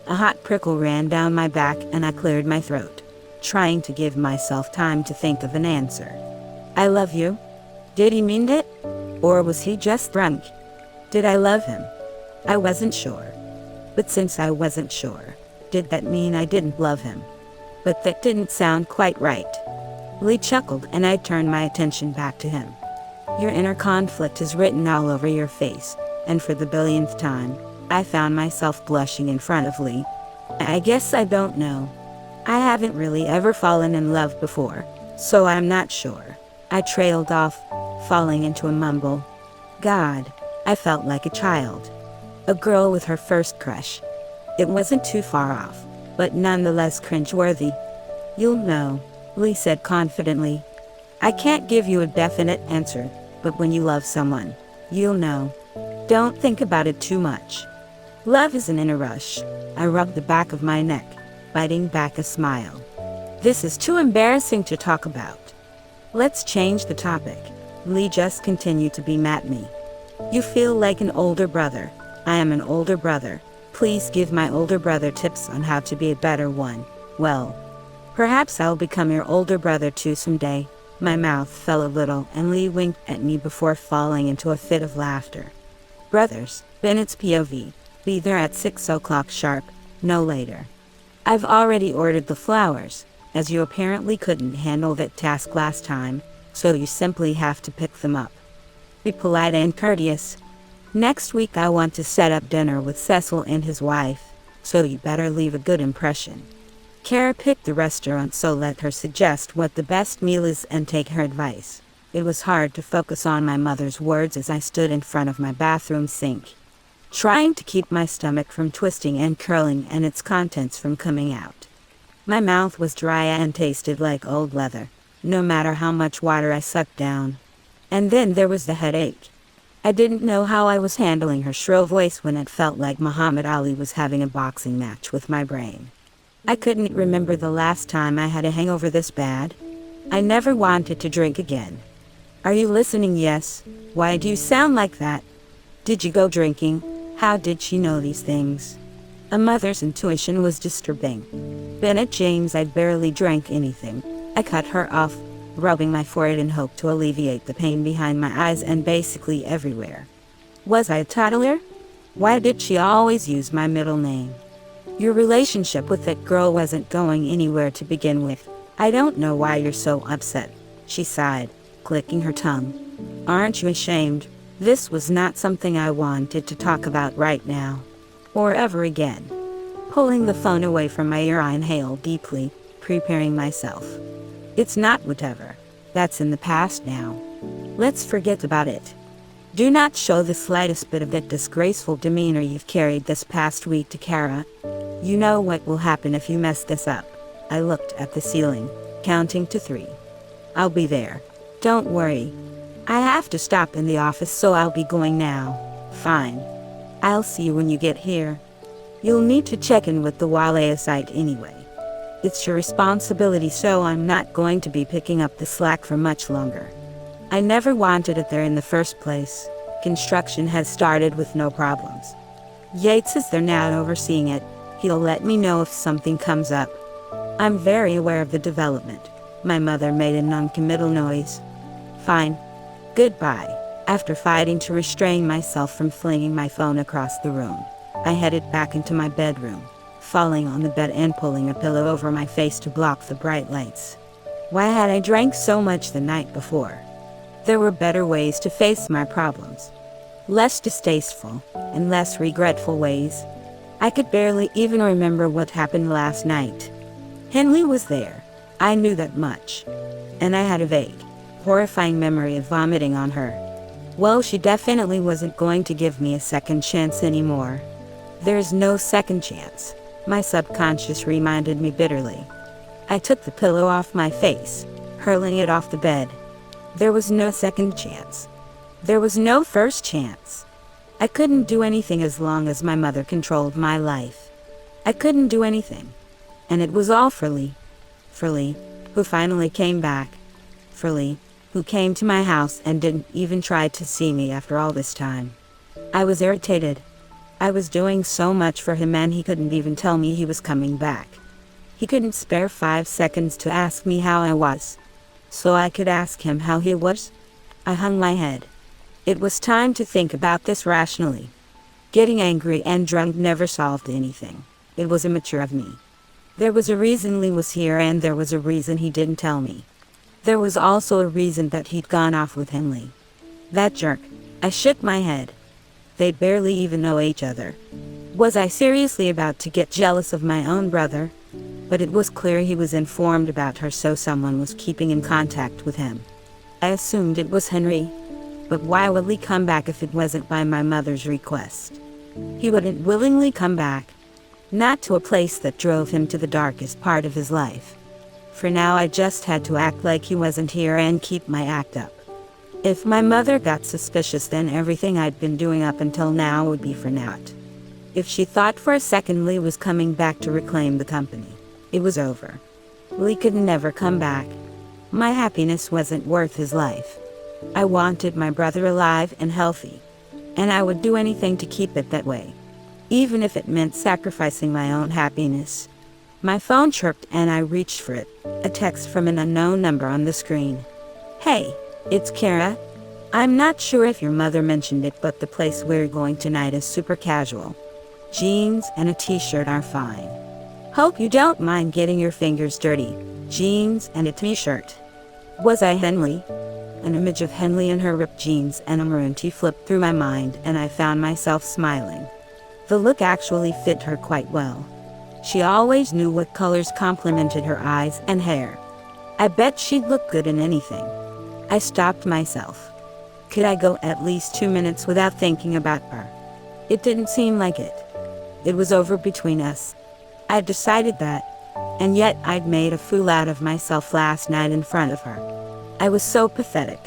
A hot prickle ran down my back and I cleared my throat, trying to give myself time to think of an answer. I love you? Did he mean it? Or was he just drunk? Did I love him? I wasn't sure. But since I wasn't sure, did that mean I didn't love him? But that didn't sound quite right. Lee chuckled and I turned my attention back to him. Your inner conflict is written all over your face, and for the billionth time, I found myself blushing in front of Lee. I guess I don't know. I haven't really ever fallen in love before, so I'm not sure. I trailed off, falling into a mumble. God, I felt like a child. A girl with her first crush. It wasn't too far off, but nonetheless cringeworthy. You'll know, Lee said confidently. I can't give you a definite answer, but when you love someone, you'll know. Don't think about it too much. Love isn't in a rush. I rubbed the back of my neck, biting back a smile. This is too embarrassing to talk about. Let's change the topic. Lee just continued to be mad at me. You feel like an older brother. I am an older brother. Please give my older brother tips on how to be a better one. Well, perhaps I'll become your older brother too someday. My mouth fell a little and Lee winked at me before falling into a fit of laughter. Brothers, Bennett's POV. Be there at 6 o'clock sharp, no later. I've already ordered the flowers, as you apparently couldn't handle that task last time, so you simply have to pick them up. Be polite and courteous. Next week I want to set up dinner with Cecil and his wife, so you better leave a good impression. Kara picked the restaurant, so let her suggest what the best meal is and take her advice. It was hard to focus on my mother's words as I stood in front of my bathroom sink, trying to keep my stomach from twisting and curling and its contents from coming out. My mouth was dry and tasted like old leather, no matter how much water I sucked down. And then there was the headache. I didn't know how I was handling her shrill voice when it felt like Muhammad Ali was having a boxing match with my brain. I couldn't remember the last time I had a hangover this bad. I never wanted to drink again. Are you listening? Yes. Why do you sound like that? Did you go drinking? How did she know these things? A mother's intuition was disturbing. Bennett James, I barely drank anything. I cut her off, rubbing my forehead in hope to alleviate the pain behind my eyes and basically everywhere. Was I a toddler? Why did she always use my middle name? Your relationship with that girl wasn't going anywhere to begin with. I don't know why you're so upset, she sighed, clicking her tongue. Aren't you ashamed? This was not something I wanted to talk about right now. Or ever again. Pulling the phone away from my ear, I inhaled deeply, preparing myself. It's not whatever. That's in the past now. Let's forget about it. Do not show the slightest bit of that disgraceful demeanor you've carried this past week to Kara. You know what will happen if you mess this up. I looked at the ceiling, counting to 3. I'll be there. Don't worry. I have to stop in the office, so I'll be going now. Fine. I'll see you when you get here. You'll need to check in with the Wale site anyway. It's your responsibility, so I'm not going to be picking up the slack for much longer. I never wanted it there in the first place. Construction has started with no problems. Yates is there now overseeing it. He'll let me know if something comes up. I'm very aware of the development. My mother made a non-committal noise. Fine. Goodbye. After fighting to restrain myself from flinging my phone across the room, I headed back into my bedroom, falling on the bed and pulling a pillow over my face to block the bright lights. Why had I drank so much the night before? There were better ways to face my problems. Less distasteful and less regretful ways. I could barely even remember what happened last night. Henley was there. I knew that much. And I had a vague, horrifying memory of vomiting on her. Well, she definitely wasn't going to give me a second chance anymore. There's no second chance, my subconscious reminded me bitterly. I took the pillow off my face, hurling it off the bed. There was no second chance. There was no first chance. I couldn't do anything as long as my mother controlled my life. I couldn't do anything. And it was all for Lee. For Lee, who finally came back. For Lee, who came to my house and didn't even try to see me after all this time. I was irritated. I was doing so much for him and he couldn't even tell me he was coming back. He couldn't spare 5 seconds to ask me how I was, so I could ask him how he was. I hung my head. It was time to think about this rationally. Getting angry and drunk never solved anything. It was immature of me. There was a reason Lee was here and there was a reason he didn't tell me. There was also a reason that he'd gone off with Henley. That jerk. I shook my head. They'd barely even know each other. Was I seriously about to get jealous of my own brother? But it was clear he was informed about her, so someone was keeping in contact with him. I assumed it was Henry. But why would Lee come back if it wasn't by my mother's request? He wouldn't willingly come back. Not to a place that drove him to the darkest part of his life. For now I just had to act like he wasn't here and keep my act up. If my mother got suspicious, then everything I'd been doing up until now would be for naught. If she thought for a second Lee was coming back to reclaim the company, it was over. Lee could never come back. My happiness wasn't worth his life. I wanted my brother alive and healthy, and I would do anything to keep it that way, even if it meant sacrificing my own happiness. My phone chirped and I reached for it, a text from an unknown number on the screen. "Hey, it's Kara. I'm not sure if your mother mentioned it, but the place we're going tonight is super casual. Jeans and a t-shirt are fine. Hope you don't mind getting your fingers dirty. Jeans and a t-shirt." Was I Henley? An image of Henley in her ripped jeans and a maroon tee flipped through my mind, and I found myself smiling. The look actually fit her quite well. She always knew what colors complemented her eyes and hair. I bet she'd look good in anything. I stopped myself. Could I go at least 2 minutes without thinking about her? It didn't seem like it. It was over between us. I'd decided that, and yet I'd made a fool out of myself last night in front of her. I was so pathetic.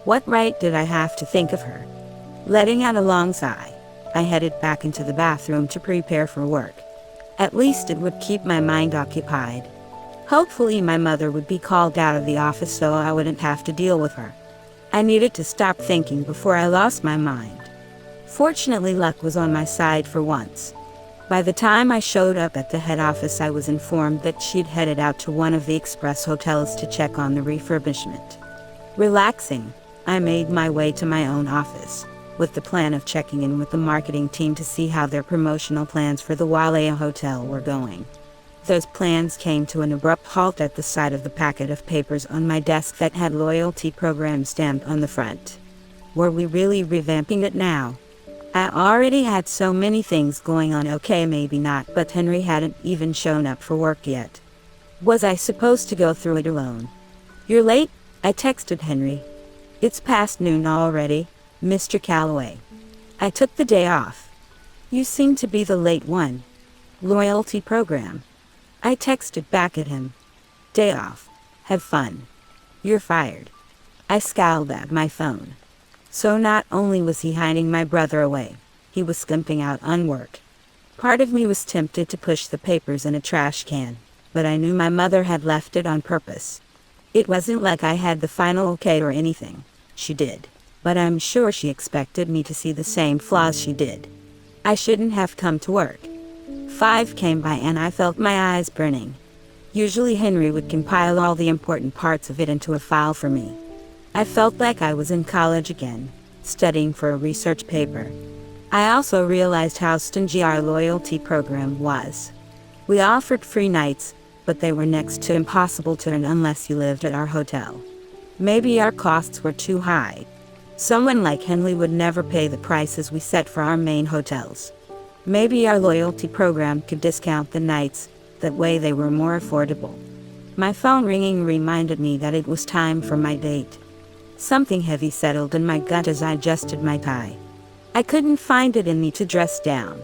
What right did I have to think of her? Letting out a long sigh, I headed back into the bathroom to prepare for work. At least it would keep my mind occupied. Hopefully my mother would be called out of the office so I wouldn't have to deal with her. I needed to stop thinking before I lost my mind. Fortunately, luck was on my side for once. By the time I showed up at the head office, I was informed that she'd headed out to one of the express hotels to check on the refurbishment. Relaxing, I made my way to my own office, with the plan of checking in with the marketing team to see how their promotional plans for the Wailea Hotel were going. Those plans came to an abrupt halt at the sight of the packet of papers on my desk that had loyalty program stamped on the front. Were we really revamping it now? I already had so many things going on. Okay, maybe not, but Henry hadn't even shown up for work yet. Was I supposed to go through it alone? "You're late," I texted Henry. "It's past noon already, Mr. Calloway. I took the day off." "You seem to be the late one." "Loyalty program." I texted back at him. "Day off. Have fun. You're fired." I scowled at my phone. So not only was he hiding my brother away, he was skimping out on work. Part of me was tempted to push the papers in a trash can, but I knew my mother had left it on purpose. It wasn't like I had the final okay or anything. She did, but I'm sure she expected me to see the same flaws she did. I shouldn't have come to work. 5 came by and I felt my eyes burning. Usually Henry would compile all the important parts of it into a file for me. I felt like I was in college again, studying for a research paper. I also realized how stingy our loyalty program was. We offered free nights, but they were next to impossible to earn unless you lived at our hotel. Maybe our costs were too high. Someone like Henley would never pay the prices we set for our main hotels. Maybe our loyalty program could discount the nights, that way they were more affordable. My phone ringing reminded me that it was time for my date. Something heavy settled in my gut as I adjusted my tie. I couldn't find it in me to dress down.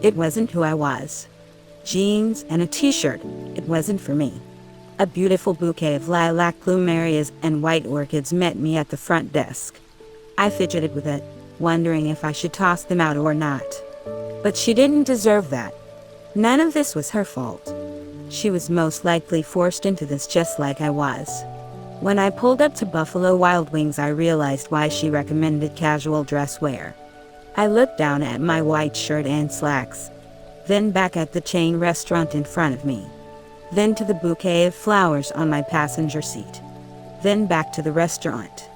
It wasn't who I was. Jeans and a t-shirt, it wasn't for me. A beautiful bouquet of lilac plumerias and white orchids met me at the front desk. I fidgeted with it, wondering if I should toss them out or not. But she didn't deserve that. None of this was her fault. She was most likely forced into this just like I was. When I pulled up to Buffalo Wild Wings, I realized why she recommended casual dress wear. I looked down at my white shirt and slacks, then back at the chain restaurant in front of me, then to the bouquet of flowers on my passenger seat, then back to the restaurant.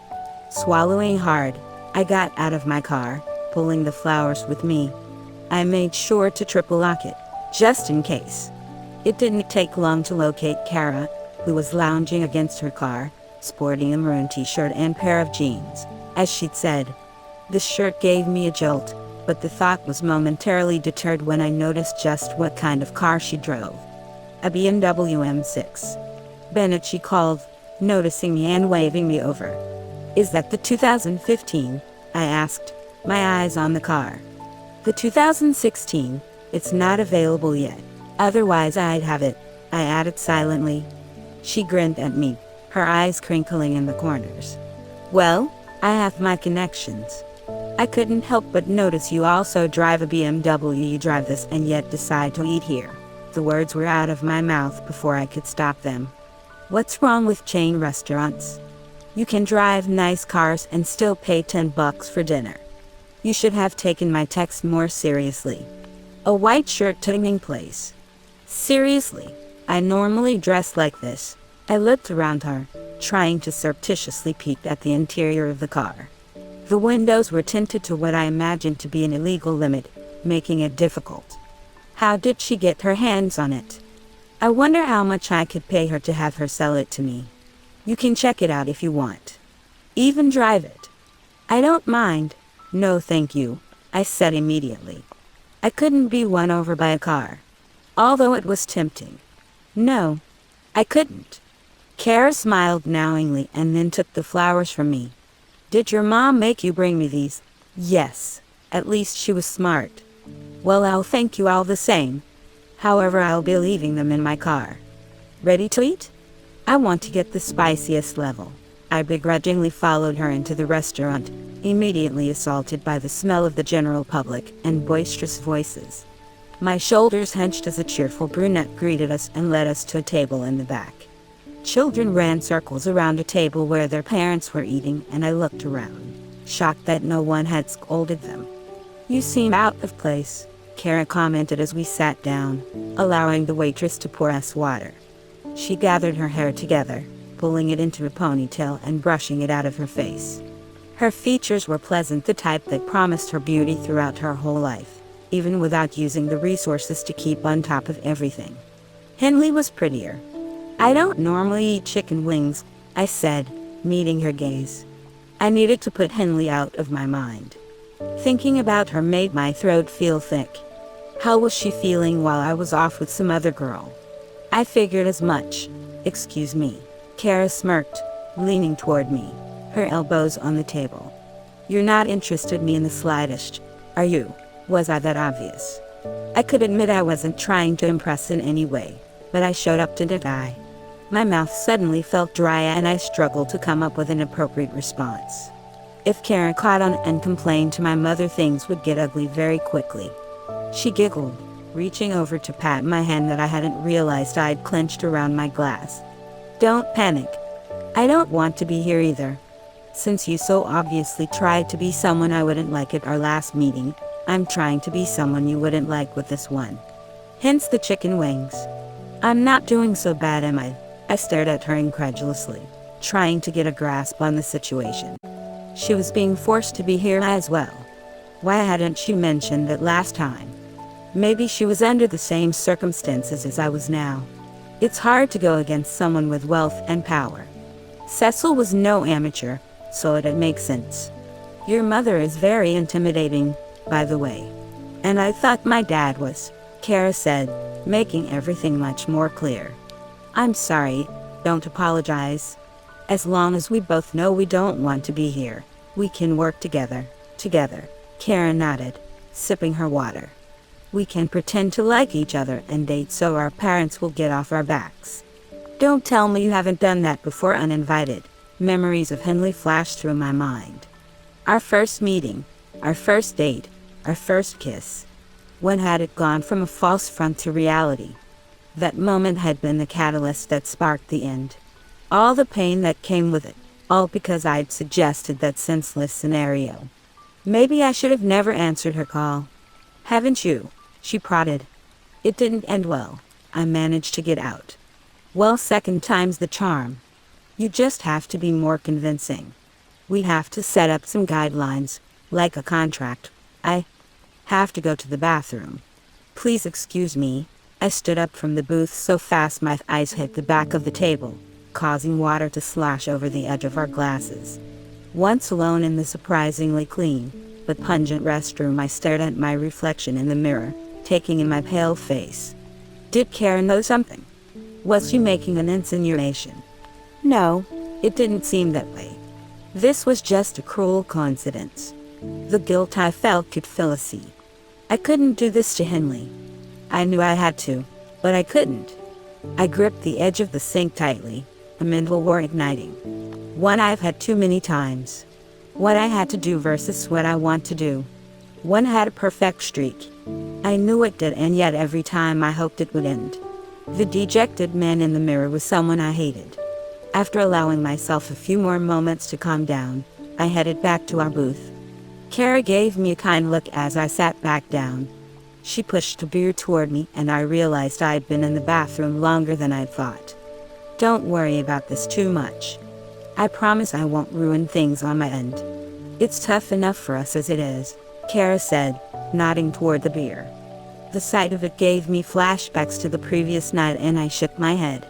Swallowing hard, I got out of my car, pulling the flowers with me. I made sure to triple lock it, just in case. It didn't take long to locate Kara, who was lounging against her car, sporting a maroon t-shirt and pair of jeans, as she'd said. The shirt gave me a jolt, but the thought was momentarily deterred when I noticed just what kind of car she drove. A BMW M6. "Bennett," she called, noticing me and waving me over. "Is that the 2015? I asked, my eyes on the car. "The 2016, it's not available yet. Otherwise I'd have it," I added silently. She grinned at me, her eyes crinkling in the corners. "Well, I have my connections. I couldn't help but notice you also drive a BMW. You drive this and yet decide to eat here." The words were out of my mouth before I could stop them. What's wrong with chain restaurants? You can drive nice cars and still pay $10 for dinner. You should have taken my text more seriously. A white shirt tuning place. Seriously, I normally dress like this. I looked around her, trying to surreptitiously peek at the interior of the car. The windows were tinted to what I imagined to be an illegal limit, making it difficult. How did she get her hands on it? I wonder how much I could pay her to have her sell it to me. You can check it out if you want. Even drive it. I don't mind. No thank you, I said immediately. I couldn't be won over by a car. Although it was tempting. No, I couldn't. Kara smiled knowingly and then took the flowers from me. Did your mom make you bring me these? Yes, at least she was smart. Well, I'll thank you all the same. However, I'll be leaving them in my car. Ready to eat? I want to get the spiciest level. I begrudgingly followed her into the restaurant, immediately assaulted by the smell of the general public and boisterous voices. My shoulders hunched as a cheerful brunette greeted us and led us to a table in the back. Children ran circles around a table where their parents were eating, and I looked around, shocked that no one had scolded them. You seem out of place, Kara commented as we sat down, allowing the waitress to pour us water. She gathered her hair together, pulling it into a ponytail and brushing it out of her face. Her features were pleasant, the type that promised her beauty throughout her whole life, even without using the resources to keep on top of everything. Henley was prettier. I don't normally eat chicken wings, I said, meeting her gaze. I needed to put Henley out of my mind. Thinking about her made my throat feel thick. How was she feeling while I was off with some other girl? I figured as much. Excuse me. Kara smirked, leaning toward me, her elbows on the table. You're not interested in me in the slightest, are you? Was I that obvious? I could admit I wasn't trying to impress in any way, but I showed up, didn't I? My mouth suddenly felt dry and I struggled to come up with an appropriate response. If Kara caught on and complained to my mother, things would get ugly very quickly. She giggled, reaching over to pat my hand that I hadn't realized I'd clenched around my glass. Don't panic. I don't want to be here either. Since you so obviously tried to be someone I wouldn't like at our last meeting, I'm trying to be someone you wouldn't like with this one. Hence the chicken wings. I'm not doing so bad, am I? I stared at her incredulously, trying to get a grasp on the situation. She was being forced to be here as well. Why hadn't she mentioned that last time? Maybe she was under the same circumstances as I was now. It's hard to go against someone with wealth and power. Cecil was no amateur, so it'd make sense. Your mother is very intimidating, by the way. And I thought my dad was, Kara said, making everything much more clear. I'm sorry, don't apologize. As long as we both know we don't want to be here, we can work together. Kara nodded, sipping her water. We can pretend to like each other and date so our parents will get off our backs. Don't tell me you haven't done that before uninvited. Memories of Henley flashed through my mind. Our first meeting, our first date, our first kiss. When had it gone from a false front to reality? That moment had been the catalyst that sparked the end. All the pain that came with it, all because I'd suggested that senseless scenario. Maybe I should have never answered her call. Haven't you? She prodded. It didn't end well. I managed to get out. Well, second time's the charm. You just have to be more convincing. We have to set up some guidelines, like a contract. I have to go to the bathroom. Please excuse me. I stood up from the booth so fast my eyes hit the back of the table, causing water to slosh over the edge of our glasses. Once alone in the surprisingly clean, but pungent restroom, I stared at my reflection in the mirror, taking in my pale face. Did Kara know something? Was she making an insinuation? No, it didn't seem that way. This was just a cruel coincidence. The guilt I felt could fill a sea. I couldn't do this to Henley. I knew I had to, but I couldn't. I gripped the edge of the sink tightly, a mental war igniting. One I've had too many times. What I had to do versus what I want to do. One had a perfect streak, I knew it did, and yet every time I hoped it would end. The dejected man in the mirror was someone I hated. After allowing myself a few more moments to calm down, I headed back to our booth. Kara gave me a kind look as I sat back down. She pushed a beer toward me, and I realized I'd been in the bathroom longer than I'd thought. Don't worry about this too much. I promise I won't ruin things on my end. It's tough enough for us as it is, Kara said, nodding toward the beer. The sight of it gave me flashbacks to the previous night, and I shook my head.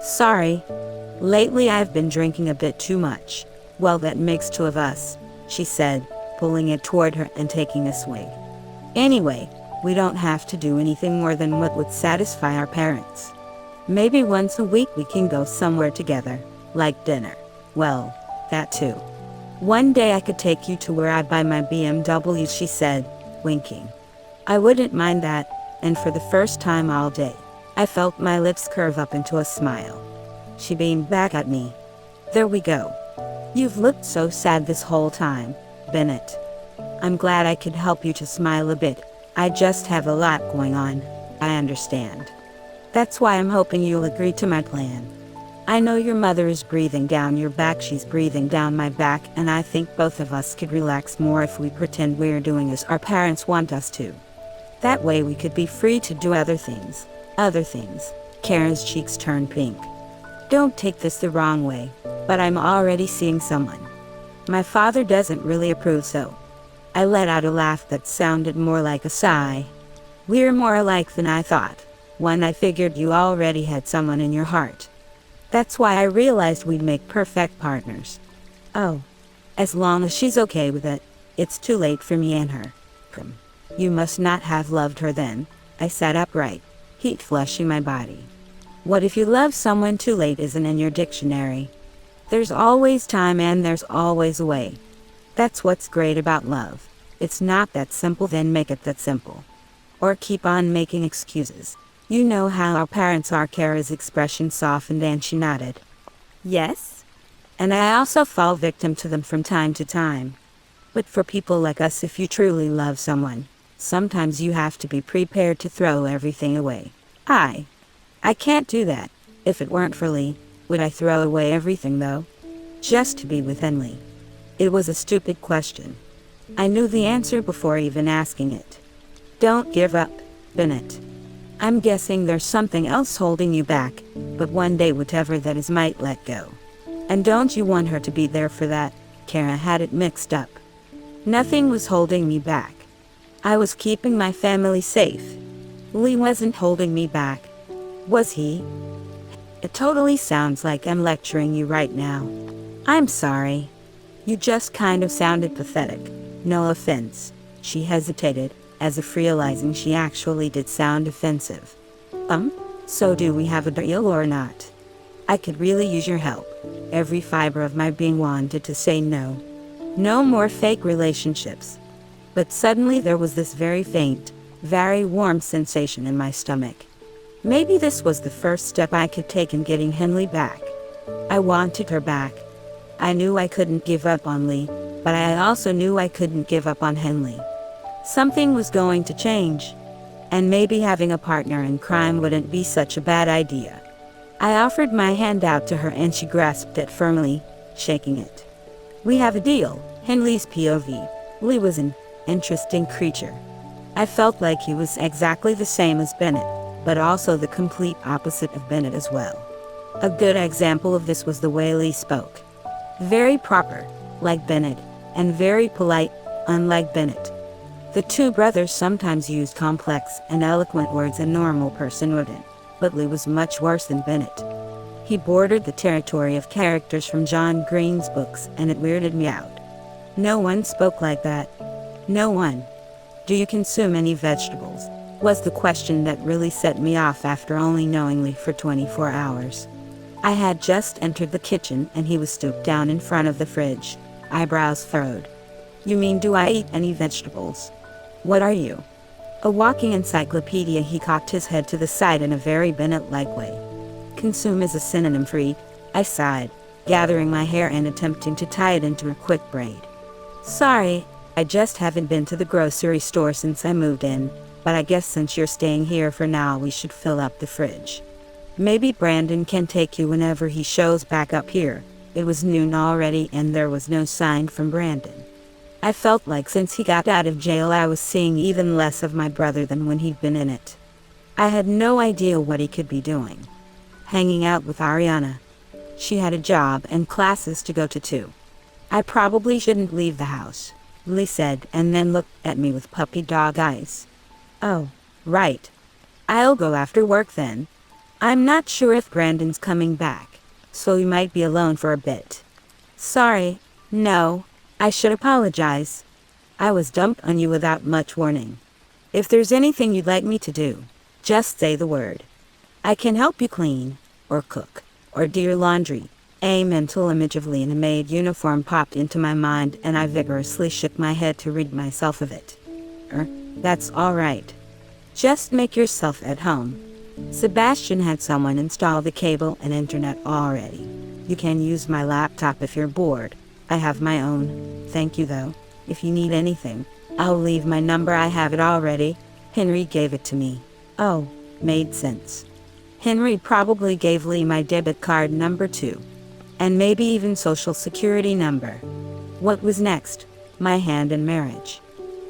Sorry. Lately I've been drinking a bit too much. Well, that makes two of us, she said, pulling it toward her and taking a swig. Anyway, we don't have to do anything more than what would satisfy our parents. Maybe once a week we can go somewhere together, like dinner. Well, that too. One day I could take you to where I buy my BMW, she said, winking. I wouldn't mind that, and for the first time all day, I felt my lips curve up into a smile. She beamed back at me. There we go. You've looked so sad this whole time, Bennett. I'm glad I could help you to smile a bit. I just have a lot going on, I understand. That's why I'm hoping you'll agree to my plan. I know your mother is breathing down your back, she's breathing down my back, and I think both of us could relax more if we pretend we're doing as our parents want us to. That way we could be free to do other things. Other things. Karen's cheeks turned pink. Don't take this the wrong way, but I'm already seeing someone. My father doesn't really approve, so. I let out a laugh that sounded more like a sigh. We're more alike than I thought. When I figured you already had someone in your heart. That's why I realized we'd make perfect partners. Oh. As long as she's okay with it, it's too late for me and her. You must not have loved her then. I sat upright, heat flushing my body. What if you love someone too late isn't in your dictionary? There's always time and there's always a way. That's what's great about love. It's not that simple, then make it that simple. Or keep on making excuses. You know how our parents are. Kara's expression softened and she nodded. Yes? And I also fall victim to them from time to time. But for people like us, if you truly love someone, sometimes you have to be prepared to throw everything away. I can't do that. If it weren't for Lee, would I throw away everything though? Just to be with Henley. It was a stupid question. I knew the answer before even asking it. Don't give up, Bennett. I'm guessing there's something else holding you back, but one day whatever that is might let go. And don't you want her to be there for that? Kara had it mixed up. Nothing was holding me back. I was keeping my family safe. Lee wasn't holding me back. Was he? It totally sounds like I'm lecturing you right now. I'm sorry. You just kind of sounded pathetic. No offense. She hesitated, as if realizing she actually did sound offensive. So do we have a deal or not? I could really use your help. Every fiber of my being wanted to say no. No more fake relationships. But suddenly there was this very faint, very warm sensation in my stomach. Maybe this was the first step I could take in getting Henley back. I wanted her back. I knew I couldn't give up on Lee, but I also knew I couldn't give up on Henley. Something was going to change, and maybe having a partner in crime wouldn't be such a bad idea. I offered my hand out to her and she grasped it firmly, shaking it. We have a deal. Henley's POV. Lee was an interesting creature. I felt like he was exactly the same as Bennett, but also the complete opposite of Bennett as well. A good example of this was the way Lee spoke. Very proper, like Bennett, and very polite, unlike Bennett. The two brothers sometimes used complex and eloquent words a normal person wouldn't, but Lee was much worse than Bennett. He bordered the territory of characters from John Green's books, and it weirded me out. No one spoke like that. No one. Do you consume any vegetables? Was the question that really set me off after only knowing Lee for 24 hours. I had just entered the kitchen and he was stooped down in front of the fridge, eyebrows furrowed. You mean, do I eat any vegetables? What are you? A walking encyclopedia. He cocked his head to the side in a very Bennett-like way. Consume is a synonym for eat, I sighed, gathering my hair and attempting to tie it into a quick braid. Sorry, I just haven't been to the grocery store since I moved in. but I guess since you're staying here for now, we should fill up the fridge. Maybe Brandon can take you whenever he shows back up here." It was noon already and there was no sign from Brandon. I felt like since he got out of jail I was seeing even less of my brother than when he'd been in it. I had no idea what he could be doing. Hanging out with Ariana. She had a job and classes to go to too. "I probably shouldn't leave the house," Lee said, and then looked at me with puppy dog eyes. "Oh, right. I'll go after work then. I'm not sure if Brandon's coming back, so you might be alone for a bit." "Sorry, no, I should apologize. I was dumped on you without much warning. If there's anything you'd like me to do, just say the word. I can help you clean, or cook, or do your laundry." A mental image of Lee in a maid uniform popped into my mind and I vigorously shook my head to rid myself of it. That's all right. Just make yourself at home. Sebastian had someone install the cable and internet already. You can use my laptop if you're bored. I have my own. Thank you though. If you need anything, I'll leave my number. I have it already. Henry gave it to me. Oh, made sense. Henry probably gave Lee my debit card number too. And maybe even social security number. What was next? My hand in marriage.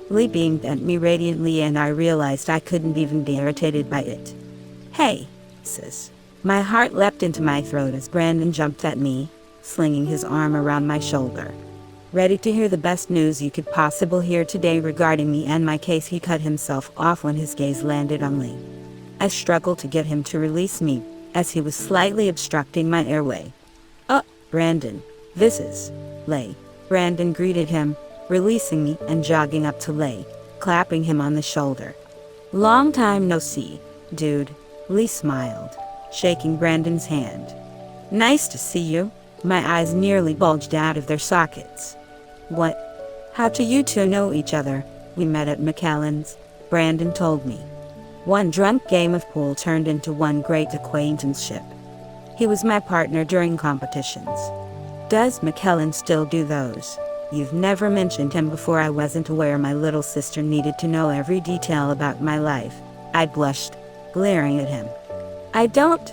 Lee beamed at me radiantly and I realized I couldn't even be irritated by it. "Hey, sis." My heart leapt into my throat as Brandon jumped at me, slinging his arm around my shoulder. Ready to hear the best news you could possibly hear today regarding me and my case? He cut himself off when his gaze landed on Lee. I struggled to get him to release me, as he was slightly obstructing my airway. Brandon, this is Lay." Brandon greeted him, releasing me and jogging up to Lay, clapping him on the shoulder. "Long time no see, dude." Lee smiled, shaking Brandon's hand. "Nice to see you." My eyes nearly bulged out of their sockets. "What? How do you two know each other?" "We met at McAllen's," Brandon told me. "One drunk game of pool turned into one great acquaintanceship. He was my partner during competitions." "Does McAllen still do those?" "You've never mentioned him before." I wasn't aware my little sister needed to know every detail about my life. I blushed, glaring at him. "I don't.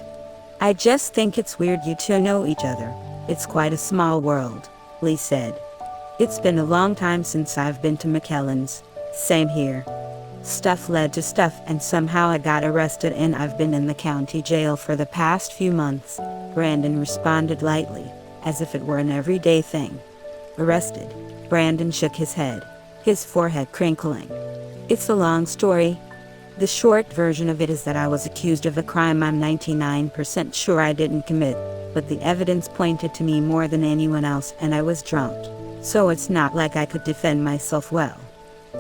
I just think it's weird you two know each other. It's quite a small world," Lee said. "It's been a long time since I've been to McAllen's." "Same here. Stuff led to stuff and somehow I got arrested and I've been in the county jail for the past few months," Brandon responded lightly, as if it were an everyday thing. "Arrested?" Brandon shook his head, his forehead crinkling. "It's a long story. The short version of it is that I was accused of a crime I'm 99% sure I didn't commit, but the evidence pointed to me more than anyone else and I was drunk, so it's not like I could defend myself well.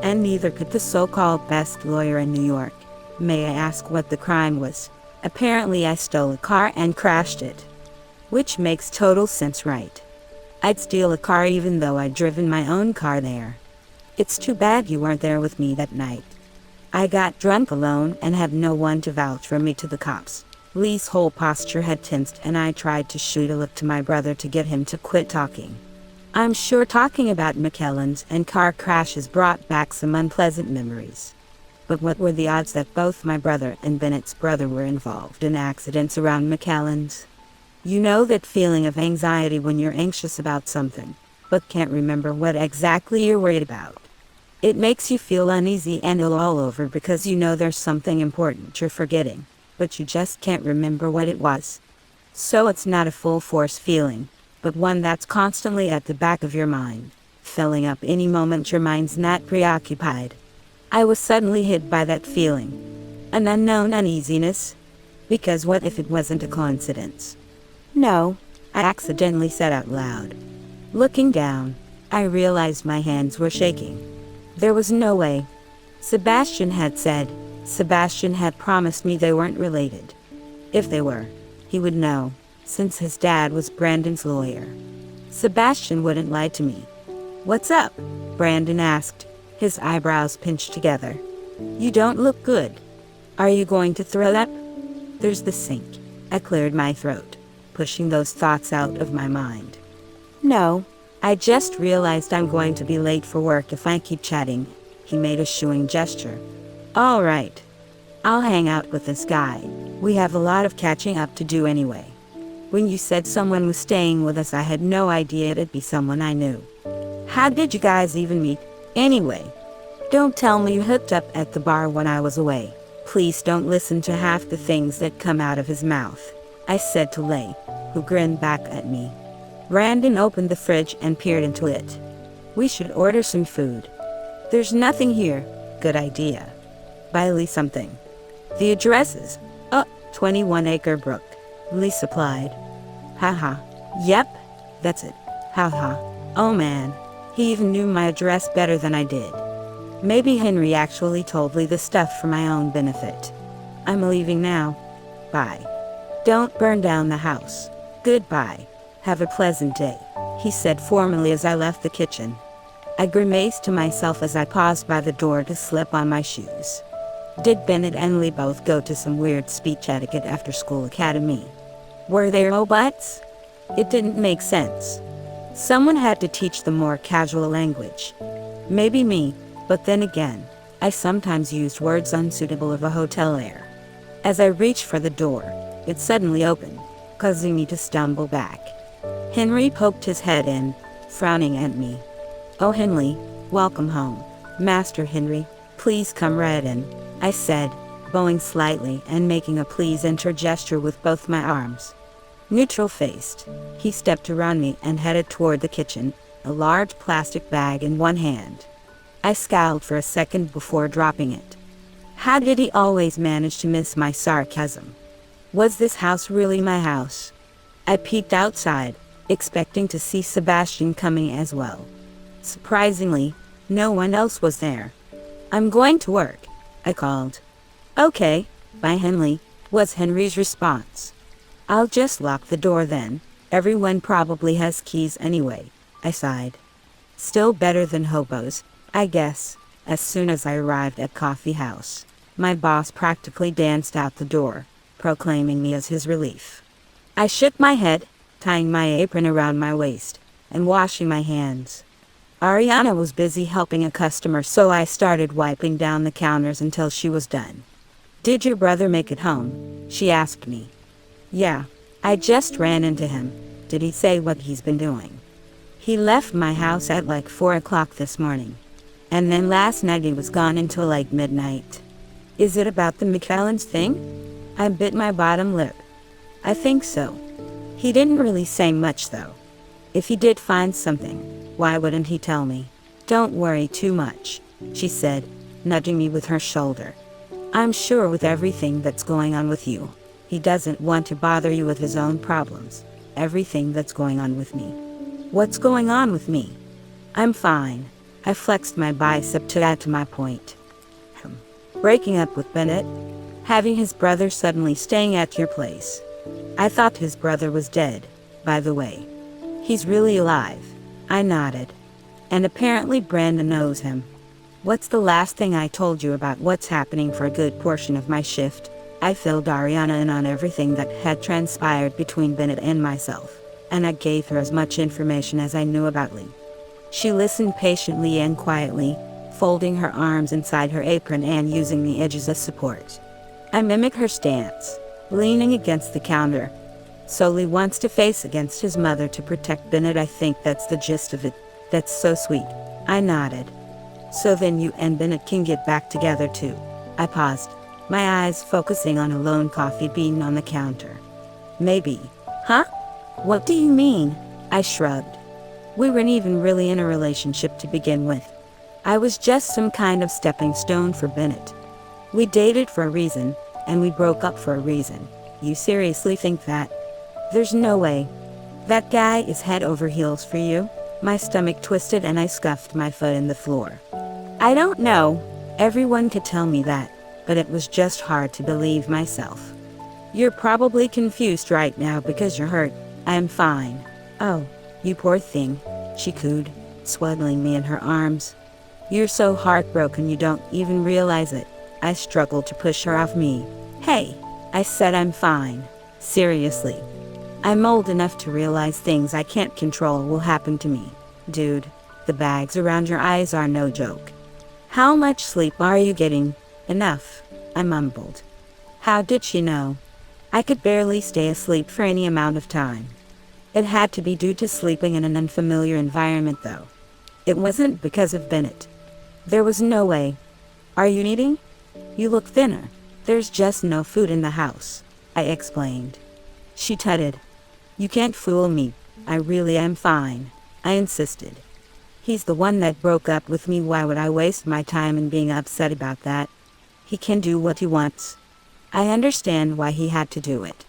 And neither could the so-called best lawyer in New York. May I ask what the crime was?" "Apparently I stole a car and crashed it." "Which makes total sense, right? I'd steal a car even though I'd driven my own car there. It's too bad you weren't there with me that night." "I got drunk alone and had no one to vouch for me to the cops." Lee's whole posture had tensed and I tried to shoot a look to my brother to get him to quit talking. I'm sure talking about McAllen's and car crashes brought back some unpleasant memories. But what were the odds that both my brother and Bennett's brother were involved in accidents around McAllen's? You know that feeling of anxiety when you're anxious about something, but can't remember what exactly you're worried about. It makes you feel uneasy and ill all over because you know there's something important you're forgetting, but you just can't remember what it was. So it's not a full force feeling, but one that's constantly at the back of your mind, filling up any moment your mind's not preoccupied. I was suddenly hit by that feeling. An unknown uneasiness. Because what if it wasn't a coincidence? "No," I accidentally said out loud. Looking down, I realized my hands were shaking. There was no way. Sebastian had promised me they weren't related. If they were, he would know, since his dad was Brandon's lawyer. Sebastian wouldn't lie to me. "What's up?" Brandon asked, his eyebrows pinched together. "You don't look good. Are you going to throw up?" "There's the sink." I cleared my throat, pushing those thoughts out of my mind. "No, I just realized I'm going to be late for work if I keep chatting." He made a shooing gesture. All right. I'll hang out with this guy. We have a lot of catching up to do anyway. When you said someone was staying with us, I had no idea it'd be someone I knew. How did you guys even meet, anyway? Don't tell me you hooked up at the bar when I was away. Please don't listen to half the things that come out of his mouth, I said to Lay, who grinned back at me. Brandon opened the fridge and peered into it. We should order some food. There's nothing here. Good idea. Buy Lee something. The address is 21 Acre Brook, Lee supplied. Haha. Yep, that's it. Haha. Oh man, he even knew my address better than I did. Maybe Henry actually told Lee the stuff for my own benefit. I'm leaving now. Bye. Don't burn down the house. Goodbye. Have a pleasant day, he said formally as I left the kitchen. I grimaced to myself as I paused by the door to slip on my shoes. Did Bennett and Lee both go to some weird speech etiquette after-school academy? Were they robots? It didn't make sense. Someone had to teach them more casual language. Maybe me, but then again, I sometimes used words unsuitable of a hotel air. As I reached for the door, it suddenly opened, causing me to stumble back. Henry poked his head in, frowning at me. Oh Henley, welcome home. Master Henry, please come right in, I said, bowing slightly and making a please enter gesture with both my arms. Neutral-faced, he stepped around me and headed toward the kitchen, a large plastic bag in one hand. I scowled for a second before dropping it. How did he always manage to miss my sarcasm? Was this house really my house? I peeked outside, expecting to see Sebastian coming as well. Surprisingly, no one else was there. I'm going to work, I called. Okay, bye Henley, was Henry's response. I'll just lock the door then. Everyone probably has keys anyway, I sighed. Still better than hobos, I guess. As soon as I arrived at coffee house, my boss practically danced out the door, proclaiming me as his relief. I shook my head, tying my apron around my waist, and washing my hands. Ariana was busy helping a customer, so I started wiping down the counters until she was done. Did your brother make it home? She asked me. Yeah, I just ran into him. Did he say what he's been doing? He left my house at like 4 o'clock this morning. And then last night he was gone until like midnight. Is it about the McCallans thing? I bit my bottom lip. I think so. He didn't really say much though. If he did find something, why wouldn't he tell me? Don't worry too much, she said, nudging me with her shoulder. I'm sure with everything that's going on with you, he doesn't want to bother you with his own problems. Everything that's going on with me. What's going on with me? I'm fine. I flexed my bicep to add to my point. Breaking up with Bennett? Having his brother suddenly staying at your place. I thought his brother was dead, by the way. He's really alive. I nodded. And apparently Brandon knows him. What's the last thing I told you about what's happening for a good portion of my shift? I filled Ariana in on everything that had transpired between Bennett and myself, and I gave her as much information as I knew about Lee. She listened patiently and quietly, folding her arms inside her apron and using the edges as support. I mimicked her stance, leaning against the counter. So Lee wants to face against his mother to protect Bennett. I think that's the gist of it. That's so sweet. I nodded. So then you and Bennett can get back together too. I paused, my eyes focusing on a lone coffee bean on the counter. Maybe. Huh? What do you mean? I shrugged. We weren't even really in a relationship to begin with. I was just some kind of stepping stone for Bennett. We dated for a reason, and we broke up for a reason. You seriously think that? There's no way. That guy is head over heels for you? My stomach twisted and I scuffed my foot in the floor. I don't know. Everyone could tell me that, but it was just hard to believe myself. You're probably confused right now because you're hurt. I am fine. Oh, you poor thing, she cooed, swaddling me in her arms. You're so heartbroken you don't even realize it. I struggled to push her off me. Hey, I said I'm fine. Seriously. I'm old enough to realize things I can't control will happen to me. Dude, the bags around your eyes are no joke. How much sleep are you getting? Enough, I mumbled. How did she know? I could barely stay asleep for any amount of time. It had to be due to sleeping in an unfamiliar environment, though. It wasn't because of Bennett. There was no way. Are you eating? You look thinner. There's just no food in the house, I explained. She tutted. You can't fool me. I really am fine, I insisted. He's the one that broke up with me. Why would I waste my time in being upset about that? He can do what he wants. I understand why he had to do it.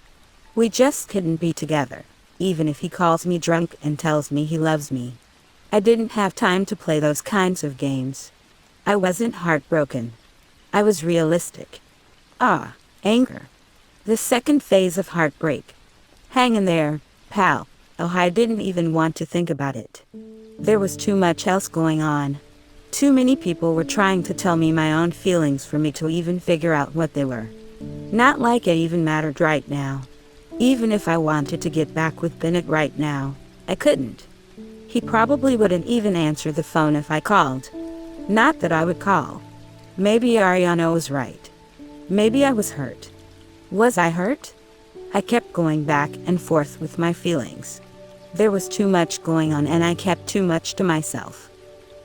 We just couldn't be together, even if he calls me drunk and tells me he loves me. I didn't have time to play those kinds of games. I wasn't heartbroken. I was realistic. Anger. The second phase of heartbreak. Hang in there, pal. Oh, I didn't even want to think about it. There was too much else going on. Too many people were trying to tell me my own feelings for me to even figure out what they were. Not like it even mattered right now. Even if I wanted to get back with Bennett right now, I couldn't. He probably wouldn't even answer the phone if I called. Not that I would call. Maybe Ariana was right. Maybe I was hurt. Was I hurt? I kept going back and forth with my feelings. There was too much going on and I kept too much to myself.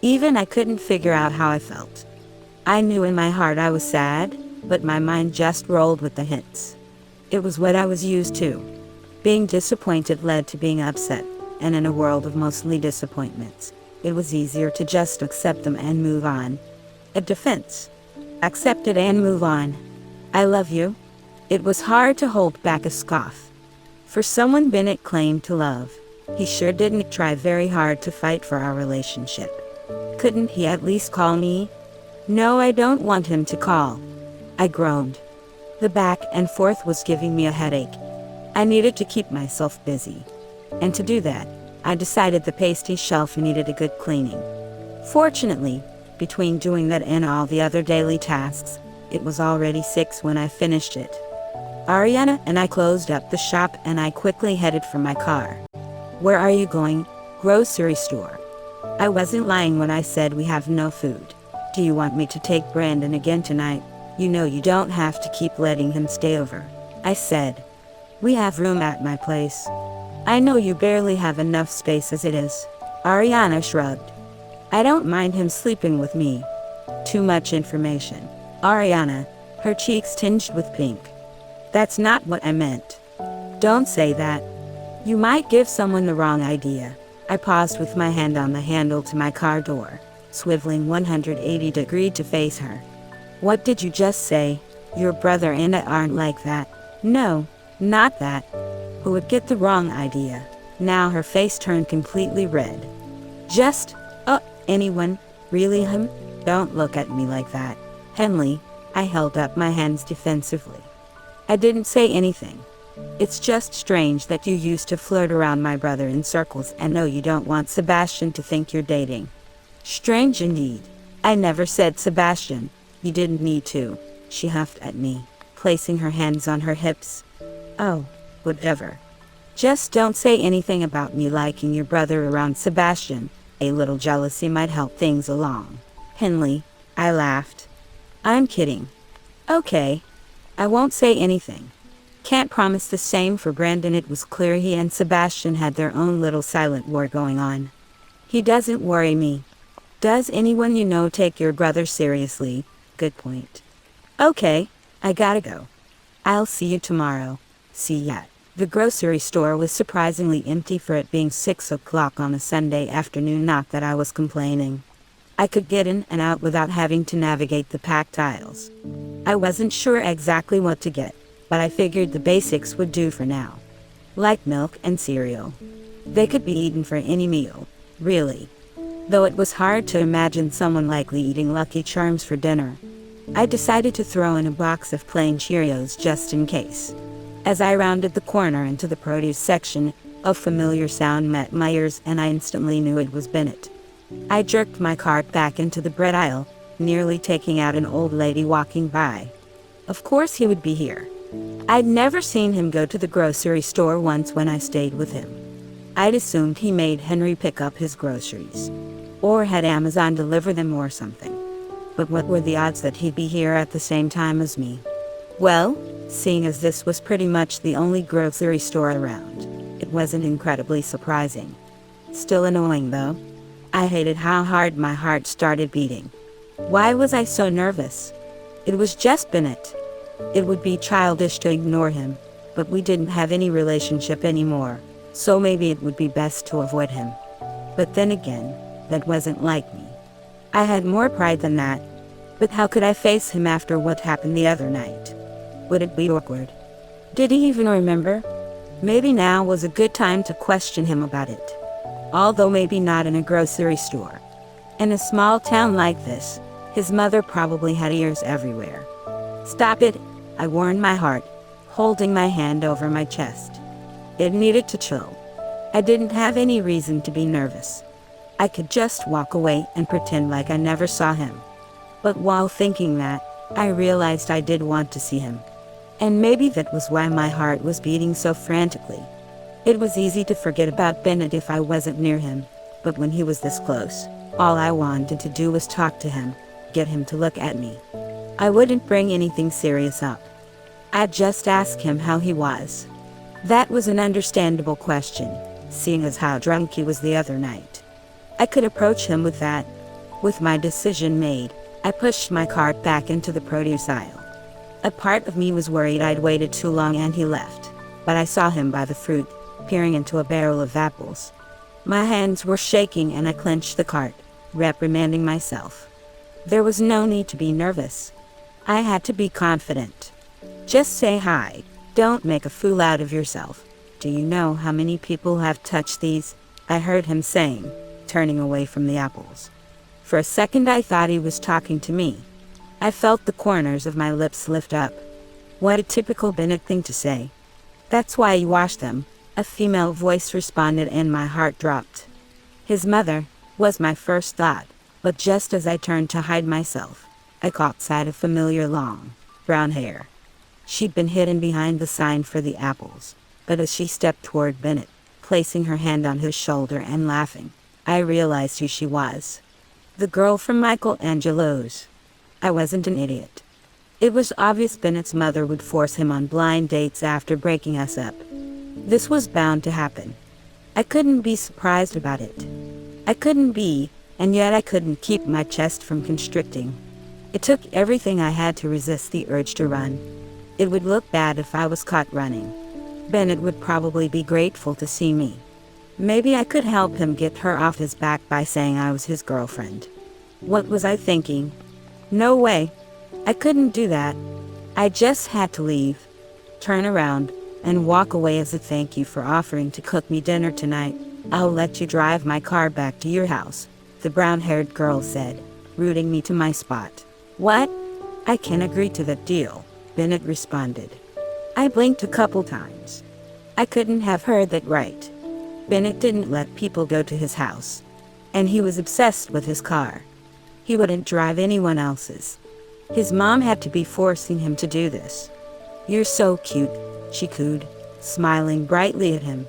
Even I couldn't figure out how I felt. I knew in my heart I was sad, but my mind just rolled with the hints. It was what I was used to. Being disappointed led to being upset, and in a world of mostly disappointments, it was easier to just accept them and move on. A defense. Accept it and move on. I love you. It was hard to hold back a scoff. For someone Bennett claimed to love, he sure didn't try very hard to fight for our relationship. Couldn't he at least call me? No, I don't want him to call. I groaned. The back and forth was giving me a headache. I needed to keep myself busy. And to do that, I decided the pastry shelf needed a good cleaning. Fortunately, between doing that and all the other daily tasks, it was already 6 when I finished it. Ariana and I closed up the shop and I quickly headed for my car. Where are you going? Grocery store. I wasn't lying when I said we have no food. Do you want me to take Brandon again tonight? You know you don't have to keep letting him stay over, I said. We have room at my place. I know you barely have enough space as it is. Ariana shrugged. I don't mind him sleeping with me. Too much information. Ariana, her cheeks tinged with pink. That's not what I meant. Don't say that. You might give someone the wrong idea. I paused with my hand on the handle to my car door, swiveling 180 degrees to face her. What did you just say? Your brother and I aren't like that. No, not that. Who would get the wrong idea? Now her face turned completely red. Just, anyone? Really him? Don't look at me like that. Henley, I held up my hands defensively. I didn't say anything. It's just strange that you used to flirt around my brother in circles and know you don't want Sebastian to think you're dating. Strange indeed. I never said Sebastian. You didn't need to. She huffed at me, placing her hands on her hips. Oh, whatever. Just don't say anything about me liking your brother around Sebastian. A little jealousy might help things along. Henley, I laughed. I'm kidding. Okay. I won't say anything. Can't promise the same for Brandon. It was clear he and Sebastian had their own little silent war going on. He doesn't worry me. Does anyone you know take your brother seriously? Good point. Okay, I gotta go. I'll see you tomorrow. See ya. The grocery store was surprisingly empty for it being 6 o'clock on a Sunday afternoon. Not that I was complaining. I could get in and out without having to navigate the packed aisles. I wasn't sure exactly what to get, but I figured the basics would do for now. Like milk and cereal. They could be eaten for any meal, really. Though it was hard to imagine someone likely eating Lucky Charms for dinner. I decided to throw in a box of plain Cheerios just in case. As I rounded the corner into the produce section, a familiar sound met my ears and I instantly knew it was Bennett. I jerked my cart back into the bread aisle, nearly taking out an old lady walking by. Of course he would be here. I'd never seen him go to the grocery store once when I stayed with him. I'd assumed he made Henry pick up his groceries. Or had Amazon deliver them or something. But what were the odds that he'd be here at the same time as me? Well, seeing as this was pretty much the only grocery store around, it wasn't incredibly surprising. Still annoying though. I hated how hard my heart started beating. Why was I so nervous? It was just Bennett. It would be childish to ignore him, but we didn't have any relationship anymore, so maybe it would be best to avoid him. But then again, that wasn't like me. I had more pride than that. But how could I face him after what happened the other night? Would it be awkward? Did he even remember? Maybe now was a good time to question him about it. Although maybe not in a grocery store. In a small town like this, his mother probably had ears everywhere. Stop it, I warned my heart, holding my hand over my chest. It needed to chill. I didn't have any reason to be nervous. I could just walk away and pretend like I never saw him. But while thinking that, I realized I did want to see him. And maybe that was why my heart was beating so frantically. It was easy to forget about Bennett if I wasn't near him, but when he was this close, all I wanted to do was talk to him, get him to look at me. I wouldn't bring anything serious up. I'd just ask him how he was. That was an understandable question, seeing as how drunk he was the other night. I could approach him with that. With my decision made, I pushed my cart back into the produce aisle. A part of me was worried I'd waited too long and he left, but I saw him by the fruit, peering into a barrel of apples. My hands were shaking and I clenched the cart, reprimanding myself. There was no need to be nervous. I had to be confident. Just say hi. Don't make a fool out of yourself. Do you know how many people have touched these? I heard him saying, turning away from the apples. For a second I thought he was talking to me. I felt the corners of my lips lift up. What a typical Bennett thing to say. That's why you wash them, a female voice responded and my heart dropped. His mother was my first thought, but just as I turned to hide myself, I caught sight of familiar long, brown hair. She'd been hidden behind the sign for the apples, but as she stepped toward Bennett, placing her hand on his shoulder and laughing, I realized who she was. The girl from Michelangelo's. I wasn't an idiot. It was obvious Bennett's mother would force him on blind dates after breaking us up. This was bound to happen. I couldn't be surprised about it. I couldn't be, and yet I couldn't keep my chest from constricting. It took everything I had to resist the urge to run. It would look bad if I was caught running. Bennett would probably be grateful to see me. Maybe I could help him get her off his back by saying I was his girlfriend. What was I thinking? No way. I couldn't do that. I just had to leave, turn around, and walk away as a thank you for offering to cook me dinner tonight. I'll let you drive my car back to your house, the brown-haired girl said, rooting me to my spot. What? I can agree to that deal, Bennett responded. I blinked a couple times. I couldn't have heard that right. Bennett didn't let people go to his house, and he was obsessed with his car. He wouldn't drive anyone else's. His mom had to be forcing him to do this. You're so cute, she cooed, smiling brightly at him.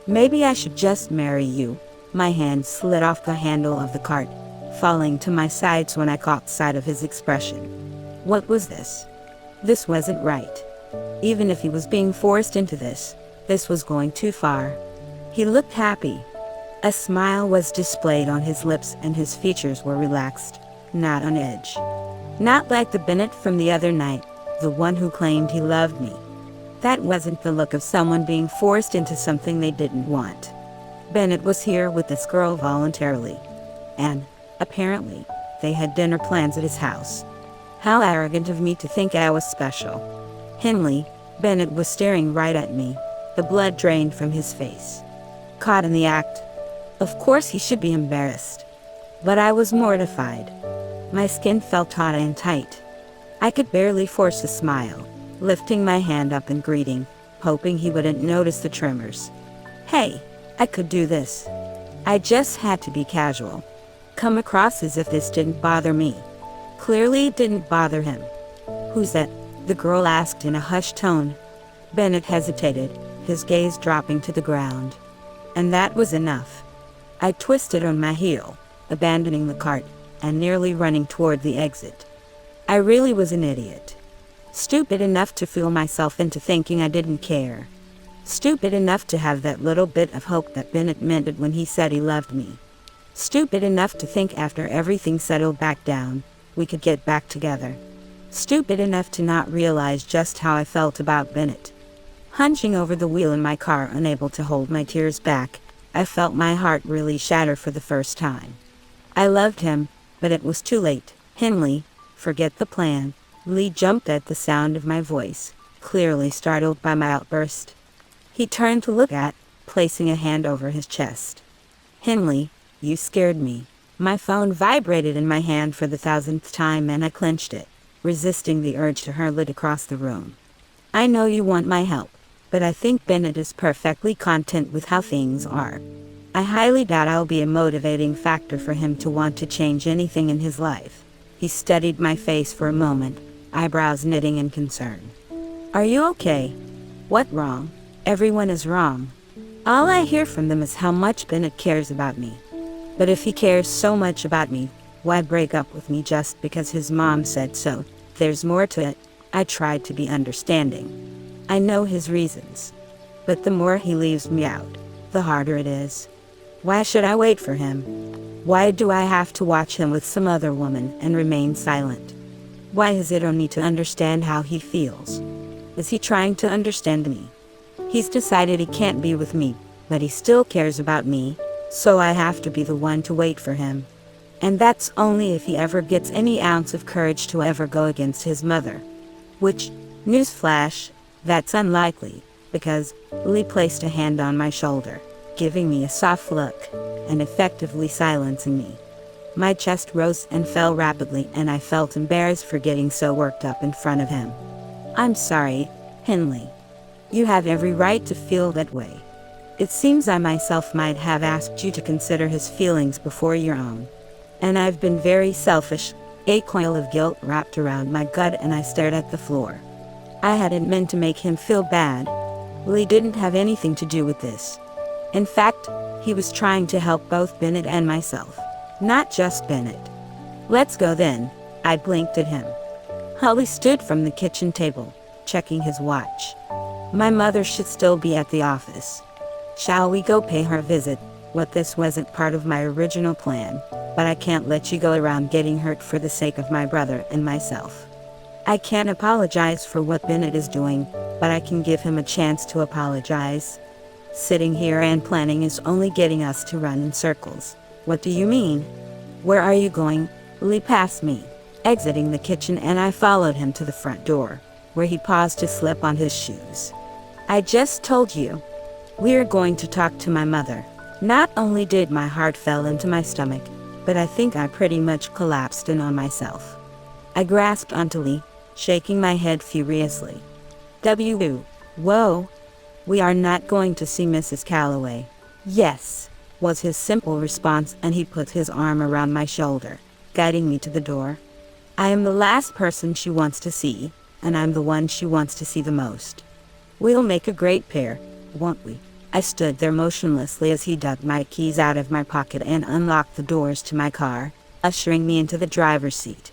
Maybe I should just marry you. My hand slid off the handle of the cart, falling to my sides when I caught sight of his expression. What was this? This wasn't right. Even if he was being forced into this was going too far. He looked happy. A smile was displayed on his lips and his features were relaxed, not on edge. Not like the Bennett from the other night, the one who claimed he loved me. That wasn't the look of someone being forced into something they didn't want. Bennett was here with this girl voluntarily. And, apparently, they had dinner plans at his house. How arrogant of me to think I was special. Henley, Bennett was staring right at me, the blood drained from his face. Caught in the act. Of course he should be embarrassed. But I was mortified. My skin felt hot and tight. I could barely force a smile, lifting my hand up in greeting, hoping he wouldn't notice the tremors. Hey, I could do this. I just had to be casual. Come across as if this didn't bother me. Clearly it didn't bother him. Who's that? The girl asked in a hushed tone. Bennett hesitated, his gaze dropping to the ground. And that was enough. I twisted on my heel, abandoning the cart, and nearly running toward the exit. I really was an idiot. Stupid enough to fool myself into thinking I didn't care. Stupid enough to have that little bit of hope that Bennett meant it when he said he loved me. Stupid enough to think after everything settled back down, we could get back together. Stupid enough to not realize just how I felt about Bennett. Hunching over the wheel in my car, unable to hold my tears back, I felt my heart really shatter for the first time. I loved him, but it was too late. Henley, forget the plan. Lee jumped at the sound of my voice, clearly startled by my outburst. He turned to look at, placing a hand over his chest. Henley, you scared me. My phone vibrated in my hand for the 1000th time and I clenched it, resisting the urge to hurl it across the room. I know you want my help, but I think Bennett is perfectly content with how things are. I highly doubt I'll be a motivating factor for him to want to change anything in his life. He studied my face for a moment, eyebrows knitting in concern. Are you okay? What wrong? Everyone is wrong. All I hear from them is how much Bennett cares about me. But if he cares so much about me, why break up with me just because his mom said so? There's more to it. I tried to be understanding. I know his reasons. But the more he leaves me out, the harder it is. Why should I wait for him? Why do I have to watch him with some other woman and remain silent? Why is it on me to understand how he feels? Is he trying to understand me? He's decided he can't be with me, but he still cares about me, so I have to be the one to wait for him. And that's only if he ever gets any ounce of courage to ever go against his mother. Which, newsflash, that's unlikely, because Lee placed a hand on my shoulder, giving me a soft look, and effectively silencing me. My chest rose and fell rapidly and I felt embarrassed for getting so worked up in front of him. I'm sorry, Henley. You have every right to feel that way. It seems I myself might have asked you to consider his feelings before your own. And I've been very selfish. A coil of guilt wrapped around my gut and I stared at the floor. I hadn't meant to make him feel bad. Lee didn't have anything to do with this. In fact, he was trying to help both Bennett and myself. Not just Bennett. Let's go then. I blinked at him. Holly stood from the kitchen table, checking his watch. My mother should still be at the office. Shall we go pay her a visit? This wasn't part of my original plan, but I can't let you go around getting hurt for the sake of my brother and myself. I can't apologize for what Bennett is doing, but I can give him a chance to apologize. Sitting here and planning is only getting us to run in circles. What do you mean? Where are you going? Lee passed me, exiting the kitchen, and I followed him to the front door, where he paused to slip on his shoes. I just told you. We're going to talk to my mother. Not only did my heart fell into my stomach, but I think I pretty much collapsed in on myself. I grasped onto Lee, shaking my head furiously. Whoa. We are not going to see Mrs. Calloway. Yes, was his simple response, and he put his arm around my shoulder, guiding me to the door. I am the last person she wants to see, and I'm the one she wants to see the most. We'll make a great pair, won't we? I stood there motionlessly as he dug my keys out of my pocket and unlocked the doors to my car, ushering me into the driver's seat.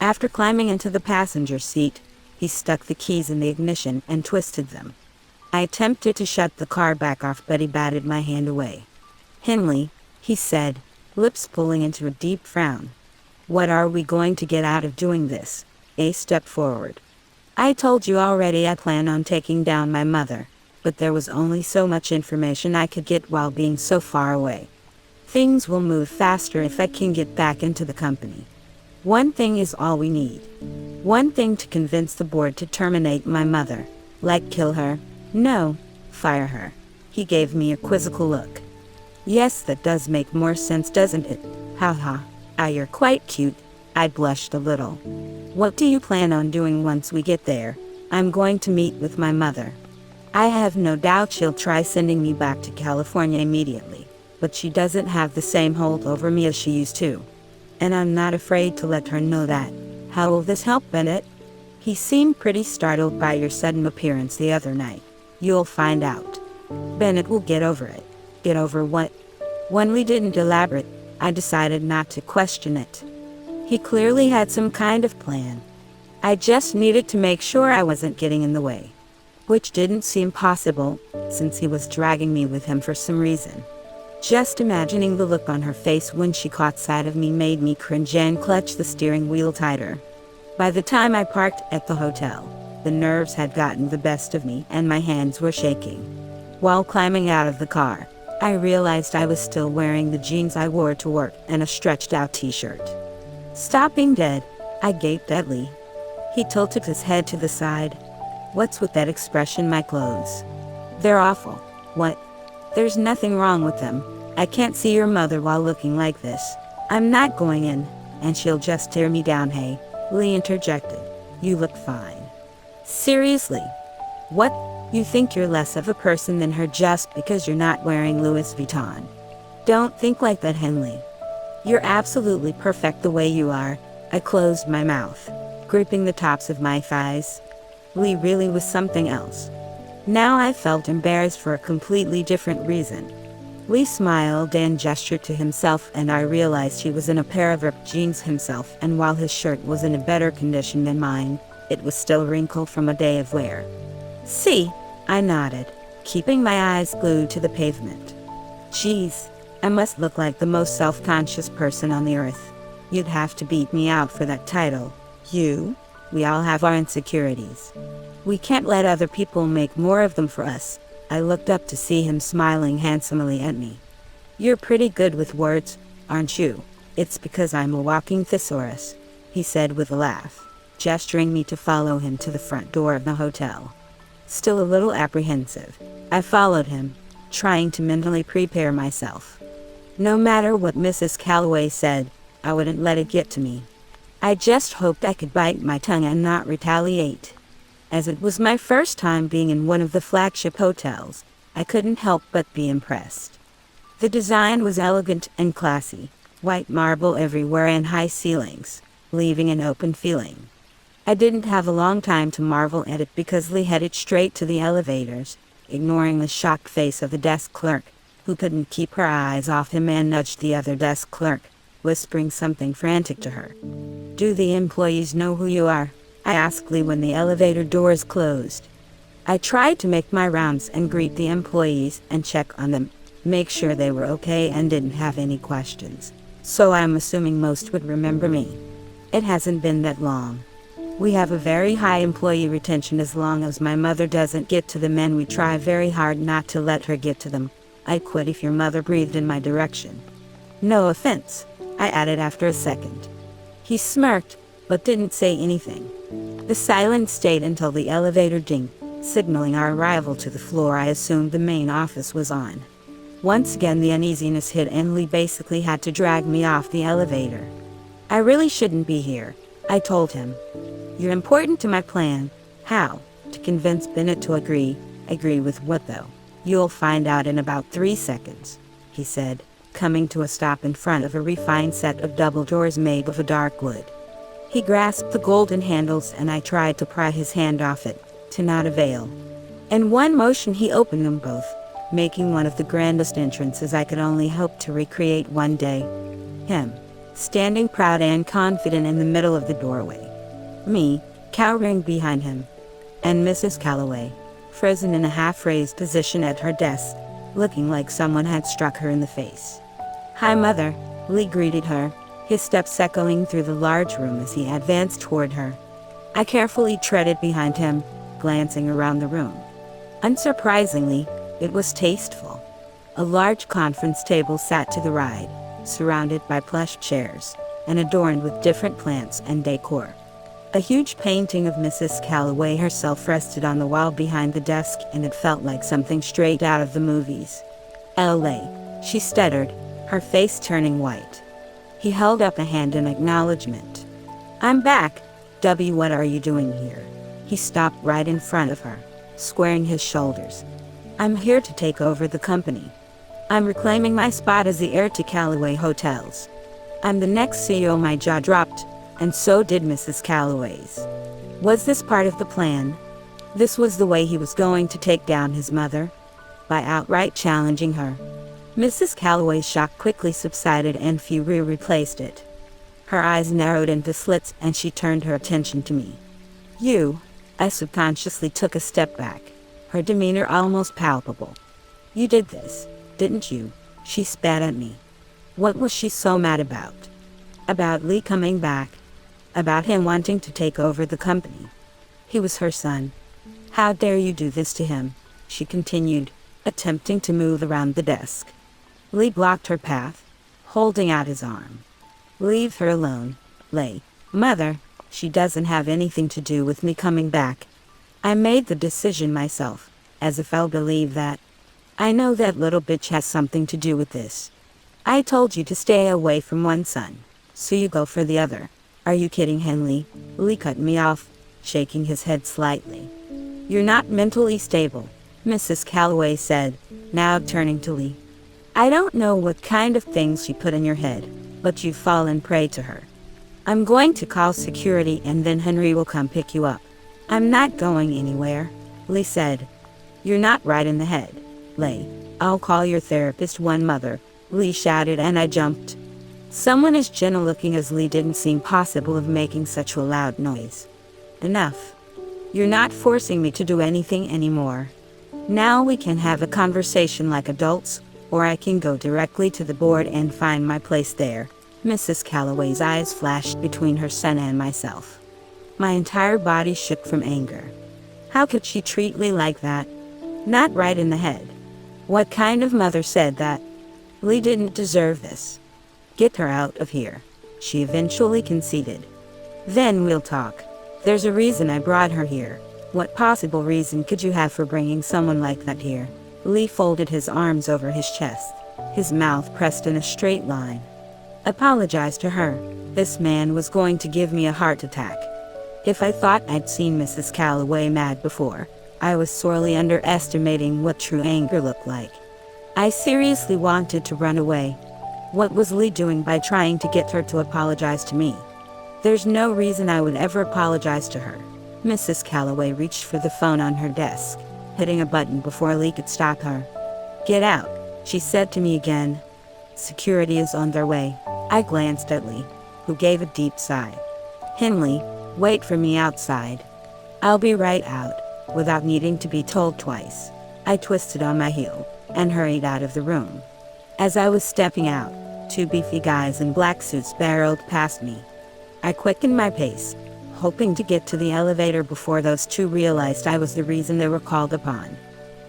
After climbing into the passenger seat, he stuck the keys in the ignition and twisted them. I attempted to shut the car back off, but he batted my hand away. Henley, he said, lips pulling into a deep frown. What are we going to get out of doing this? A step forward. I told you already I plan on taking down my mother, but there was only so much information I could get while being so far away. Things will move faster if I can get back into the company. One thing is all we need. One thing to convince the board to terminate my mother. Like kill her? No, fire her. He gave me a quizzical look. Yes, that does make more sense, doesn't it? Ha. You're quite cute. I blushed a little. What do you plan on doing once we get there? I'm going to meet with my mother. I have no doubt she'll try sending me back to California immediately, but she doesn't have the same hold over me as she used to. And I'm not afraid to let her know that. How will this help, Bennett? He seemed pretty startled by your sudden appearance the other night. You'll find out. Bennett will get over it. Get over what? When we didn't elaborate, I decided not to question it. He clearly had some kind of plan. I just needed to make sure I wasn't getting in the way, which didn't seem possible, since he was dragging me with him for some reason. Just imagining the look on her face when she caught sight of me made me cringe and clutch the steering wheel tighter. By the time I parked at the hotel, the nerves had gotten the best of me and my hands were shaking. While climbing out of the car, I realized I was still wearing the jeans I wore to work and a stretched-out t-shirt. Stopping dead, I gaped at Lee. He tilted his head to the side. "What's with that expression, my clothes?" "They're awful." "What?" "There's nothing wrong with them. I can't see your mother while looking like this. I'm not going in, and she'll just tear me down." "Hey," Lee interjected. "You look fine." "Seriously? What? You think you're less of a person than her just because you're not wearing Louis Vuitton? Don't think like that, Henley. You're absolutely perfect the way you are." I closed my mouth, gripping the tops of my thighs. Lee really was something else. Now I felt embarrassed for a completely different reason. Lee smiled and gestured to himself, and I realized he was in a pair of ripped jeans himself, and while his shirt was in a better condition than mine, it was still wrinkled from a day of wear. "See?" I nodded, keeping my eyes glued to the pavement. "Geez, I must look like the most self-conscious person on the earth. You'd have to beat me out for that title." "You? We all have our insecurities. We can't let other people make more of them for us." I looked up to see him smiling handsomely at me. "You're pretty good with words, aren't you?" "It's because I'm a walking thesaurus," he said with a laugh, gesturing me to follow him to the front door of the hotel. Still a little apprehensive, I followed him, trying to mentally prepare myself. No matter what Mrs. Calloway said, I wouldn't let it get to me. I just hoped I could bite my tongue and not retaliate. As it was my first time being in one of the flagship hotels, I couldn't help but be impressed. The design was elegant and classy, white marble everywhere and high ceilings, leaving an open feeling. I didn't have a long time to marvel at it because Lee headed straight to the elevators, ignoring the shocked face of the desk clerk, who couldn't keep her eyes off him, and nudged the other desk clerk, whispering something frantic to her. "Do the employees know who you are?" I asked Lee when the elevator doors closed. I tried to make my rounds and greet the employees and check on them, make sure they were okay and didn't have any questions. So I'm assuming most would remember me. It hasn't been that long. We have a very high employee retention. As long as my mother doesn't get to them, and we try very hard not to let her get to them. I'd quit if your mother breathed in my direction. "No offense," I added after a second. He smirked, but didn't say anything. The silence stayed until the elevator dinged, signaling our arrival to the floor I assumed the main office was on. Once again the uneasiness hit, and Lee basically had to drag me off the elevator. "I really shouldn't be here," I told him. "You're important to my plan." "How?" "To convince Bennett to agree." "Agree with what, though?" "You'll find out in about 3 seconds," he said, coming to a stop in front of a refined set of double doors made of a dark wood. He grasped the golden handles, and I tried to pry his hand off it, to no avail. In one motion he opened them both, making one of the grandest entrances I could only hope to recreate one day. Him, standing proud and confident in the middle of the doorway. Me, cowering behind him. And Mrs. Calloway, frozen in a half-raised position at her desk, looking like someone had struck her in the face. "Hi, Mother," Lee greeted her, his steps echoing through the large room as he advanced toward her. I carefully treaded behind him, glancing around the room. Unsurprisingly, it was tasteful. A large conference table sat to the right, surrounded by plush chairs, and adorned with different plants and decor. A huge painting of Mrs. Calloway herself rested on the wall behind the desk, and it felt like something straight out of the movies. "L.A.," she stuttered, her face turning white. He held up a hand in acknowledgement. "I'm back. W, what are you doing here?" He stopped right in front of her, squaring his shoulders. "I'm here to take over the company. I'm reclaiming my spot as the heir to Calloway Hotels. I'm the next CEO." My jaw dropped, and so did Mrs. Calloway's. Was this part of the plan? This was the way he was going to take down his mother? By outright challenging her. Mrs. Calloway's shock quickly subsided and fury replaced it. Her eyes narrowed into slits and she turned her attention to me. You, I subconsciously took a step back, her demeanor almost palpable. You did this, didn't you? She spat at me. What was she so mad about? About Lee coming back? About him wanting to take over the company? He was her son. How dare you do this to him? She continued, attempting to move around the desk. Lee blocked her path, holding out his arm. Leave her alone, Lay. Mother, she doesn't have anything to do with me coming back. I made the decision myself, as if I'll believe that. I know that little bitch has something to do with this. I told you to stay away from one son, so you go for the other. Are you kidding, Henley? Lee cut me off, shaking his head slightly. You're not mentally stable, Mrs. Calloway said, now turning to Lee. I don't know what kind of things she put in your head, but you've fallen prey to her. I'm going to call security and then Henry will come pick you up. I'm not going anywhere, Lee said. You're not right in the head, Lay. I'll call your therapist. One mother, Lee shouted, and I jumped. Someone as gentle looking as Lee didn't seem possible of making such a loud noise. Enough. You're not forcing me to do anything anymore. Now we can have a conversation like adults, or I can go directly to the board and find my place there. Mrs. Calloway's eyes flashed between her son and myself. My entire body shook from anger. How could she treat Lee like that? Not right in the head. What kind of mother said that? Lee didn't deserve this. Get her out of here, she eventually conceded. Then we'll talk. There's a reason I brought her here. What possible reason could you have for bringing someone like that here? Lee folded his arms over his chest, his mouth pressed in a straight line. Apologize to her. This man was going to give me a heart attack. If I thought I'd seen Mrs. Calloway mad before, I was sorely underestimating what true anger looked like. I seriously wanted to run away. What was Lee doing by trying to get her to apologize to me? There's no reason I would ever apologize to her. Mrs. Calloway reached for the phone on her desk, hitting a button before Lee could stop her. Get out, she said to me again. Security is on their way. I glanced at Lee, who gave a deep sigh. Henley, wait for me outside. I'll be right out, without needing to be told twice. I twisted on my heel and hurried out of the room. As I was stepping out, two beefy guys in black suits barreled past me. I quickened my pace, hoping to get to the elevator before those two realized I was the reason they were called upon.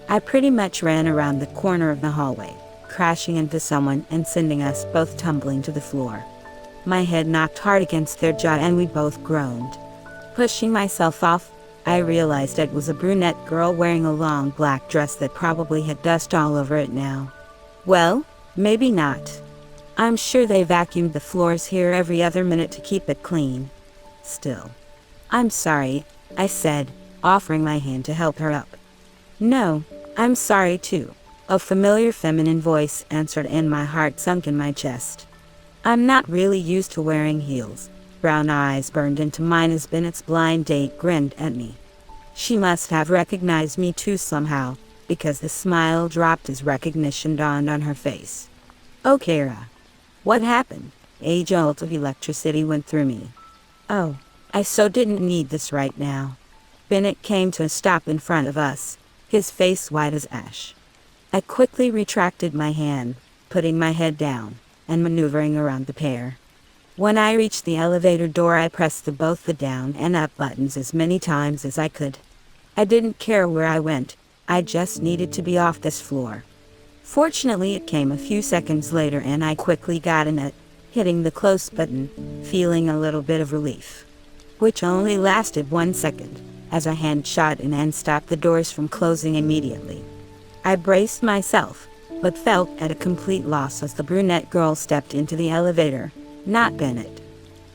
I pretty much ran around the corner of the hallway, crashing into someone and sending us both tumbling to the floor. My head knocked hard against their jaw and we both groaned. Pushing myself off, I realized it was a brunette girl wearing a long black dress that probably had dust all over it now. Well, maybe not. I'm sure they vacuumed the floors here every other minute to keep it clean. Still. I'm sorry, I said, offering my hand to help her up. No, I'm sorry too, a familiar feminine voice answered, and my heart sunk in my chest. I'm not really used to wearing heels. Brown eyes burned into mine as Bennett's blind date grinned at me. She must have recognized me too somehow, because the smile dropped as recognition dawned on her face. Oh, Kara. What happened? A jolt of electricity went through me. Oh, I so didn't need this right now. Bennett came to a stop in front of us, his face white as ash. I quickly retracted my hand, putting my head down, and maneuvering around the pair. When I reached the elevator door, I pressed both the down and up buttons as many times as I could. I didn't care where I went, I just needed to be off this floor. Fortunately, it came a few seconds later and I quickly got in it, hitting the close button, feeling a little bit of relief. Which only lasted 1 second, as a hand shot in and stopped the doors from closing immediately. I braced myself, but felt at a complete loss as the brunette girl stepped into the elevator, not Bennett.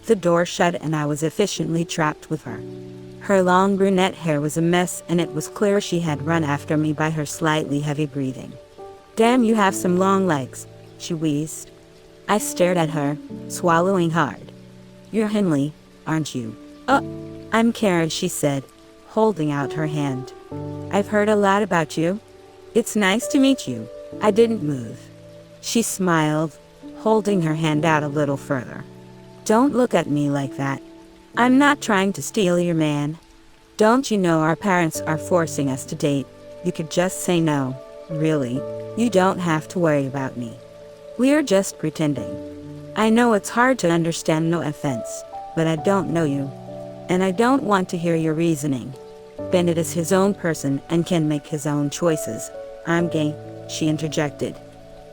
The door shut and I was efficiently trapped with her. Her long brunette hair was a mess and it was clear she had run after me by her slightly heavy breathing. Damn, you have some long legs, she wheezed. I stared at her, swallowing hard. You're Henley, aren't you? Oh, I'm Karen, she said, holding out her hand. I've heard a lot about you. It's nice to meet you. I didn't move. She smiled, holding her hand out a little further. Don't look at me like that. I'm not trying to steal your man. Don't you know our parents are forcing us to date? You could just say no. Really, you don't have to worry about me. We're just pretending. I know it's hard to understand, no offense, but I don't know you. And I don't want to hear your reasoning. Bennett is his own person and can make his own choices. I'm gay, she interjected.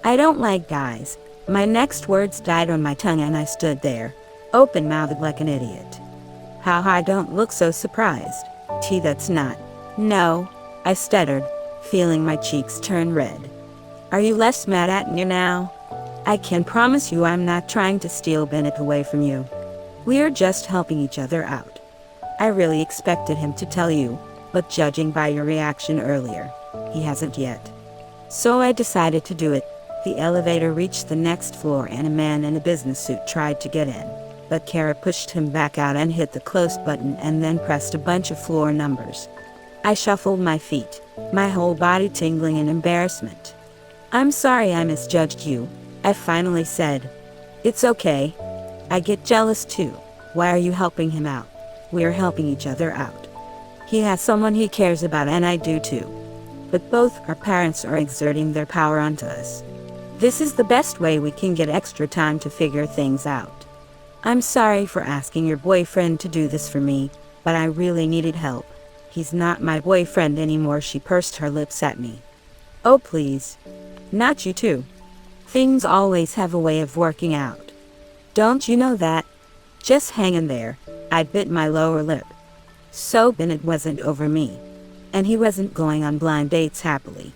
I don't like guys. My next words died on my tongue and I stood there, open-mouthed like an idiot. How I don't look so surprised. That's not. No, I stuttered, feeling my cheeks turn red. Are you less mad at me now? I can promise you I'm not trying to steal Bennett away from you. We're just helping each other out. I really expected him to tell you, but judging by your reaction earlier, he hasn't yet. So I decided to do it. The elevator reached the next floor and a man in a business suit tried to get in, but Kara pushed him back out and hit the close button and then pressed a bunch of floor numbers. I shuffled my feet, my whole body tingling in embarrassment. I'm sorry I misjudged you, I finally said. It's okay. I get jealous too. Why are you helping him out? We're helping each other out. He has someone he cares about and I do too. But both our parents are exerting their power onto us. This is the best way we can get extra time to figure things out. I'm sorry for asking your boyfriend to do this for me, but I really needed help. He's not my boyfriend anymore, she pursed her lips at me. Oh please. Not you too. Things always have a way of working out. Don't you know that? Just hang in there. I bit my lower lip. So Bennett wasn't over me. And he wasn't going on blind dates happily.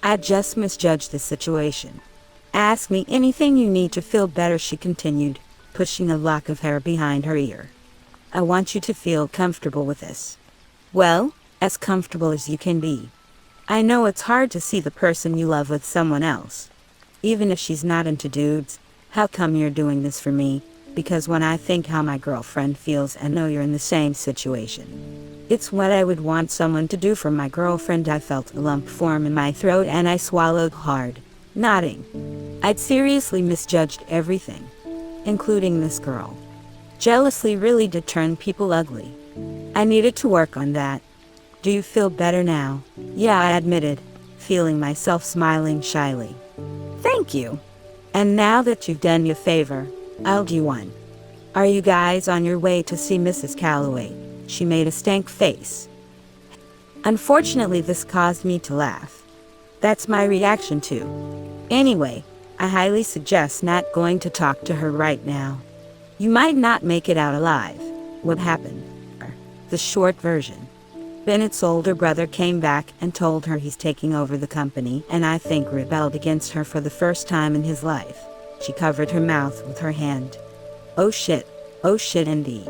I just misjudged the situation. Ask me anything you need to feel better, she continued, pushing a lock of hair behind her ear. I want you to feel comfortable with this. Well, as comfortable as you can be. I know it's hard to see the person you love with someone else. Even if she's not into dudes, how come you're doing this for me? Because when I think how my girlfriend feels and know you're in the same situation, it's what I would want someone to do for my girlfriend. I felt a lump form in my throat and I swallowed hard, nodding. I'd seriously misjudged everything, including this girl. Jealousy really did turn people ugly. I needed to work on that. Do you feel better now? Yeah, I admitted, feeling myself smiling shyly. Thank you. And now that you've done your favor, I'll do one. Are you guys on your way to see Mrs. Calloway? She made a stank face. Unfortunately, this caused me to laugh. That's my reaction too. Anyway, I highly suggest not going to talk to her right now. You might not make it out alive. What happened? The short version. Bennett's older brother came back and told her he's taking over the company and I think rebelled against her for the first time in his life. She covered her mouth with her hand. Oh shit indeed.